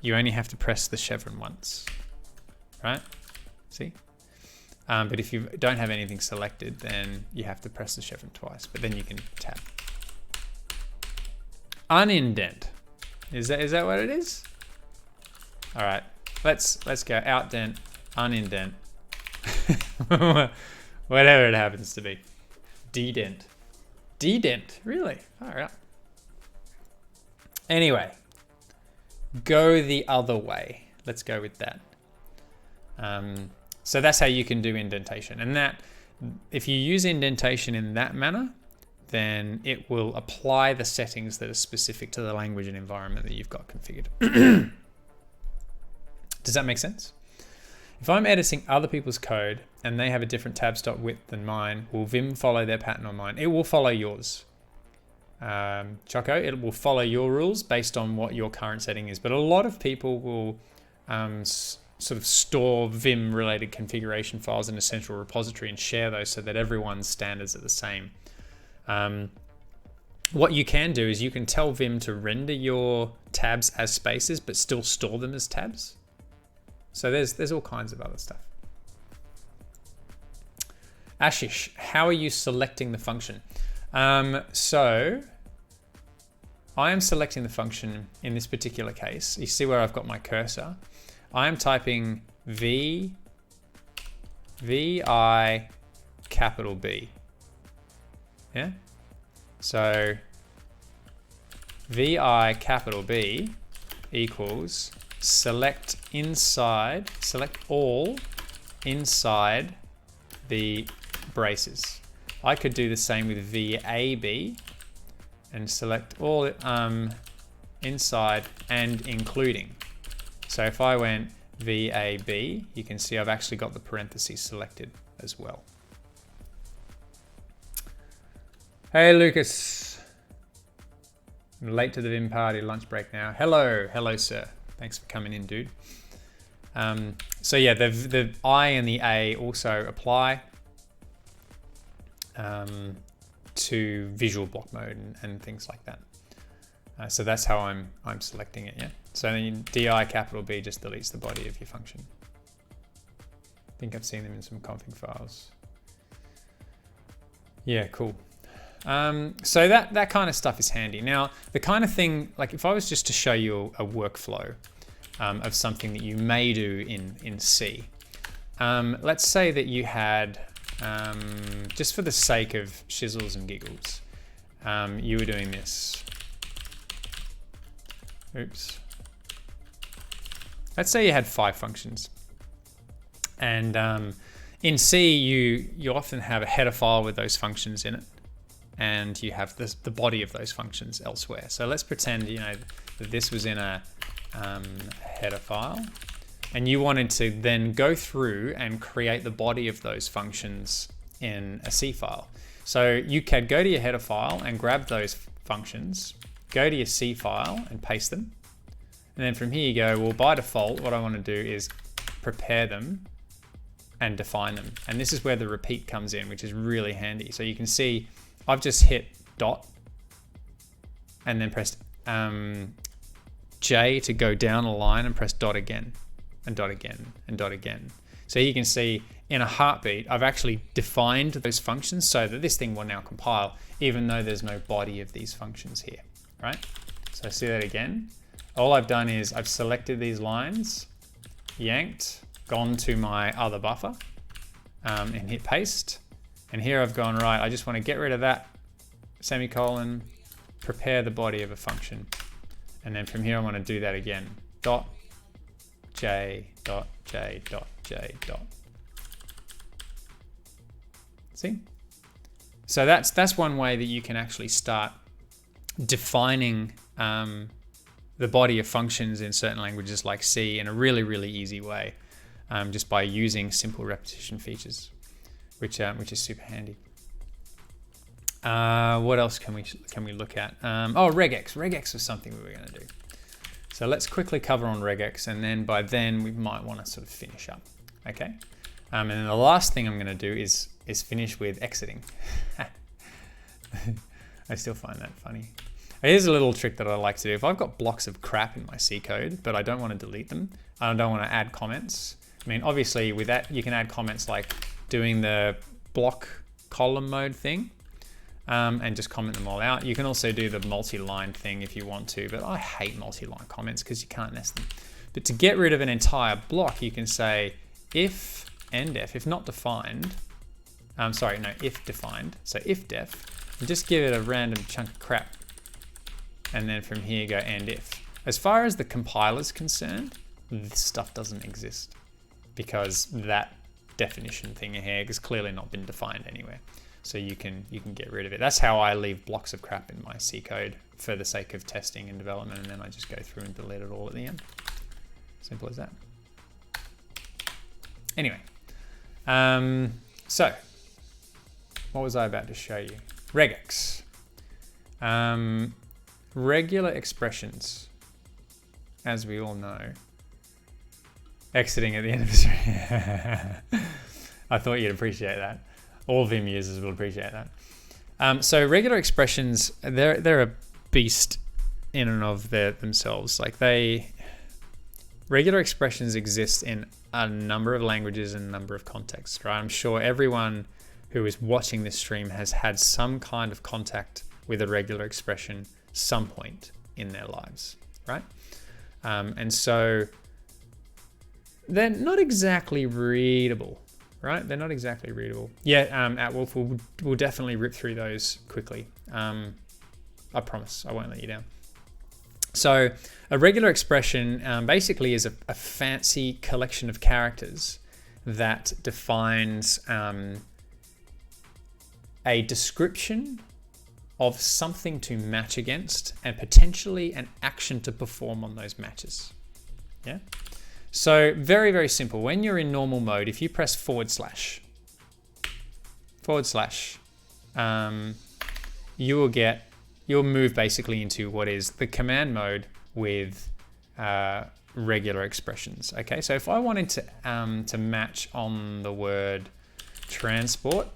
you only have to press the chevron once, right? See? But if you don't have anything selected, then you have to press the chevron twice, but then you can tab. Unindent. Is that what it is? All right, let's go outdent, unindent, whatever it happens to be. Dedent. Dedent, really? All right. Anyway, go the other way. Let's go with that. So that's how you can do indentation. And that, if you use indentation in that manner, then it will apply the settings that are specific to the language and environment that you've got configured. Does that make sense? If I'm editing other people's code and they have a different tab stop width than mine, will Vim follow their pattern or mine? It will follow yours. Choco, it will follow your rules based on what your current setting is. But a lot of people will sort of store Vim related configuration files in a central repository and share those so that everyone's standards are the same. What you can do is you can tell Vim to render your tabs as spaces but still store them as tabs. So there's all kinds of other stuff. Ashish, how are you selecting the function? So I am selecting the function in this particular case. You see where I've got my cursor. I am typing VI capital B. Yeah. So VI capital B equals select all inside the braces. I could do the same with VAB and select all inside and including. So if I went VAB, you can see I've actually got the parentheses selected as well. Hey Lucas, I'm late to the Vim party, lunch break now. Hello sir. Thanks for coming in, dude. So yeah, the I and the A also apply to visual block mode and things like that. So that's how I'm selecting it, yeah. So then DI capital B just deletes the body of your function. I think I've seen them in some config files. Yeah, cool. So that kind of stuff is handy. Now, the kind of thing, like if I was just to show you a workflow of something that you may do in C. Let's say that you had, just for the sake of shizzles and giggles, you were doing this. Oops. Let's say you had 5 functions. And in C, you often have a header file with those functions in it. And you have the body of those functions elsewhere. So let's pretend, you know, that this was in a header file, and you wanted to then go through and create the body of those functions in a C file. So you can go to your header file and grab those functions, go to your C file and paste them. And then from here you go, well, by default, what I want to do is prepare them and define them. And this is where the repeat comes in, which is really handy. So you can see I've just hit dot and then pressed J to go down a line and press dot again and dot again and dot again. So you can see in a heartbeat, I've actually defined those functions so that this thing will now compile, even though there's no body of these functions here, right? So see that again. All I've done is I've selected these lines, yanked, gone to my other buffer and hit paste. And here I've gone, right, I just want to get rid of that semicolon, prepare the body of a function. And then from here I want to do that again. Dot, J, dot, J, dot, J, dot. See? So that's one way that you can actually start defining the body of functions in certain languages like C in a really, really easy way. just by using simple repetition features, which is super handy. What else can we look at? Oh, regex. Regex was something we were going to do. So let's quickly cover on regex, and then by then we might want to sort of finish up. Okay. And then the last thing I'm going to do is finish with exiting. I still find that funny. Here's a little trick that I like to do. If I've got blocks of crap in my C code, but I don't want to delete them, I don't want to add comments. I mean, obviously with that, you can add comments like doing the block column mode thing, and just comment them all out. You can also do the multi-line thing if you want to, but I hate multi-line comments because you can't nest them. But to get rid of an entire block, you can say if endef, if not defined, if defined, so if def, and just give it a random chunk of crap. And then from here go end if. As far as the compiler's concerned, this stuff doesn't exist because that definition thing here has clearly not been defined anywhere. So you can get rid of it. That's how I leave blocks of crap in my C code for the sake of testing and development, and then I just go through and delete it all at the end. Simple as that. Anyway, so what was I about to show you? Regex. Regular expressions, as we all know. Exiting at the end of this. I thought you'd appreciate that. All Vim users will appreciate that. So regular expressions, they're a beast in and of themselves. Like regular expressions exist in a number of languages and a number of contexts, right? I'm sure everyone who is watching this stream has had some kind of contact with a regular expression some point in their lives, right? And so they're not exactly readable, right? They're not exactly readable. Yeah, at Wolf, we'll definitely rip through those quickly. I promise, I won't let you down. So a regular expression basically is a fancy collection of characters that defines a description of something to match against and potentially an action to perform on those matches. Yeah. So very, very simple. When you're in normal mode, if you press // you'll move basically into what is the command mode with regular expressions. Okay, so if I wanted to match on the word transport,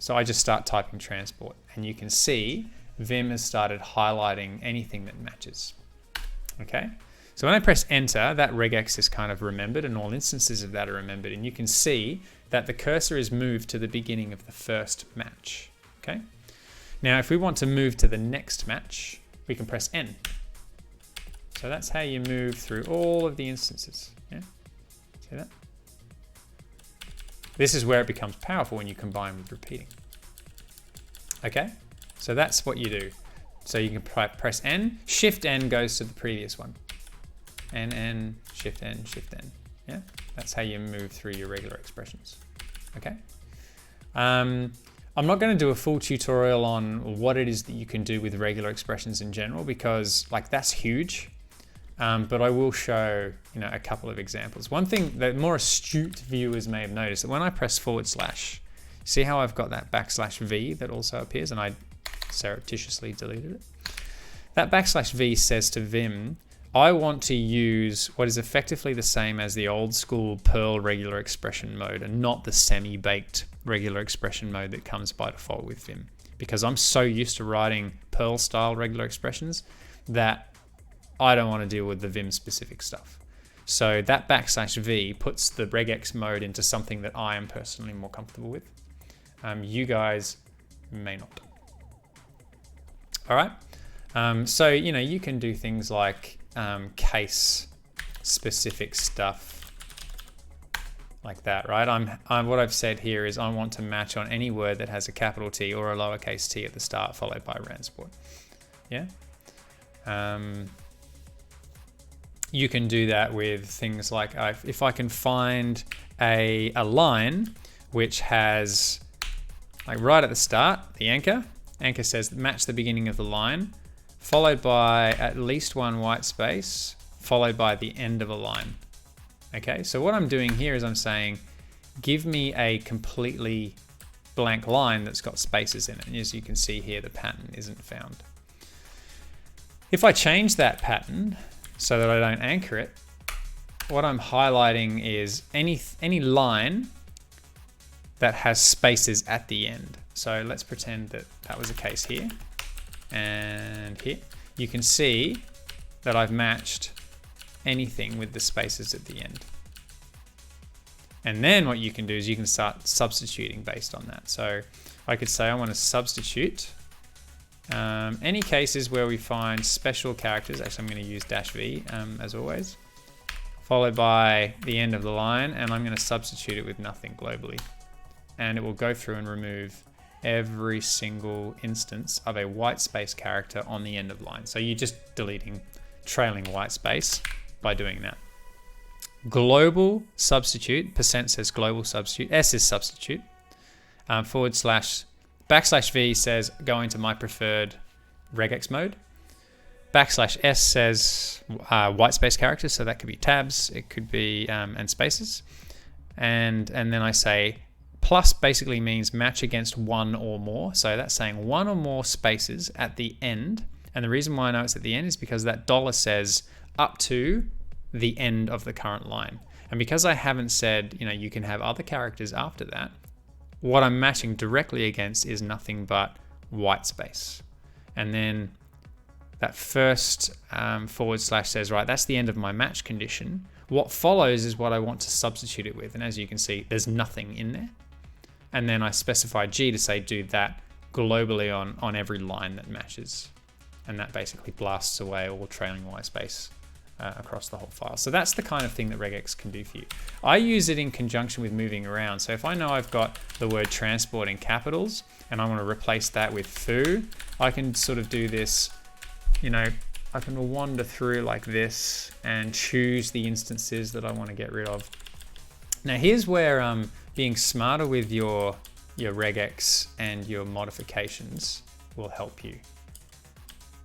so I just start typing transport, and you can see Vim has started highlighting anything that matches. Okay, so when I press enter, that regex is kind of remembered, and all instances of that are remembered, and you can see that the cursor is moved to the beginning of the first match. Okay, now if we want to move to the next match, we can press N. So that's how you move through all of the instances. Yeah, see that? This is where it becomes powerful when you combine with repeating. Okay, so that's what you do. So you can press N, Shift N goes to the previous one. N, Shift N, Shift N. Yeah, that's how you move through your regular expressions. Okay. I'm not going to do a full tutorial on what it is that you can do with regular expressions in general, because like that's huge. But I will show, a couple of examples. One thing that more astute viewers may have noticed, that when I press /, see how I've got that \v that also appears, and I surreptitiously deleted it. That \v says to Vim, I want to use what is effectively the same as the old school Perl regular expression mode, and not the semi-baked regular expression mode that comes by default with Vim. Because I'm so used to writing Perl style regular expressions that I don't want to deal with the Vim specific stuff. So that \v puts the regex mode into something that I am personally more comfortable with. You guys may not. All right. So, you can do things like case specific stuff like that, right? What I've said here is I want to match on any word that has a capital T or a lowercase t at the start followed by transport. Yeah. You can do that with things like if I can find a line which has, like right at the start, the anchor says match the beginning of the line, followed by at least one white space, followed by the end of a line. Okay, so what I'm doing here is I'm saying, give me a completely blank line that's got spaces in it. And as you can see here, the pattern isn't found. If I change that pattern so that I don't anchor it, what I'm highlighting is any line that has spaces at the end. So let's pretend that that was the case here and here. You can see that I've matched anything with the spaces at the end. And then what you can do is you can start substituting based on that. So I could say I want to substitute any cases where we find special characters. Actually, I'm going to use -v as always, followed by the end of the line, and I'm going to substitute it with nothing globally. And it will go through and remove every single instance of a white space character on the end of line. So you're just deleting trailing white space by doing that. Global substitute, percent says global substitute, S is substitute, /V says go into my preferred regex mode. /S says white space characters, so that could be tabs, it could be and spaces. And then I say plus basically means match against one or more. So that's saying one or more spaces at the end. And the reason why I know it's at the end is because that dollar says up to the end of the current line. And because I haven't said, you can have other characters after that, what I'm matching directly against is nothing but white space. And then that first / says, right, that's the end of my match condition. What follows is what I want to substitute it with. And as you can see, there's nothing in there. And then I specify G to say, do that globally on every line that matches. And that basically blasts away all trailing white space across the whole file. So that's the kind of thing that regex can do for you. I use it in conjunction with moving around. So if I know I've got the word transport in capitals and I want to replace that with foo, I can sort of do this, I can wander through like this and choose the instances that I want to get rid of. Now here's where being smarter with your regex and your modifications will help you.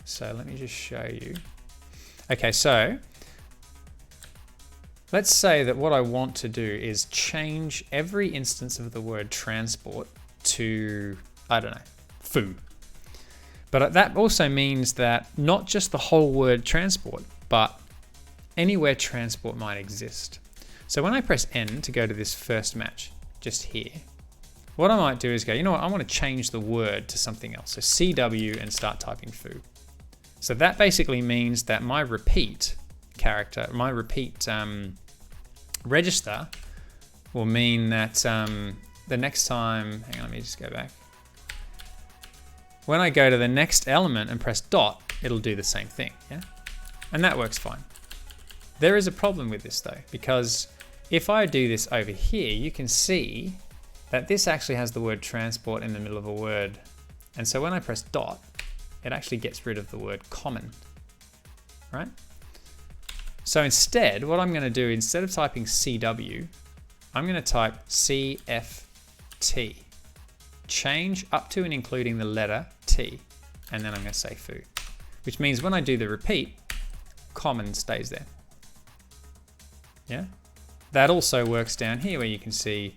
So let me just show you. Okay, so let's say that what I want to do is change every instance of the word transport to, I don't know, foo. But that also means that not just the whole word transport, but anywhere transport might exist. So when I press N to go to this first match, just here, what I might do is go, you know what, I want to change the word to something else. So CW and start typing foo. So that basically means that my repeat character, my repeat register will mean that the next time, hang on, let me just go back. When I go to the next element and press dot, it'll do the same thing, yeah? And that works fine. There is a problem with this though, because if I do this over here, you can see that this actually has the word transport in the middle of a word. And so when I press dot, it actually gets rid of the word common, right? So instead, what I'm going to do, instead of typing CW, I'm going to type CFT. Change up to and including the letter T, and then I'm going to say foo, which means when I do the repeat, common stays there. Yeah? That also works down here where you can see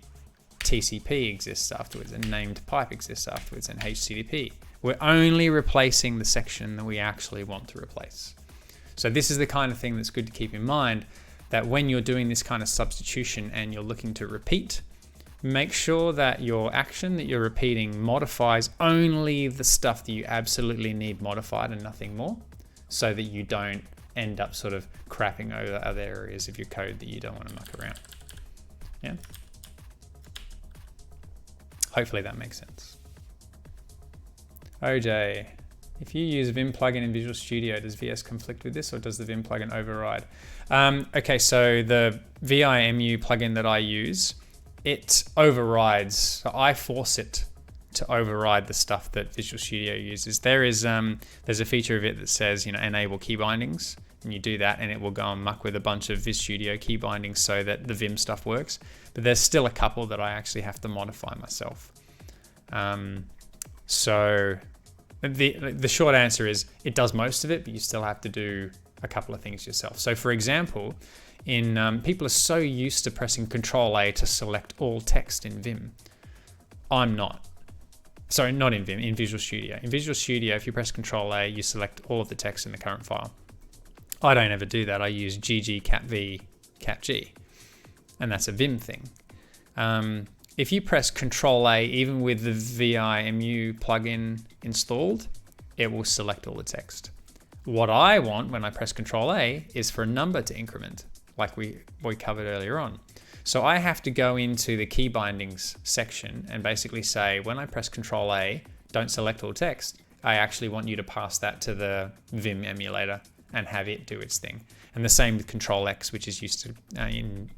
TCP exists afterwards and named pipe exists afterwards and HTTP. We're only replacing the section that we actually want to replace. So this is the kind of thing that's good to keep in mind, that when you're doing this kind of substitution and you're looking to repeat, make sure that your action that you're repeating modifies only the stuff that you absolutely need modified and nothing more, so that you don't end up sort of crapping over other areas of your code that you don't want to muck around. Yeah. Hopefully that makes sense. OJ, if you use Vim plugin in Visual Studio, does VS conflict with this or does the Vim plugin override? Okay, so the VIMU plugin that I use, it overrides. So I force it to override the stuff that Visual Studio uses. There's a feature of it that says, enable key bindings, and you do that and it will go and muck with a bunch of Vis Studio key bindings so that the Vim stuff works. But there's still a couple that I actually have to modify myself. So the short answer is it does most of it, but you still have to do a couple of things yourself. So for example, in people are so used to pressing Control A to select all text in Vim. I'm not. Sorry, not in Vim, in Visual Studio. In Visual Studio, if you press Control A, you select all of the text in the current file. I don't ever do that. I use GG cat V cat G, and that's a Vim thing. If you press Control A, even with the VIMU plugin installed, it will select all the text. What I want when I press Control A is for a number to increment, like we covered earlier on. So I have to go into the key bindings section and basically say, when I press Control A, don't select all text. I actually want you to pass that to the Vim emulator and have it do its thing. And the same with Control X, which is used to,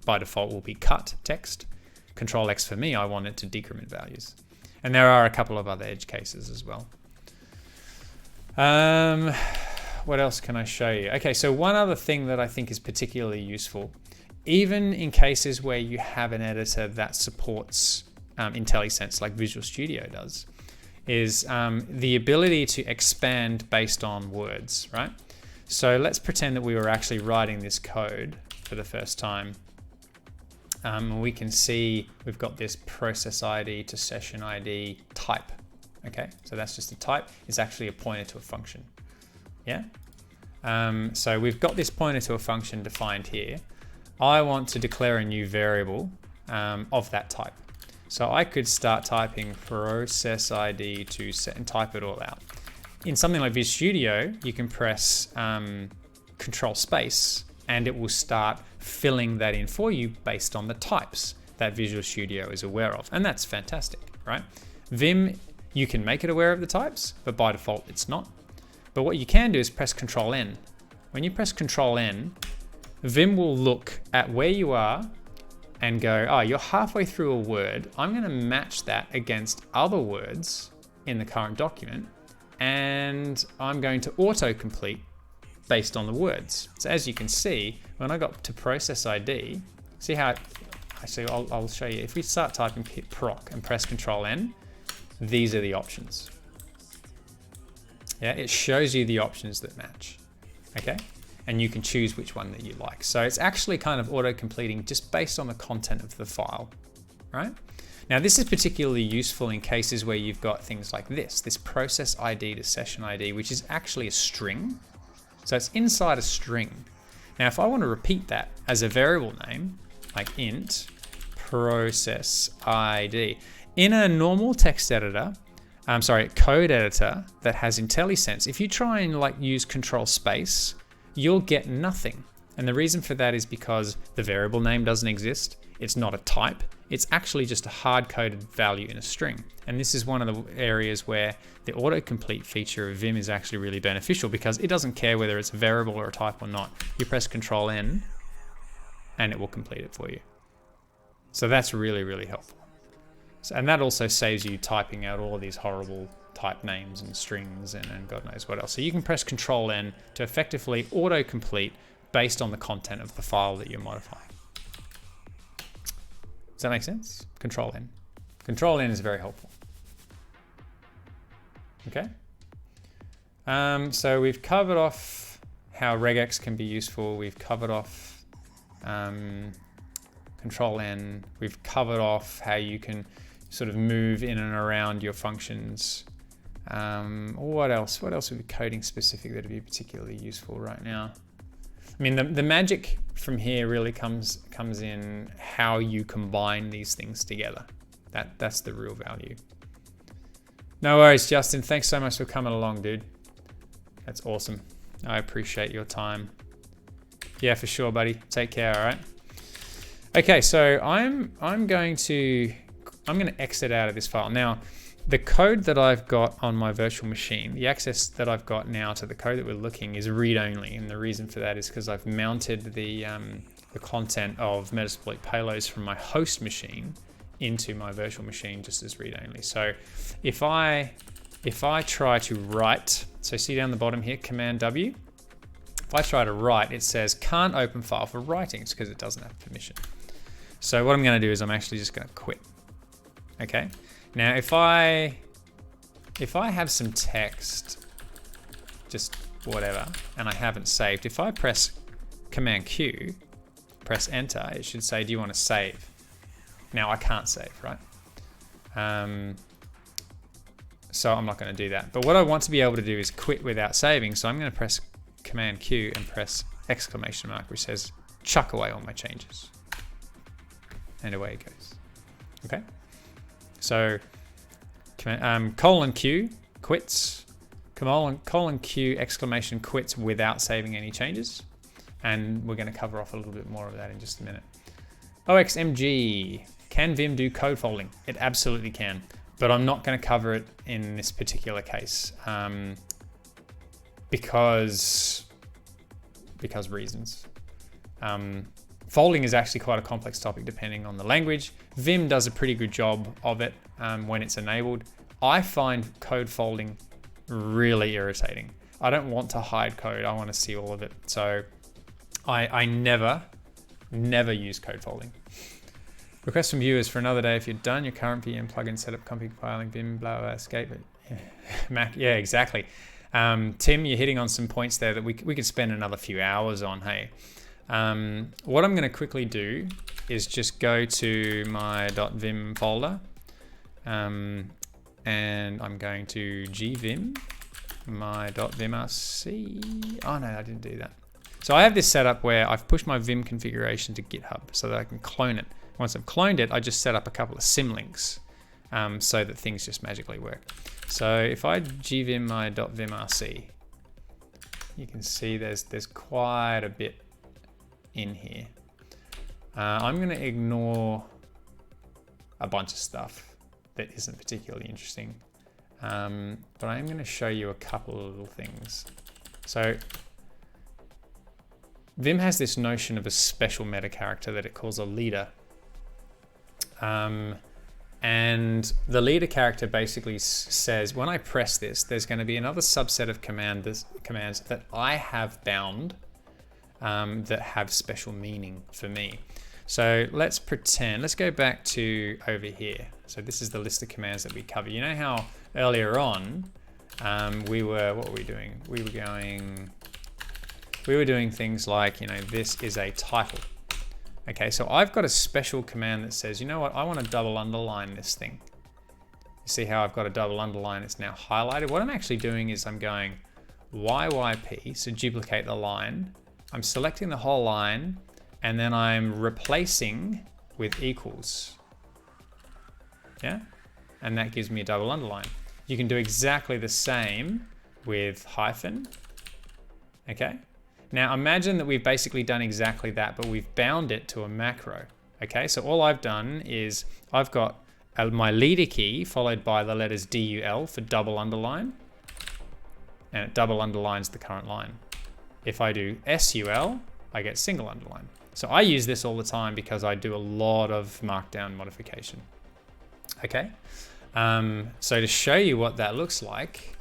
by default, will be cut text. Control X for me, I want it to decrement values. And there are a couple of other edge cases as well. What else can I show you? Okay, so one other thing that I think is particularly useful, even in cases where you have an editor that supports IntelliSense like Visual Studio does, is the ability to expand based on words, right? So let's pretend that we were actually writing this code for the first time. We can see we've got this process ID to session ID type. Okay, so that's just a type. It's actually a pointer to a function. Yeah. So we've got this pointer to a function defined here. I want to declare a new variable of that type. So I could start typing process ID to set and type it all out. In something like Visual Studio, you can press Control Space and it will start filling that in for you based on the types that Visual Studio is aware of. And that's fantastic, right? Vim, you can make it aware of the types, but by default it's not. But what you can do is press Control N. When you press Control N, Vim will look at where you are and go, oh, you're halfway through a word. I'm going to match that against other words in the current document, and I'm going to autocomplete based on the words. So as you can see, when I got to process ID, see how, actually I'll show you. If we start typing proc and press Control N, these are the options. Yeah, it shows you the options that match, okay? And you can choose which one that you like. So it's actually kind of auto-completing just based on the content of the file, right? Now this is particularly useful in cases where you've got things like this process ID to session ID, which is actually a string. So it's inside a string. Now if I want to repeat that as a variable name, like int process ID, in a normal text editor, code editor that has IntelliSense, if you try and like use Control Space, you'll get nothing. And the reason for that is because the variable name doesn't exist. It's not a type. It's actually just a hard-coded value in a string. And this is one of the areas where the autocomplete feature of Vim is actually really beneficial because it doesn't care whether it's a variable or a type or not. You press Control N and it will complete it for you. So that's really, really helpful. So, and that also saves you typing out all of these horrible type names and strings and God knows what else. So you can press Control N to effectively autocomplete based on the content of the file that you're modifying. Does that make sense? Control N. Control N is very helpful. Okay. So we've covered off how regex can be useful. We've covered off Control N. We've covered off how you can sort of move in and around your functions. What else? What else would be coding specific that would be particularly useful right now? I mean, the magic from here really comes in how you combine these things together. That's the real value. No worries, Justin. Thanks so much for coming along, dude. That's awesome. I appreciate your time. Yeah, for sure, buddy. Take care, all right? Okay, so I'm going to exit out of this file. Now, the code that I've got on my virtual machine, the access that I've got now to the code that we're looking is read-only, and the reason for that is because I've mounted the content of Metasploit payloads from my host machine into my virtual machine just as read-only. So if I try to write, so see down the bottom here, Command W, if I try to write, it says can't open file for writing. It's because it doesn't have permission. So what I'm going to do is I'm actually just going to quit. Okay. Now if I have some text just whatever, and I haven't saved, if I press Command Q, press enter, it should say, do you want to save? Now I can't save, right? So I'm not going to do that. But what I want to be able to do is quit without saving. So I'm going to press Command Q and press exclamation mark, which says chuck away all my changes. And away it goes. Okay. So colon Q quits. Colon Q exclamation quits without saving any changes. And we're going to cover off a little bit more of that in just a minute. OXMG. Can Vim do code folding? It absolutely can. But I'm not going to cover it in this particular case because reasons. Folding is actually quite a complex topic depending on the language. Vim does a pretty good job of it when it's enabled. I find code folding really irritating. I don't want to hide code. I want to see all of it. So I never use code folding. Request from viewers for another day. If you're done your current VM plugin setup, config, compiling, Vim, blah, blah, escape it. Yeah. Mac, yeah, exactly. Tim, you're hitting on some points there that we could spend another few hours on, hey. What I'm going to quickly do is just go to my .vim folder, and I'm going to gvim my .vimrc. Oh no, I didn't do that. So I have this set up where I've pushed my Vim configuration to GitHub so that I can clone it. Once I've cloned it, I just set up a couple of symlinks so that things just magically work. So if I gvim my .vimrc, you can see there's quite a bit in here. I'm going to ignore a bunch of stuff that isn't particularly interesting, but I am going to show you a couple of little things. So Vim has this notion of a special meta character that it calls a leader. And the leader character basically says, when I press this, there's going to be another subset of commands that I have bound that have special meaning for me. So let's go back to over here. So this is the list of commands that we cover. You know how earlier on what were we doing? We were doing things like, this is a title. Okay, so I've got a special command that says, you know what, I want to double underline this thing. You see how I've got a double underline, it's now highlighted. What I'm actually doing is I'm going YYP, so duplicate the line. I'm selecting the whole line, and then I'm replacing with equals. Yeah, and that gives me a double underline. You can do exactly the same with hyphen, okay? Now imagine that we've basically done exactly that, but we've bound it to a macro. Okay, so all I've done is I've got my leader key followed by the letters DUL for double underline, and it double underlines the current line. If I do SUL, I get single underline. So I use this all the time because I do a lot of markdown modification. Okay, so to show you what that looks like,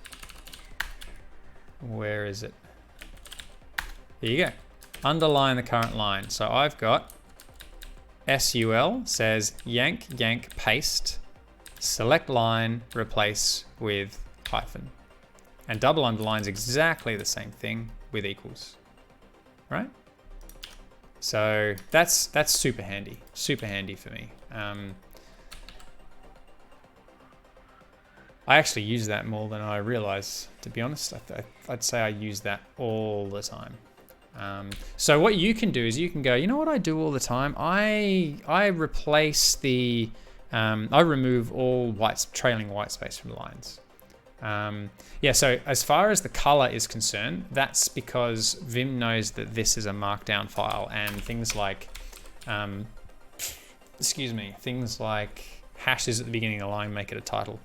where is it? Here you go. Underline the current line. So I've got SUL says yank, paste, select line, replace with hyphen. And double underline's exactly the same thing with equals, right? So that's super handy for me. I actually use that more than I realize, to be honest. I'd say I use that all the time. So what you can do is you can go, you know what I do all the time? I replace the, I remove all trailing white space from lines. Yeah, so as far as the color is concerned, that's because Vim knows that this is a markdown file, and things like, things like hashes at the beginning of the line make it a title.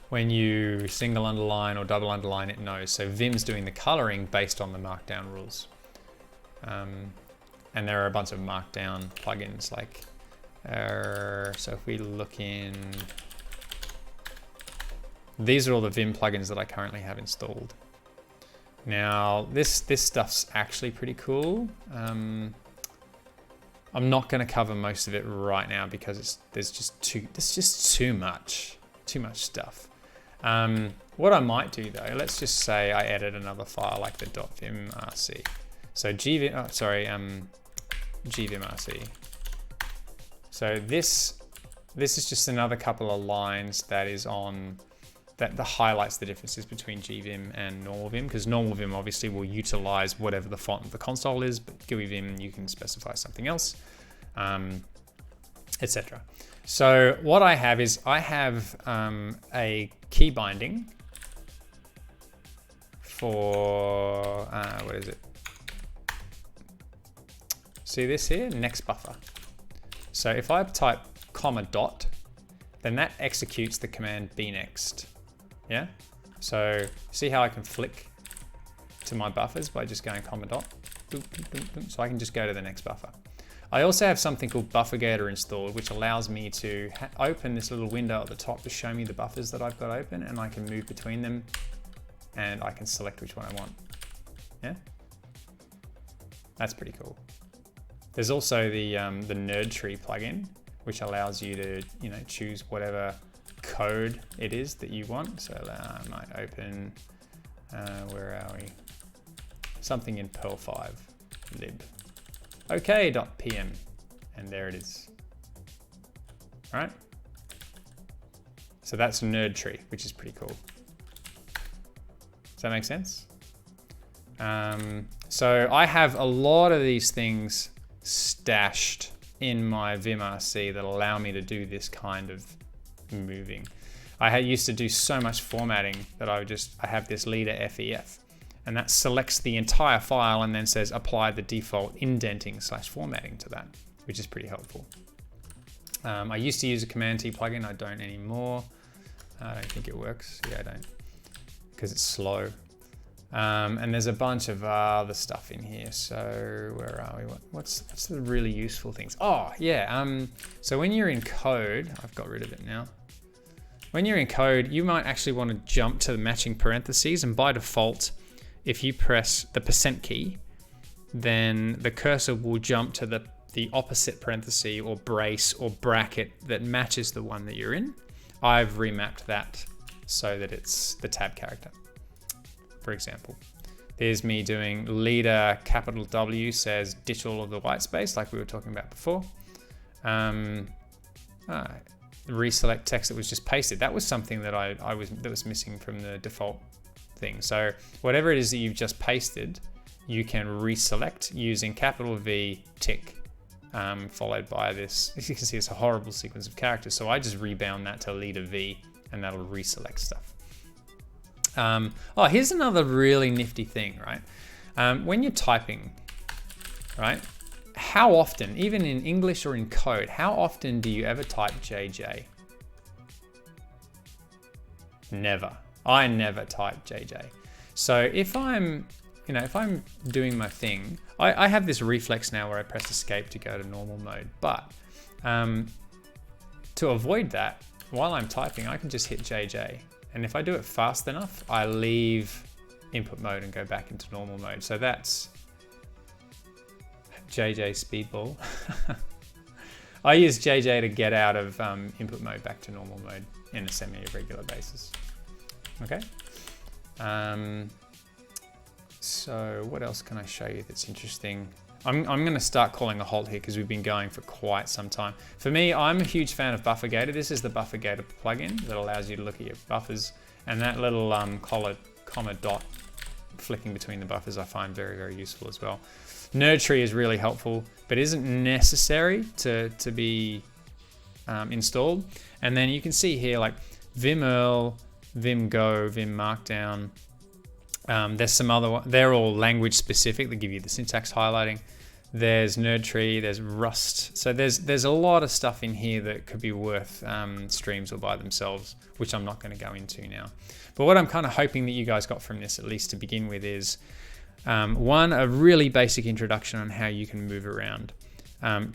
When you single underline or double underline, it knows. So Vim's doing the coloring based on the markdown rules. And there are a bunch of markdown plugins like, so if we look in, these are all the Vim plugins that I currently have installed. Now this stuff's actually pretty cool. I'm not going to cover most of it right now because there's just too much stuff. What I might do though, let's just say I edit another file like the .vimrc. So gvimrc. So this is just another couple of lines that is on that highlights the differences between GVim and normal Vim, because normal Vim obviously will utilize whatever the font of the console is, but GUI Vim you can specify something else, etc. So what I have is I have a key binding for what is it? See this here, next buffer. So if I type comma dot, then that executes the command bnext. Yeah. So see how I can flick to my buffers by just going comma dot. So I can just go to the next buffer. I also have something called BufferGator installed, which allows me to open this little window at the top to show me the buffers that I've got open, and I can move between them, and I can select which one I want. Yeah, that's pretty cool. There's also the nerd tree plugin, which allows you to choose whatever code it is that you want. So I might open where are we? Something in Perl 5 lib. OK.pm, and there it is. All right. So that's nerd tree, which is pretty cool. Does that make sense? So I have a lot of these things stashed in my Vimrc that allow me to do this kind of moving. I used to do so much formatting that I have this leader FEF, and that selects the entire file and then says apply the default indenting / formatting to that, which is pretty helpful. I used to use a Command T plugin. I don't anymore. I don't think it works. Yeah, I don't, because it's slow. And there's a bunch of other stuff in here. So where are we? What's the really useful things? Oh yeah. So when you're in code, I've got rid of it now. When you're in code, you might actually want to jump to the matching parentheses, and by default, if you press the % key, then the cursor will jump to the opposite parenthesis or brace or bracket that matches the one that you're in. I've remapped that so that it's the tab character. For example, there's me doing leader capital W says ditch all of the white space like we were talking about before. Reselect text that was just pasted. That was something that that was missing from the default thing. So whatever it is that you've just pasted, you can reselect using capital V tick followed by this. As you can see, it's a horrible sequence of characters. So I just rebound that to leader V, and that'll reselect stuff. Here's another really nifty thing, right? When you're typing, right? How often, even in English or in code, how often do you ever type JJ? Never. I never type JJ. So if I'm doing my thing, I have this reflex now where I press escape to go to normal mode. But to avoid that, while I'm typing, I can just hit JJ. And if I do it fast enough, I leave input mode and go back into normal mode. So that's JJ Speedball. I use JJ to get out of input mode back to normal mode in a semi-regular basis. Okay. So what else can I show you that's interesting? I'm going to start calling a halt here because we've been going for quite some time. For me, I'm a huge fan of BufferGator. This is the BufferGator plugin that allows you to look at your buffers, and that little comma dot flicking between the buffers I find very, very useful as well. Nerd tree is really helpful, but isn't necessary to be installed. And then you can see here like Vimrc, Vimgo, Vim Markdown. There's some other ones. They're all language specific. They give you the syntax highlighting. There's nerd tree. There's Rust. So there's a lot of stuff in here that could be worth streams all by themselves, which I'm not going to go into now. But what I'm kind of hoping that you guys got from this, at least to begin with, is one, a really basic introduction on how you can move around.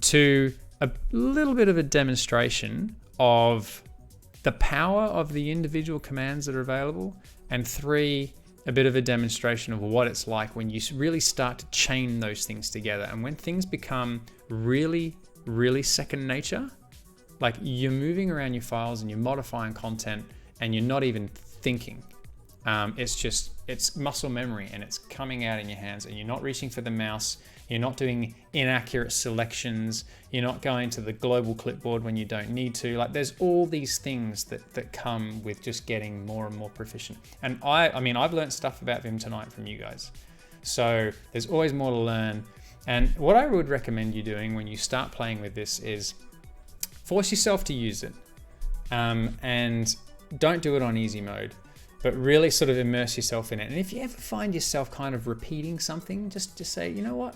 Two, a little bit of a demonstration of the power of the individual commands that are available. And three, a bit of a demonstration of what it's like when you really start to chain those things together. And when things become really, really second nature, like you're moving around your files and you're modifying content and you're not even thinking. It's muscle memory, and it's coming out in your hands, and you're not reaching for the mouse. You're not doing inaccurate selections. You're not going to the global clipboard when you don't need to. Like, there's all these things that come with just getting more and more proficient. And I mean, I've learned stuff about Vim tonight from you guys. So there's always more to learn. And what I would recommend you doing when you start playing with this is force yourself to use it. And don't do it on easy mode, but really sort of immerse yourself in it. And if you ever find yourself kind of repeating something, just say, you know what?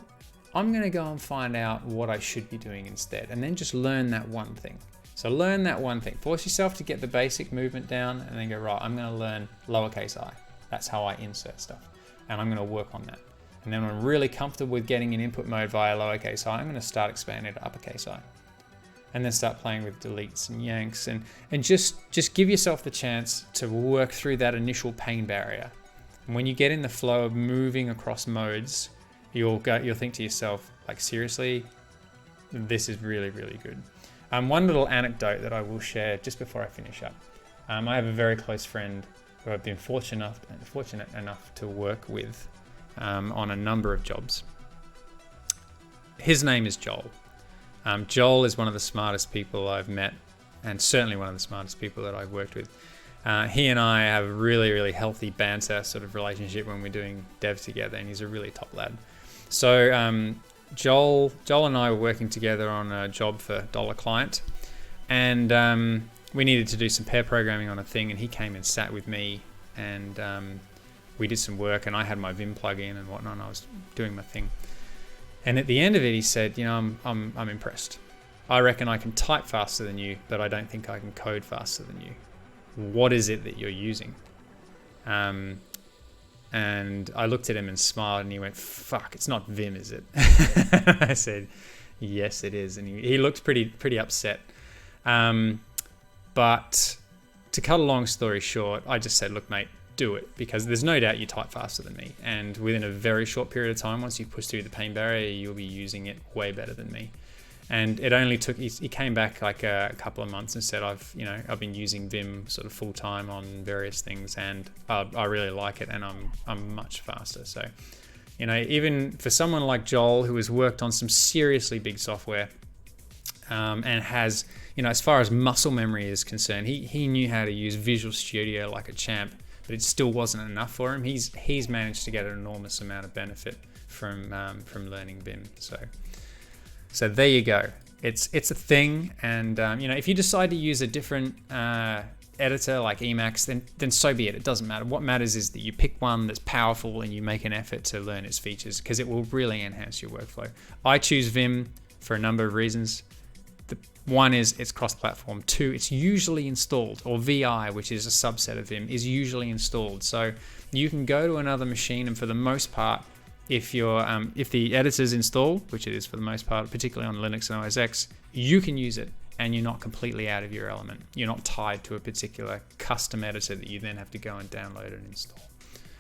I'm gonna go and find out what I should be doing instead, and then just learn that one thing. So learn that one thing. Force yourself to get the basic movement down, and then go, right, I'm gonna learn lowercase I. That's how I insert stuff. And I'm gonna work on that. And then when I'm really comfortable with getting in input mode via lowercase I, I'm gonna start expanding to uppercase I. And then start playing with deletes and yanks, and just give yourself the chance to work through that initial pain barrier. And when you get in the flow of moving across modes, you'll think to yourself, like, seriously, this is really, really good. One little anecdote that I will share just before I finish up. I have a very close friend who I've been fortunate enough to work with on a number of jobs. His name is Joel. Joel is one of the smartest people I've met, and certainly one of the smartest people that I've worked with. He and I have a really, really healthy banter sort of relationship when we're doing dev together, and he's a really top lad. So Joel and I were working together on a job for Dollar Client, and we needed to do some pair programming on a thing, and he came and sat with me, and we did some work, and I had my Vim plugin and whatnot, and I was doing my thing. And at the end of it, he said, you know, I'm impressed. I reckon I can type faster than you, but I don't think I can code faster than you. What is it that you're using? And I looked at him and smiled, and he went, fuck, it's not Vim, is it? I said, yes, it is. And he looked pretty upset. But to cut a long story short, I just said, look, mate, do it, because there's no doubt you type faster than me. And within a very short period of time, once you push through the pain barrier, you'll be using it way better than me. And it only took, he came back like a couple of months and said, I've been using Vim sort of full time on various things, and I really like it, and I'm much faster. So, you know, even for someone like Joel, who has worked on some seriously big software, and has, you know, as far as muscle memory is concerned, he knew how to use Visual Studio like a champ, but it still wasn't enough for him. He's managed to get an enormous amount of benefit from learning Vim. So there you go. It's a thing, and you know, if you decide to use a different editor like Emacs, then so be it. It doesn't matter. What matters is that you pick one that's powerful and you make an effort to learn its features, because it will really enhance your workflow. I choose Vim for a number of reasons. One is it's cross-platform. Two, it's usually installed, or VI, which is a subset of Vim, is usually installed. So you can go to another machine, and for the most part, if the editor's installed, which it is for the most part, particularly on Linux and OS X, you can use it, and you're not completely out of your element. You're not tied to a particular custom editor that you then have to go and download and install.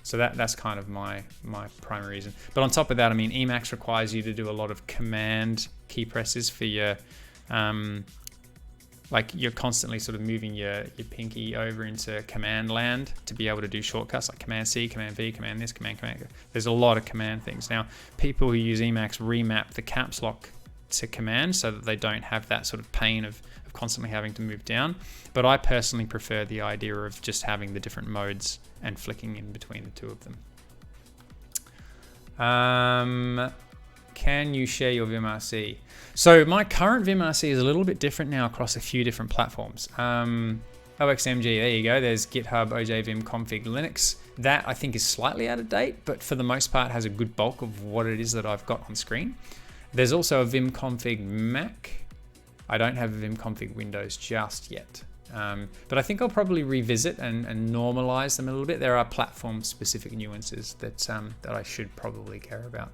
So that's kind of my primary reason. But on top of that, I mean, Emacs requires you to do a lot of command key presses for your like you're constantly sort of moving your pinky over into command land to be able to do shortcuts like Command C, Command V, Command this, Command. There's a lot of command things. Now, people who use Emacs remap the caps lock to command so that they don't have that sort of pain of constantly having to move down. But I personally prefer the idea of just having the different modes and flicking in between the two of them. Can you share your Vimrc? So my current Vimrc is a little bit different now across a few different platforms. OXMG, there you go. There's GitHub OJ Vim config Linux. That I think is slightly out of date, but for the most part has a good bulk of what it is that I've got on screen. There's also a Vim config Mac. I don't have a Vim config Windows just yet. But I think I'll probably revisit and normalize them a little bit. There are platform-specific nuances that I should probably care about.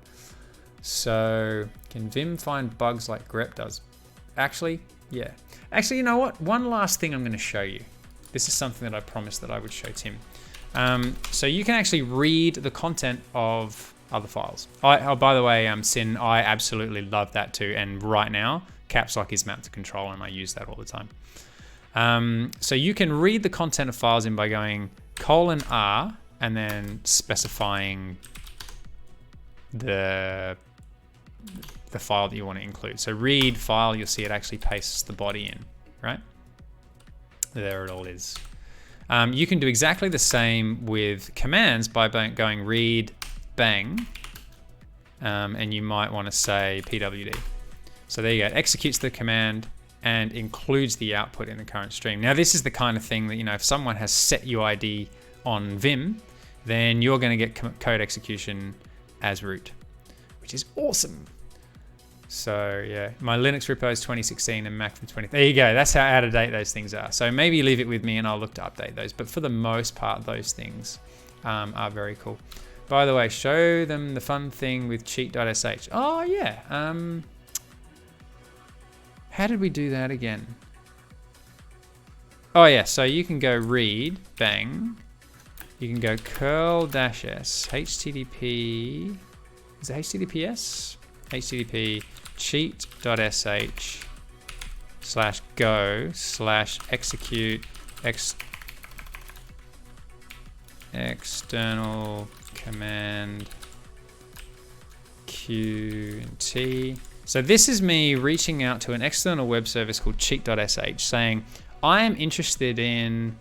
So, can Vim find bugs like grep does? Actually, yeah. Actually, you know what? One last thing I'm going to show you. This is something that I promised that I would show Tim. So you can actually read the content of other files. Oh, by the way, Sin, I absolutely love that too. And right now, caps lock is mapped to control, and I use that all the time. So you can read the content of files in by going :R, and then specifying the file that you want to include. So read file, you'll see it actually pastes the body in, right? There it all is. You can do exactly the same with commands by going read bang, and you might want to say pwd. So there you go, executes the command and includes the output in the current stream. Now this is the kind of thing that, you know, if someone has set UID on Vim, then you're going to get code execution as root, which is awesome. So yeah, my Linux repo is 2016 and Mac from 20. There you go. That's how out of date those things are. So maybe leave it with me and I'll look to update those. But for the most part, those things are very cool. By the way, show them the fun thing with cheat.sh. Oh yeah. How did we do that again? Oh yeah. So you can go read bang. You can go curl-s http. Is it HTTPS? HTTP cheat.sh/go/execute external command Q and T. So this is me reaching out to an external web service called cheat.sh saying, I am interested in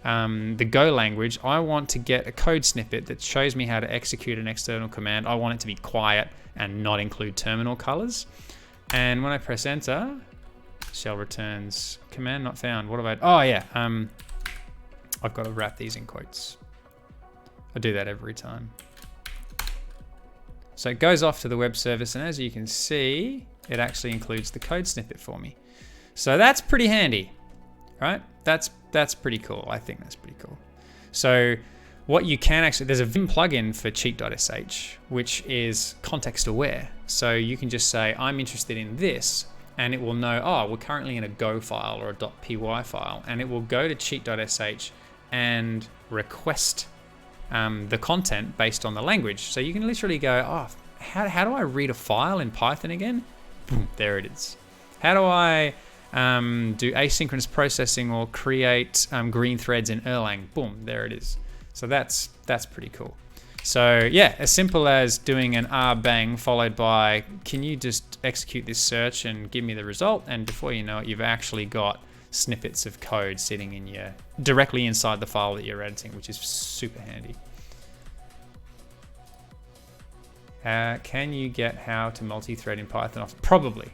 the Go language. I want to get a code snippet that shows me how to execute an external command. I want it to be quiet and not include terminal colors. And when I press enter, shell returns command not found. What have I? Oh yeah, I've got to wrap these in quotes. I do that every time. So it goes off to the web service, and as you can see, it actually includes the code snippet for me. So that's pretty handy, right? That's pretty cool. I think that's pretty cool. So what you can actually, there's a Vim plugin for cheat.sh, which is context aware. So you can just say, I'm interested in this, and it will know, oh, we're currently in a Go file or a .py file, and it will go to cheat.sh and request the content based on the language. So you can literally go, oh, how do I read a file in Python again? Boom, there it is. How do I do asynchronous processing or create green threads in Erlang? Boom, there it is. So that's pretty cool. So yeah, as simple as doing an bang followed by, can you just execute this search and give me the result? And before you know it, you've actually got snippets of code sitting in your directly inside the file that you're editing, which is super handy. Can you get how to multi-thread in Python off? Probably,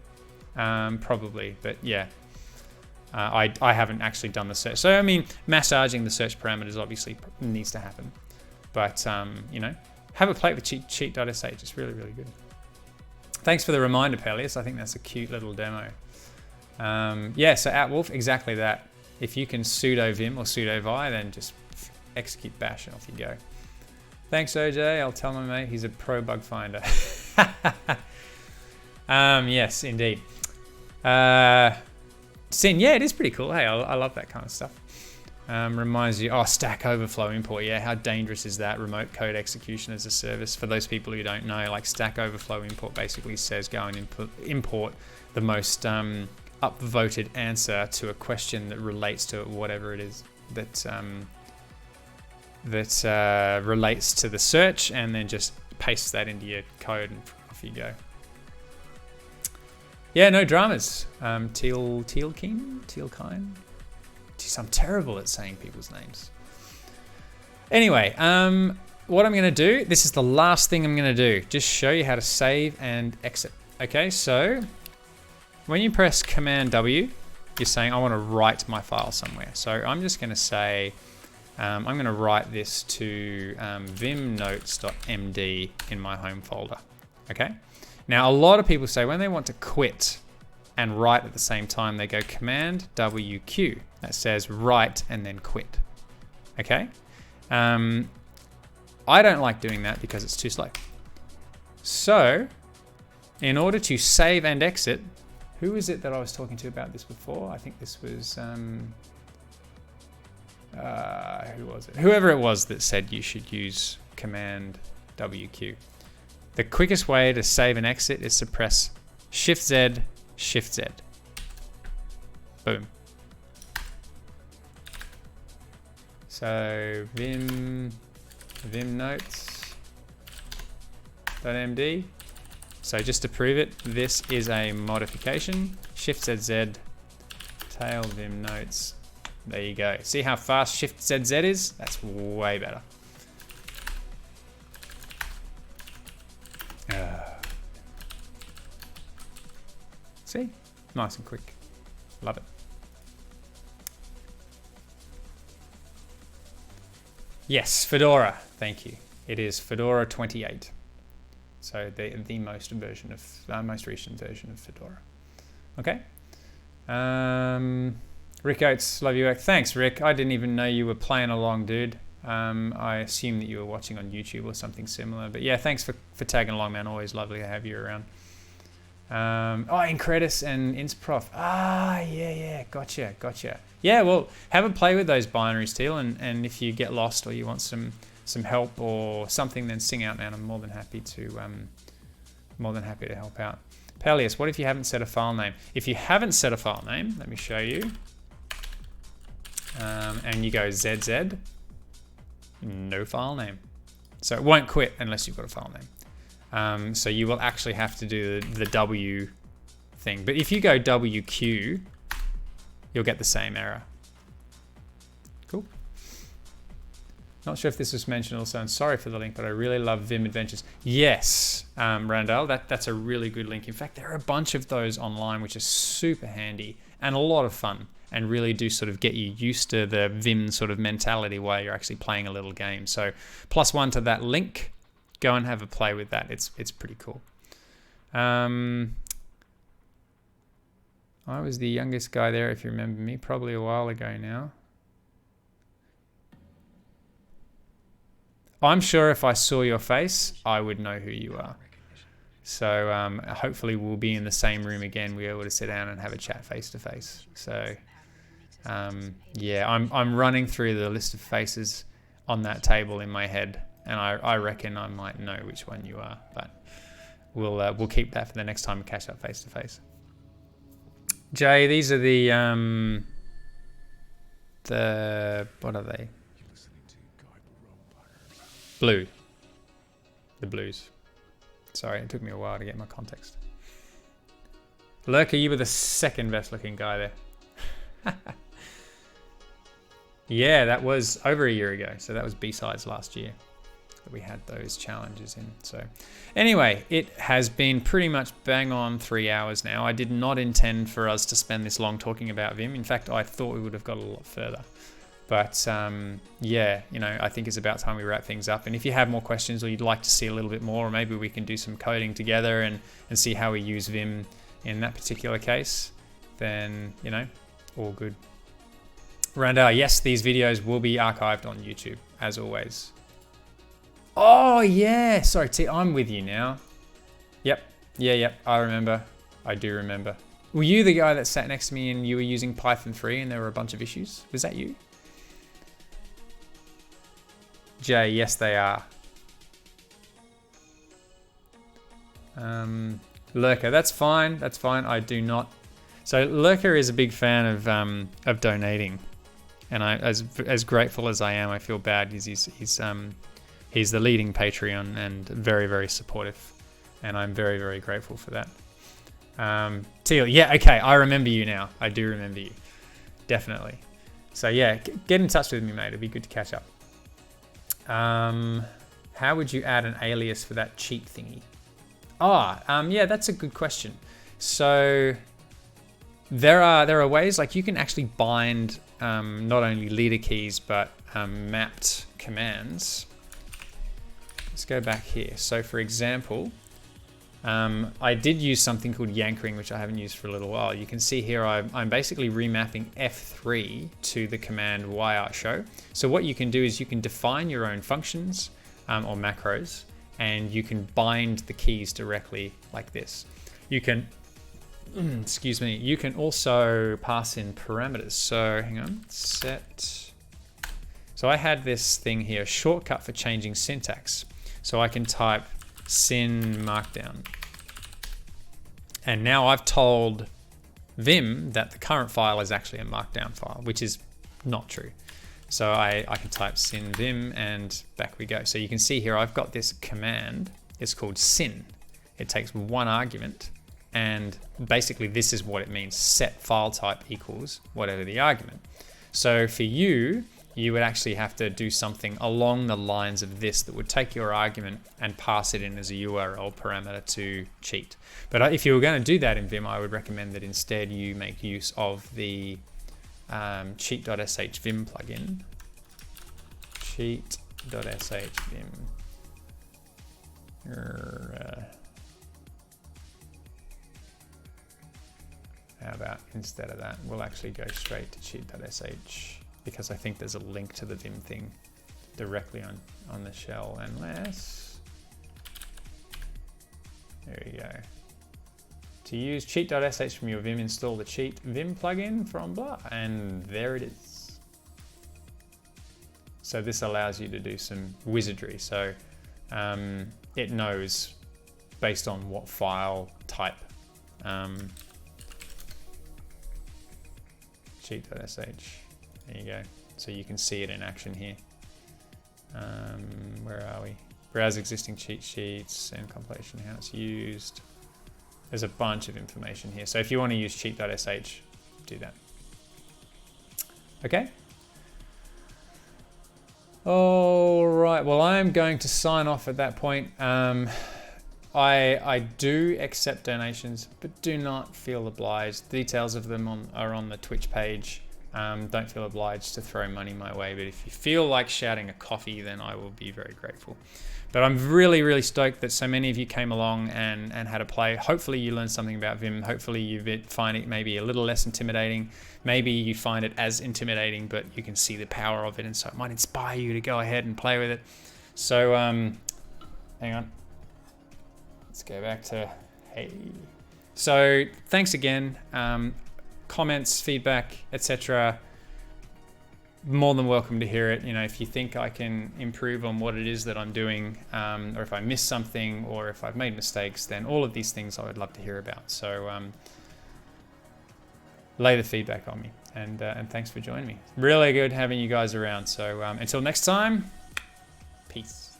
but yeah. I haven't actually done the search. So, I mean, massaging the search parameters obviously needs to happen. But, you know, have a play with cheat.sh. It's really, really good. Thanks for the reminder, Peleus. I think that's a cute little demo. Yeah, so @wolf, exactly that. If you can sudo vim or sudo vi, then just execute bash and off you go. Thanks, OJ. I'll tell my mate he's a pro bug finder. Yes, indeed. Sin, yeah, it is pretty cool. Hey, I love that kind of stuff. Reminds you, oh, Stack Overflow import. Yeah, how dangerous is that? Remote code execution as a service. For those people who don't know, like Stack Overflow import basically says go and import the most upvoted answer to a question that relates to whatever it is that relates to the search, and then just paste that into your code and off you go. Yeah, no dramas. Tealkine? Jeez, I'm terrible at saying people's names. Anyway, what I'm going to do, this is the last thing I'm going to do. Just show you how to save and exit. Okay, so when you press Command W, you're saying, I want to write my file somewhere. So I'm just going to say, I'm going to write this to vimnotes.md in my home folder. Okay. Now, a lot of people say when they want to quit and write at the same time, they go Command WQ. That says write and then quit. Okay. I don't like doing that because it's too slow. So, in order to save and exit, who is it that I was talking to about this before? I think this was, who was it? Whoever it was that said you should use Command WQ. The quickest way to save and exit is to press Shift-Z, Shift-Z. Boom. So Vim Vim notes.md. So just to prove it, this is a modification. Shift ZZ, tail Vim notes. There you go. See how fast Shift ZZ is? That's way better. See? Nice and quick. Love it. Yes, Fedora. Thank you. It is Fedora 28. So the most recent version of Fedora. Okay. Rick Oates, love your work. Thanks, Rick. I didn't even know you were playing along, dude. I assumed that you were watching on YouTube or something similar. But yeah, thanks for tagging along, man. Always lovely to have you around. Incredis and Insprof. Yeah, gotcha. Yeah, well, have a play with those binaries, Teal, and if you get lost or you want some help or something, then sing out, man. I'm more than happy to help out. Peleus, what if you haven't set a file name? If you haven't set a file name, let me show you. And you go ZZ, no file name. So it won't quit unless you've got a file name. So you will actually have to do the W thing. But if you go WQ, you'll get the same error. Cool. Not sure if this was mentioned also, and sorry for the link, but I really love Vim Adventures. Yes, Randall, that's a really good link. In fact, there are a bunch of those online, which is super handy and a lot of fun, and really do sort of get you used to the Vim sort of mentality while you're actually playing a little game. So +1 to that link. Go and have a play with that. It's pretty cool. I was the youngest guy there, if you remember me, probably a while ago now. I'm sure if I saw your face, I would know who you are. So hopefully we'll be in the same room again. We're able to sit down and have a chat face to face. So yeah, I'm running through the list of faces on that table in my head, and I reckon I might know which one you are. But we'll keep that for the next time we catch up face to face. Jay, these are the what are they? Blue. The blues. Sorry, it took me a while to get my context. Lurker, you were the second best looking guy there. Yeah, that was over a year ago. So that was B-Sides last year that we had those challenges in. So anyway, it has been pretty much bang on 3 hours now. I did not intend for us to spend this long talking about Vim. In fact, I thought we would have got a lot further. But yeah, you know, I think it's about time we wrap things up. And if you have more questions or you'd like to see a little bit more, or maybe we can do some coding together and see how we use Vim in that particular case, then, you know, all good. Randall, yes, these videos will be archived on YouTube, as always. Oh, yeah. Sorry, T, I'm with you now. Yep. Yeah, I remember. I do remember. Were you the guy that sat next to me and you were using Python 3 and there were a bunch of issues? Was that you? Jay, yes, they are. Lurker, that's fine. That's fine. I do not. So Lurker is a big fan of donating, and I, as grateful as I am, I feel bad. He's the leading Patreon and very, very supportive, and I'm very, very grateful for that. Teal, yeah, okay, I remember you now. I do remember you, definitely. So yeah, get in touch with me, mate. It'd be good to catch up. How would you add an alias for that cheat thingy? Yeah, that's a good question. So there are ways, like you can actually bind not only leader keys but mapped commands. Let's go back here. So for example, I did use something called Yanking, which I haven't used for a little while. You can see here I'm basically remapping F3 to the command YArtShow. So what you can do is you can define your own functions or macros, and you can bind the keys directly like this. You can, excuse me, you can also pass in parameters. So hang on, set. So I had this thing here, shortcut for changing syntax. So I can type syn markdown. And now I've told Vim that the current file is actually a markdown file, which is not true. So I can type sin vim and back we go. So you can see here I've got this command. It's called sin. It takes one argument, and basically this is what it means: set file type equals whatever the argument. So for you, you would actually have to do something along the lines of this that would take your argument and pass it in as a URL parameter to cheat. But if you were going to do that in Vim, I would recommend that instead you make use of the cheat.sh Vim plugin. Cheat.sh Vim. How about instead of that, we'll actually go straight to cheat.sh, because I think there's a link to the Vim thing directly on the shell. Unless, there you go. To use cheat.sh from your Vim, install the cheat Vim plugin from blah, and there it is. So this allows you to do some wizardry. So it knows based on what file type. Cheat.sh, there you go. So you can see it in action here. Where are we? Browse existing cheat sheets and compilation, how it's used. There's a bunch of information here. So if you want to use cheat.sh, do that. Okay. All right, well, I'm going to sign off at that point. I do accept donations, but do not feel obliged. Details of them are on the Twitch page. Don't feel obliged to throw money my way, but if you feel like shouting a coffee, then I will be very grateful. But I'm really, really stoked that so many of you came along and had a play. Hopefully you learned something about Vim. Hopefully you find it maybe a little less intimidating. Maybe you find it as intimidating, but you can see the power of it, and so it might inspire you to go ahead and play with it. So hang on. Let's go back to hey. So thanks again. Comments, feedback, etc. More than welcome to hear it. You know, if you think I can improve on what it is that I'm doing, or if I missed something, or if I've made mistakes, then all of these things I would love to hear about. So lay the feedback on me, and thanks for joining me. Really good having you guys around. So until next time, peace.